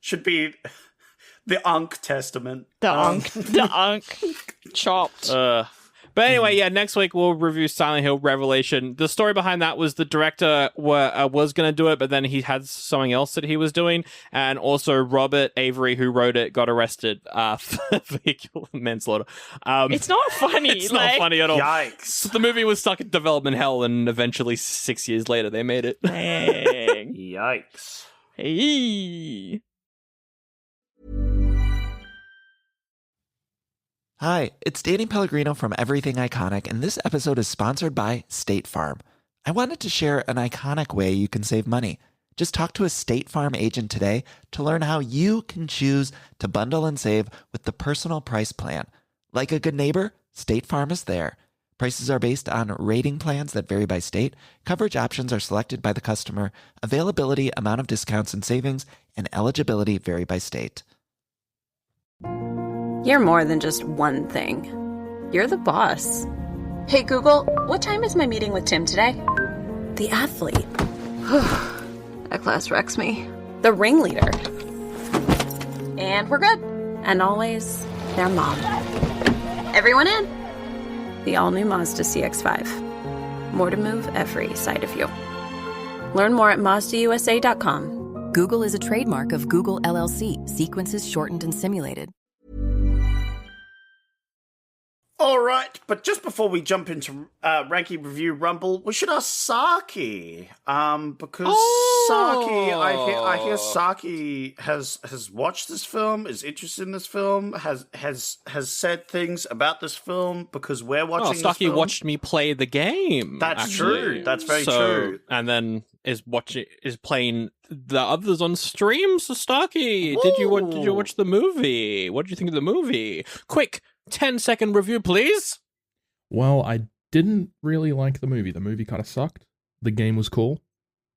Should be the Ankh Testament. The Ankh chopped. But anyway, next week we'll review Silent Hill Revelation. The story behind that was the director was going to do it, but then he had something else that he was doing. And also Roger Avary, who wrote it, got arrested for vehicular manslaughter. It's not funny. It's not funny at all. Yikes. The movie was stuck in development hell, and eventually 6 years later they made it. Dang. Yikes. Hey. Hi, it's Danny Pellegrino from Everything Iconic, and this episode is sponsored by State Farm. I wanted to share an iconic way you can save money. Just talk to a State Farm agent today to learn how you can choose to bundle and save with the personal price plan. Like a good neighbor, State Farm is there. Prices are based on rating plans that vary by state. Coverage options are selected by the customer. Availability, amount of discounts and savings, and eligibility vary by state. You're more than just one thing. You're the boss. Hey Google, what time is my meeting with Tim today? The athlete. That class wrecks me. The ringleader. And we're good. And always, their mom. Everyone in. The all-new Mazda CX-5. More to move every side of you. Learn more at MazdaUSA.com. Google is a trademark of Google LLC. Sequences shortened and simulated. All right, but just before we jump into ranking review rumble, we should ask Saki, because Saki, I hear Saki has watched this film, is interested in this film, has said things about this film because we're watching. Saki watched me play the game. That's actually. true. That's very true. And then is playing the others on stream. So Saki, did you watch the movie? What did you think of the movie? Quick. 10-second review, please. Well, I didn't really like the movie. The movie kind of sucked. The game was cool.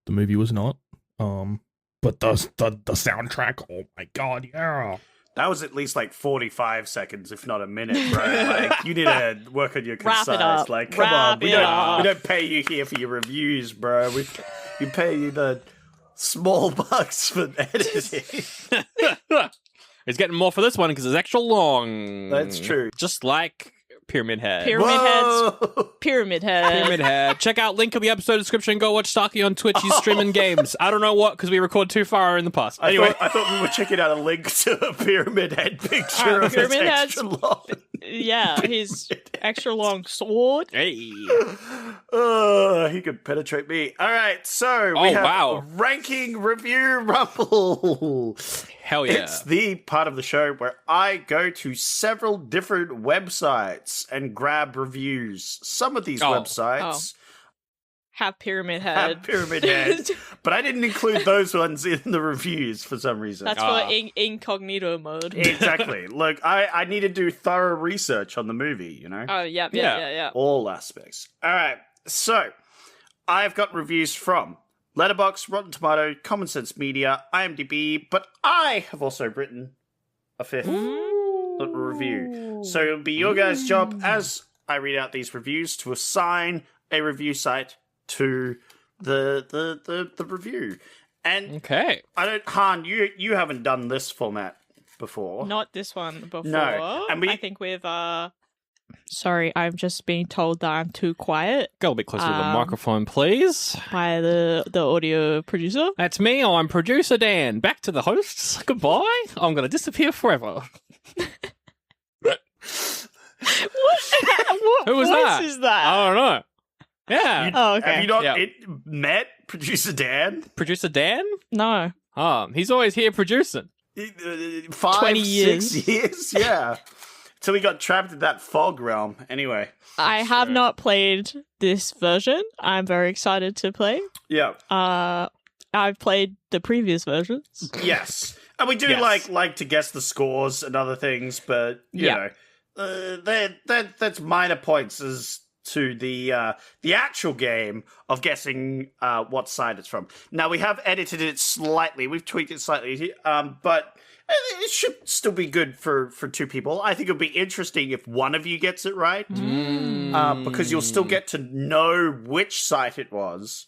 The movie was not. But the soundtrack, oh my god, yeah. That was at least like 45 seconds, if not a minute, bro. Like, you need to work on your Wrap it concise. up. Like, come Wrap on, we it up. don't pay you here for your reviews, bro. We pay you the small bucks for editing. He's getting more for this one because it's extra long. That's true. Just like Pyramid Head. Pyramid Whoa! Heads. Pyramid Head. Pyramid Head. Check out link in the episode description. Go watch Starkey on Twitch. He's streaming games. I don't know what because we record too far in the past. Anyway, I thought we were checking out a link to a Pyramid Head picture of Pyramid its Head's- extra long. Yeah, his extra long sword. hey. He could penetrate me. All right, so we have wow. Ranking Review Rumble. Hell yeah. It's the part of the show where I go to several different websites and grab reviews. Some of these websites Have Pyramid Head. have Pyramid Head, but I didn't include those ones in the reviews for some reason. That's for incognito mode. Exactly. Look, I need to do thorough research on the movie, you know? Oh, yeah. All aspects. All right, so I've got reviews from Letterboxd, Rotten Tomato, Common Sense Media, IMDb, but I have also written a fifth review. So it'll be your guys' job as I read out these reviews to assign a review site to the review. And Okay. I don't, Han, you haven't done this format before. Not this one before. No, and I think with Sorry, I'm just being told that I'm too quiet Go a bit closer to the microphone, please. by the audio producer. That's me. I'm producer Dan. Back to the hosts. Goodbye. I'm going to disappear forever. What Who was voice that? is that? I don't know. Yeah. Oh, okay. Have you not Yeah. met Producer Dan? Producer Dan? No. He's always here producing. 5, 20 6 years. years? Yeah. Till he got trapped in that fog realm. Anyway. I have not played this version. I'm very excited to play. Yeah. I've played the previous versions. Yes. And we do Yes. like to guess the scores and other things, but you know, that's minor points as to the actual game of guessing what side it's from. Now we have edited it slightly, we've tweaked it slightly, but it should still be good for two people. I think it'll be interesting if one of you gets it right, because you'll still get to know which site it was.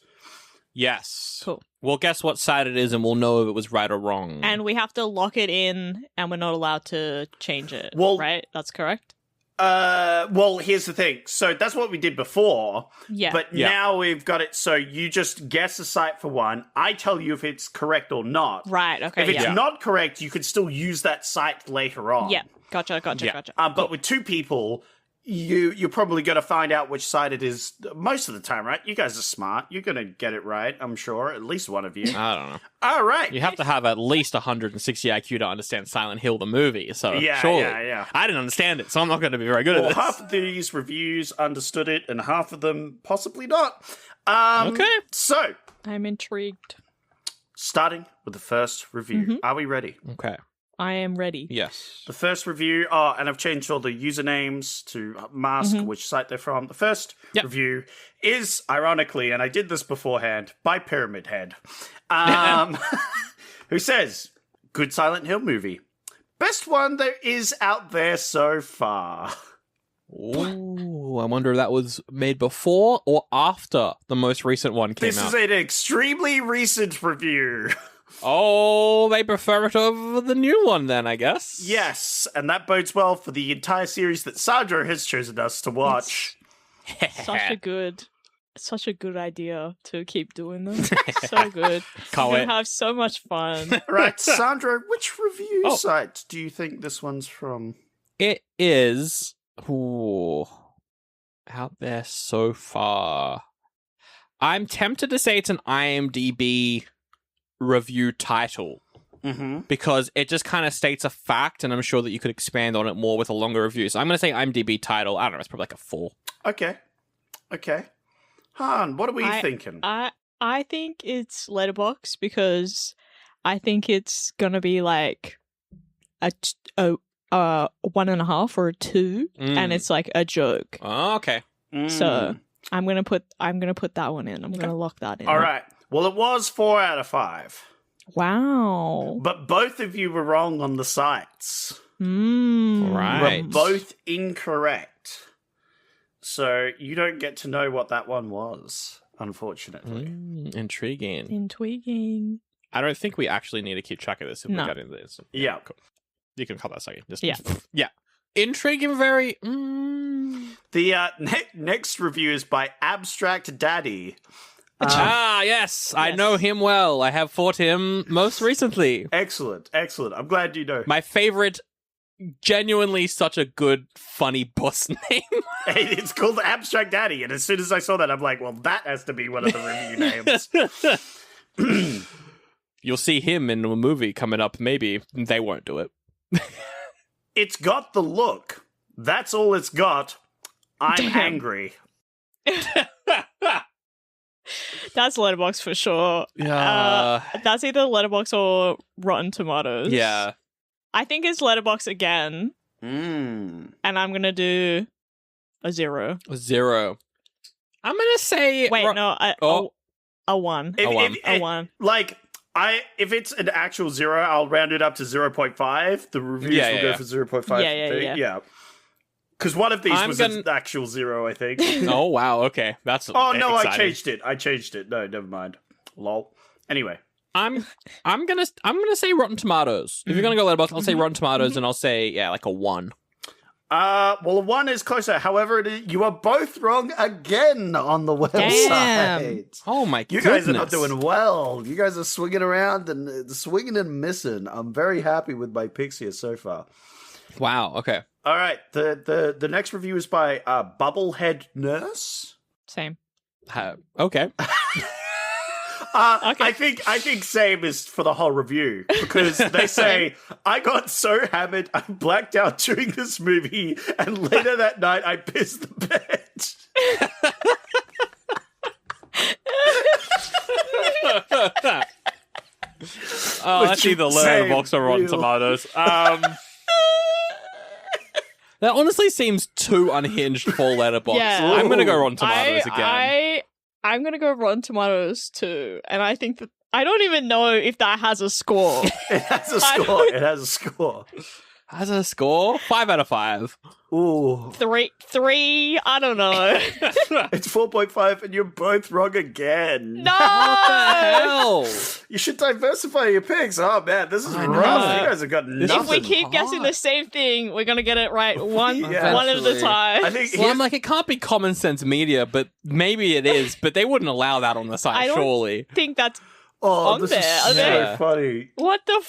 Yes. Cool. We'll guess what side it is and we'll know if it was right or wrong. And we have to lock it in, and we're not allowed to change it. Well- right? That's correct? Well, here's the thing. So that's what we did before. Yeah. But now we've got it so you just guess a site for one. I tell you if it's correct or not. Right, okay, If it's yeah. not correct, you could still use that site later on. Yeah. Gotcha. But with two people, you're probably going to find out which side it is most of the time, right? You guys are smart. You're going to get it right, I'm sure. At least one of you. I don't know. All right. You have to have at least 160 IQ to understand Silent Hill, the movie. So, Yeah, surely. yeah. I didn't understand it, so I'm not going to be very good Well, at this. half of these reviews understood it, and half of them possibly not. Okay. So, I'm intrigued. starting with the first review. Are we ready? Okay. I am ready. Yes. The first review, and I've changed all the usernames to mask which site they're from. The first review is, ironically, and I did this beforehand, by Pyramid Head, who says, "Good Silent Hill movie. Best one there is out there so far." Ooh, I wonder if that was made before or after the most recent one came This out. is an extremely recent review. Oh, they prefer it over the new one then, I guess. Yes, and that bodes well for the entire series that Sandra has chosen us to watch. Such a good idea to keep doing them. So good. Can't We're wait. gonna have so much fun. Right, Sandra, which review site do you think this one's from? It is out there so far. I'm tempted to say it's an IMDb review title because it just kind of states a fact, and I'm sure that you could expand on it more with a longer review. So I'm going to say IMDb title. I don't know. It's probably like a 4. Okay. Han, what are we thinking? I think it's Letterboxd because I think it's gonna be like a a 1.5 or a 2, and it's like a joke. Oh, okay. So I'm gonna put that one in. I'm gonna lock that in. All right. Well, it was 4 out of 5. Wow. But both of you were wrong on the sites. Right. You were both incorrect. So you don't get to know what that one was, unfortunately. Intriguing. I don't think we actually need to keep track of this if we get into this. Yeah. Cool. You can cut that second. Yeah. Intriguing, very... The next review is by Abstract Daddy. Yes. I know him well. I have fought him most recently. Excellent. I'm glad you know. My favorite, genuinely such a good, funny boss name. It's called Abstract Daddy, and as soon as I saw that, I'm like, well, that has to be one of the review names. You'll see him in a movie coming up, maybe. They won't do it. It's got the look. That's all it's got. I'm angry. That's Letterboxd for sure. Yeah. That's either Letterboxd or Rotten Tomatoes. Yeah. I think it's Letterboxd again. Mm. And I'm going to do a 0. A 0. I'm going to say... Wait, no. A 1. A 1. Like, if it's an actual 0, I'll round it up to 0.5. The reviews will go for 0.5. Yeah. Because one of these was an actual 0, I think. Oh, wow. Okay. That's no, exciting. I changed it. No, never mind. Lol. Anyway. I'm gonna say Rotten Tomatoes. If you're gonna go Letterboxd, I'll say Rotten Tomatoes, and I'll say like a 1. Well, a 1 is closer. However, you are both wrong again on the website. Damn. Oh my goodness. You guys are not doing well. You guys are swinging around and swinging and missing. I'm very happy with my picks here so far. Wow. Okay. All right. The next review is by Bubblehead Nurse. Same. Okay. I think same is for the whole review because they say I got so hammered I blacked out during this movie and later that night I pissed the bed. That's either Letterboxd or Rotten Tomatoes. That honestly seems too unhinged for Letterboxd. Yeah. I'm gonna go Rotten Tomatoes again. I'm gonna go Rotten Tomatoes too, and I think that I don't even know if that has a score. It has a score. It has a score. Has a score? 5 out of 5. Ooh. 3, I don't know. It's 4.5 and you're both wrong again. No! What the hell? You should diversify your picks. Oh man, this is rough. You guys have got nothing. If we keep guessing the same thing, we're gonna get it right one at a time. I think I'm like, it can't be Common Sense Media, but maybe it is. But they wouldn't allow that on the site, surely. I think that's on this there. Is so funny. What the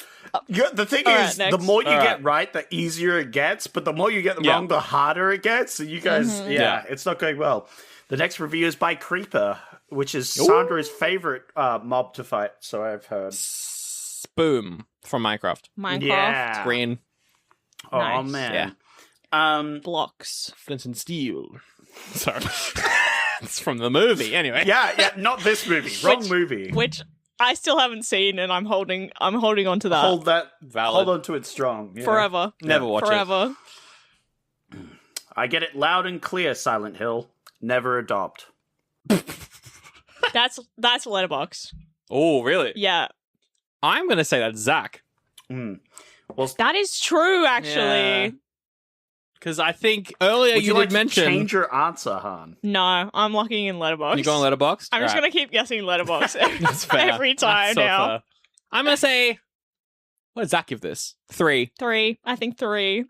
the thing is, the more you get right, the easier it gets, but the more you get wrong, the harder it gets. So you guys, it's not going well. The next review is by Creeper, which is Sandra's favorite mob to fight, so I've heard. Boom. From Minecraft. Yeah. Green. Oh, Nice. man. Yeah. blocks? Flint and Steel. Sorry. It's from the movie, anyway. Yeah, not this movie. Wrong movie. Which I still haven't seen, and I'm holding on to that. Hold on to it strong. Yeah. Forever. Never watch Forever. it. I get it loud and clear, Silent Hill. Never adopt. That's Letterboxd. Oh, really? Yeah. I'm going to say that's Zach. Well, that is true, actually. Because I think earlier would you did like mention... to change your answer, Han? No, I'm locking in Letterboxd. You going Letterboxd? I'm just going to keep guessing Letterboxd every time so now. Fair. I'm going to say... What did Zach give this? 3. 3. I think 3.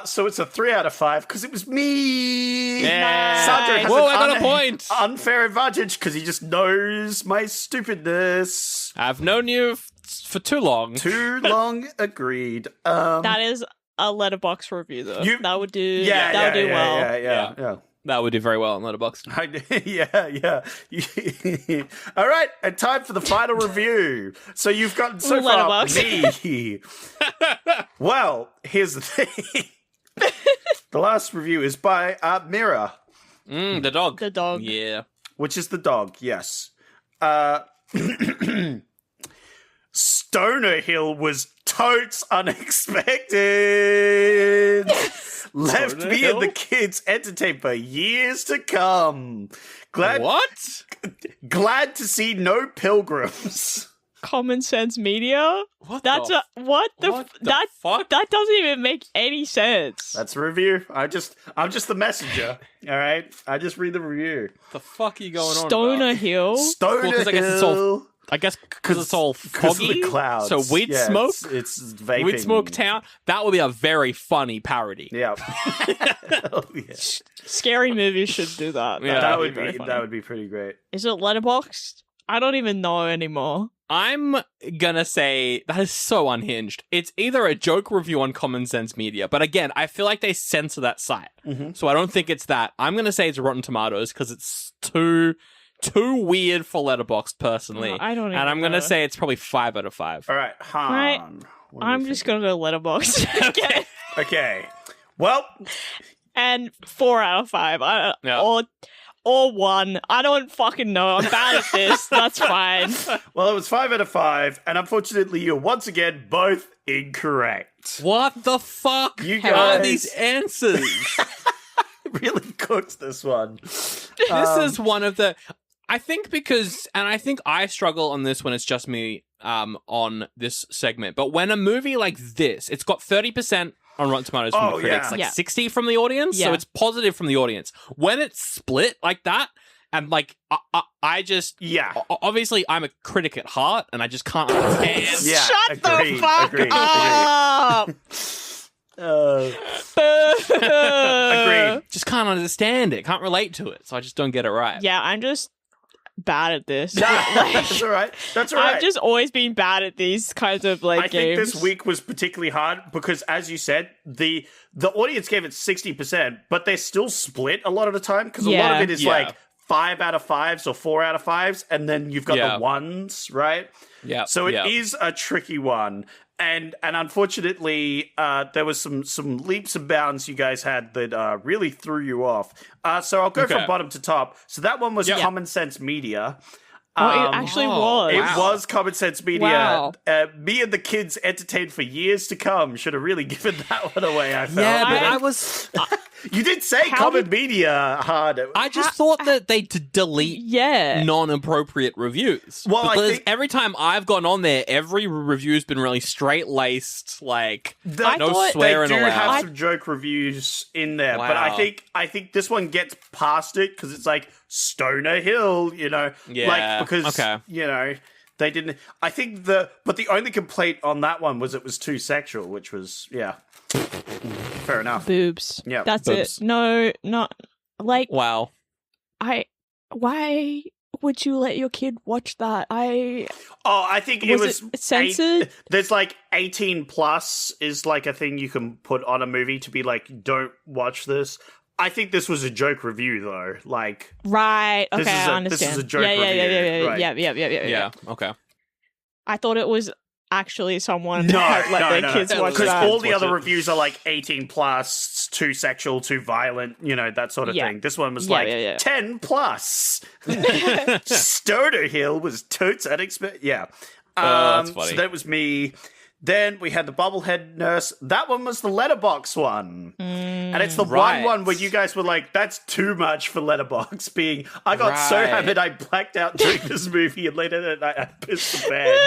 So it's a 3 out of 5 because it was me. Yeah. Sandra has I got a point. Unfair advantage because he just knows my stupidness. I've known you for too long. Too long, agreed. That is a Letterboxd review, though. That would do. That would do well. Yeah. That would do very well on Letterboxd. Yeah. All right, and time for the final review. So you've gotten so far me. Well, here's the thing. The last review is by Mira. The dog. The dog. Yeah. Which is the dog, yes. Stoner Hill was totes unexpected. Left me and the kids entertained for years to come. Glad to see no pilgrims. Common Sense Media? What That's the fuck? That doesn't even make any sense. That's a review. I'm just the messenger. All right, I just read the review. The fuck are you going on Stoner about? Hill. Stoner Hill. I guess because it's all Because foggy. of the clouds. So weed smoke. It's vaping. Weed Smoke Town. That would be a very funny parody. Yeah. Oh, yeah. Scary movies should do that. Yeah, that very funny. would be pretty great. Is it Letterboxd? I don't even know anymore. I'm gonna say that is so unhinged. It's either a joke review on Common Sense Media, but again, I feel like they censor that site. So I don't think it's that. I'm gonna say it's Rotten Tomatoes because it's too weird for Letterboxd personally. I don't even And I'm gonna know. say it's probably 5 out of 5. All right, Han. I'm just gonna go Letterboxd. Okay. Okay. Well, And 4 out of 5. Yeah. Or 1. I don't fucking know. I'm bad at this. That's fine. well, it was 5 out of 5, and unfortunately, you're once again both incorrect. What the fuck You are guys- these answers? Really cooked this one. This is one of the... I think because... And I think I struggle on this when it's just me on this segment. But when a movie like this, it's got 30% on Rotten Tomatoes from the critics, yeah. 60 from the audience. Yeah. So it's positive from the audience. When it's split like that, and like, I just... Yeah. Obviously, I'm a critic at heart, and I just can't understand. Yeah. Shut agreed, the fuck agreed, up! Agreed. Just can't understand it. Can't relate to it. So I just don't get it right. Yeah, I'm just bad at this. That's all right. That's all right. I've just always been bad at these kinds of like I games. think this week was particularly hard because, as you said, the audience gave it 60%, but they're still split a lot of the time because a lot of Yeah. it is like 5 out of 5s or 4 out of 5s, and then you've got the ones, right? Yeah. So it is a tricky one. And unfortunately, there was some leaps and bounds you guys had that really threw you off. So I'll go from bottom to top. So that one was Common Sense Media. it actually was. It was Common Sense Media. Wow. Me and the kids entertained for years to come. Should have really given that one away, I felt. Yeah, but I- I was... You did say Common Media hard. I just thought that they'd delete Yeah. non-appropriate reviews. Well, I because think- every time I've gone on there, every review's been really straight-laced, like, I no thought swearing they do allowed. have some joke reviews in there, but Wow. I think this one gets past it because it's like Stoner Hill, you know, Yeah, like because okay. you know they didn't. I think the only complaint on that one was it was too sexual, which was fair enough. Boobs. Yeah, That's boobs. it. No, not like Wow. why would you let your kid watch that? I think it Was was it censored? There's like 18 plus is like a thing you can put on a movie to be like, don't watch this. I think this was a joke review though. Like, right. Okay, This is I a- understand. this is a joke yeah, review, right. Yeah. Okay. I thought it was actually someone no, had let their no, kids watch because that. all the Watch other it. reviews are like 18 plus, too sexual, too violent, you know, that sort of Yeah. thing. This one was Yeah, like yeah. 10 plus. Stoner Hill was totes unexpected. Yeah. That's funny. So that was me. Then we had the bobblehead nurse. That one was the letterbox one. And it's the Right. one where you guys were like, that's too much for letterbox being. I got so Right. hammered I blacked out during this movie and later that night I pissed the bed.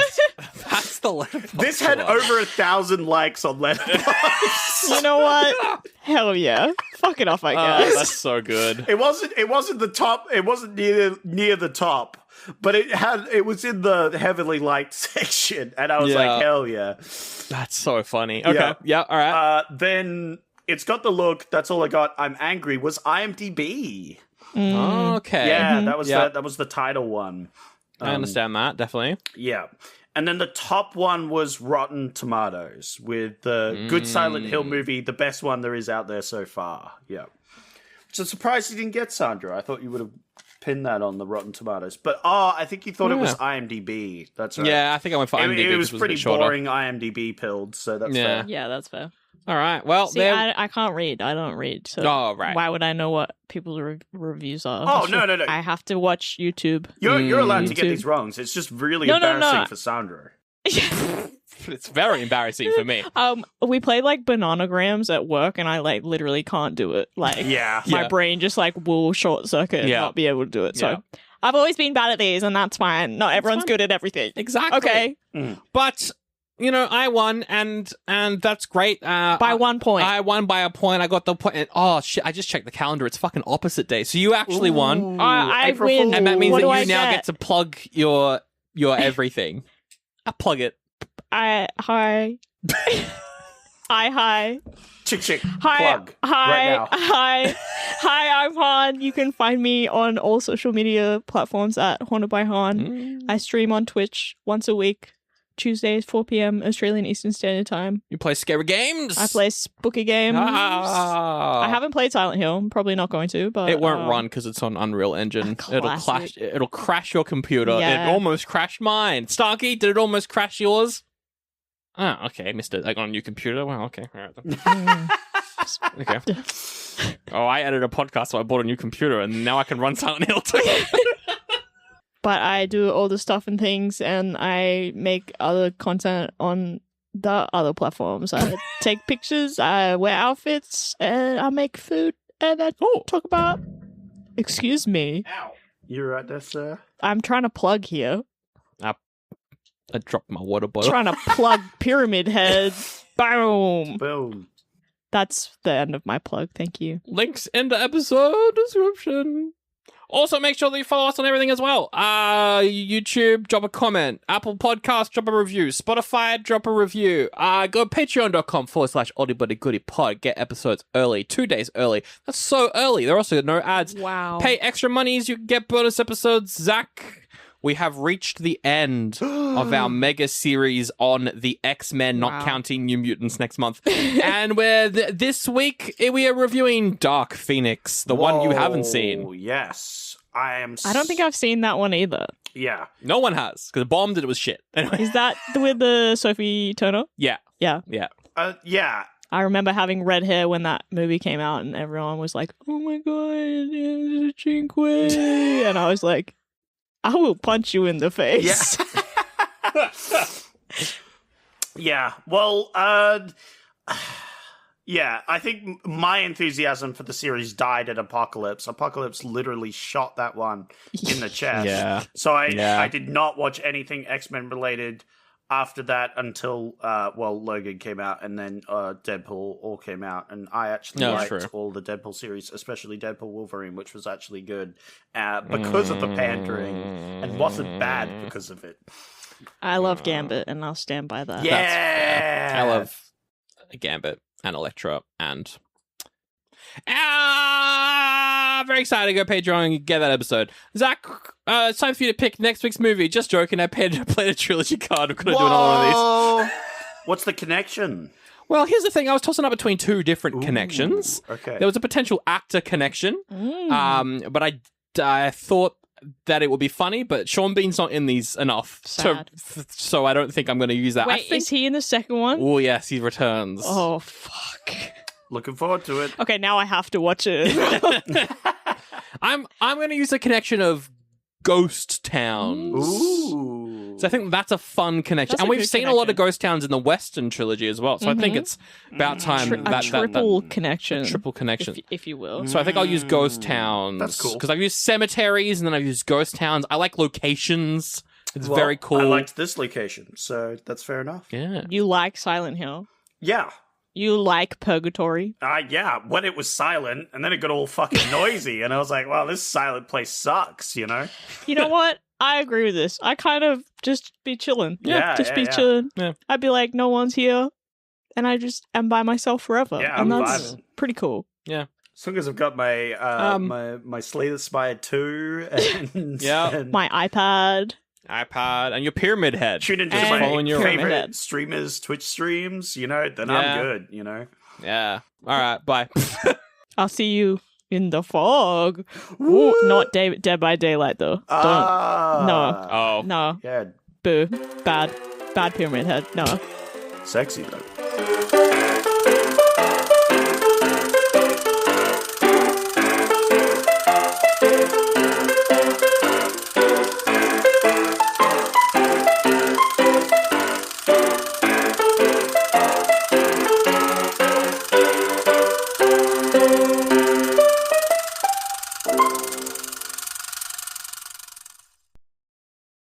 That's the Letterboxd This had one. over 1,000 likes on Letterboxd. You know what? Hell yeah. Fuck it off, I Oh, guess. that's so good. It wasn't the top. It wasn't near the top, but it was in the heavily liked section, and I was Yeah. like, hell yeah. That's so funny. Okay. Yeah. Yeah, all right. Then it's got the look. That's all I got. I'm angry. Was IMDb? Okay. Yeah, that was Yeah. that was the title one. I understand that, definitely. Yeah. And then the top one was Rotten Tomatoes with the Good Silent Hill movie, the best one there is out there so far. Yeah. So surprised you didn't get Sandra. I thought you would have pinned that on the Rotten Tomatoes. But I think you thought it was IMDb. That's right. Yeah, I think I went for IMDb. It was because a pretty bit shorter. boring IMDb pilled, so that's Yeah. fair. Yeah, that's fair. All right. Well, See, there. I can't read. I don't read. So Oh, right. why would I know what people's reviews are? Oh, no. I have to watch YouTube. You're allowed to get YouTube. these wrongs. It's just really No, embarrassing no. for Sandra. It's very embarrassing for me. We played like bananagrams at work, and I like literally can't do it. Like, my brain just like will short circuit and not be able to do it. So I've always been bad at these, and that's fine. Not everyone's good at everything. Exactly. Okay. But I won, and that's great. By 1 point. I won by a point. I got the point. And, oh shit! I just checked the calendar. It's fucking opposite day. So you actually won. I win. And that means What that do you now get to plug your everything. I plug it. Hi. Hi. Chick. Hi. Plug. Hi. Right now. Hi, I'm Han. You can find me on all social media platforms at Haunted by Han. I stream on Twitch once a week, Tuesdays, 4 p.m. Australian Eastern Standard Time. You play scary games? I play spooky games. I haven't played Silent Hill. I'm probably not going to, but it won't run because it's on Unreal Engine. It'll crash your computer. Yeah. It almost crashed mine. Starkey, did it almost crash yours? Oh, okay. Missed it. Like on a new computer. Well, okay. All right. Okay. Oh, I edited a podcast, so I bought a new computer, and now I can run Silent Hill too. But I do all the stuff and things, and I make other content on the other platforms. I take pictures, I wear outfits, and I make food, and I talk about... Excuse me. Ow. You're right there, sir. I'm trying to plug here. I dropped my water bottle. Trying to plug Pyramid Head. Boom. Boom. That's the end of my plug. Thank you. Links in the episode description. Also, make sure that you follow us on everything as well. YouTube, drop a comment. Apple Podcast, drop a review. Spotify, drop a review. Go patreon.com/Oldie But A Goodie pod. Get episodes early, 2 days early. That's so early. There are also no ads. Wow. Pay extra monies, you can get bonus episodes. Zach, we have reached the end of our mega series on the X-Men, not counting New Mutants next month. And this week, we are reviewing Dark Phoenix, the one you haven't seen. Yes. I don't think I've seen that one either. Yeah. No one has, because bombed it was shit. Anyway. Is that with the Sophie Turner? Yeah. Yeah. Yeah. Yeah. I remember having red hair when that movie came out, and everyone was like, oh my god, it's a Jinque. And I was like, I will punch you in the face. Yeah. Yeah. Well, yeah, I think my enthusiasm for the series died at Apocalypse. Apocalypse literally shot that one in the chest. Yeah. So I did not watch anything X-Men related after that until, Logan came out, and then Deadpool all came out. And I actually liked all the Deadpool series, especially Deadpool Wolverine, which was actually good because of the pandering, and wasn't bad because of it. I love Gambit, and I'll stand by that. Yeah! I love Gambit and Elektra and... very excited to go Patreon and get that episode. Zach, it's time for you to pick next week's movie. Just joking, I played a trilogy card. I'm going to do another one of these. What's the connection? Well, here's the thing. I was tossing up between two different connections. Okay. There was a potential actor connection, but I thought that it would be funny, but Sean Bean's not in these enough, so I don't think I'm going to use that. Wait, is he in the second one? Oh, yes, he returns. Oh, fuck. Looking forward to it. Okay, now I have to watch it. I'm going to use a connection of ghost towns. Ooh. So I think that's a fun connection. And we've seen a lot of ghost towns in the Western trilogy as well. So I think it's about time a triple connection. Triple connection. If you will. So I think I'll use ghost towns. That's cool. Because I've used cemeteries and then I've used ghost towns. I like locations. It's very cool. I liked this location, so that's fair enough. Yeah. You like Silent Hill? Yeah. You like Purgatory? Yeah, when it was silent, and then it got all fucking noisy, and I was like, well, this silent place sucks, you know? You know what? I agree with this. I kind of just be chilling. Chilling. Yeah. I'd be like, no one's here, and I just am by myself forever. Yeah, and I'm that's vibing. pretty cool. Yeah. As long as I've got my my Slay the Spire 2 and, and my iPad, and your Pyramid Head. Tune into And my your favorite Head. streamers' Twitch streams, you know, then I'm good, you know? Yeah. All right, bye. I'll see you in the fog. Ooh, not Dead by Daylight, though. No. Oh. No. Yeah. Boo. Bad Pyramid Head. No. Sexy, though.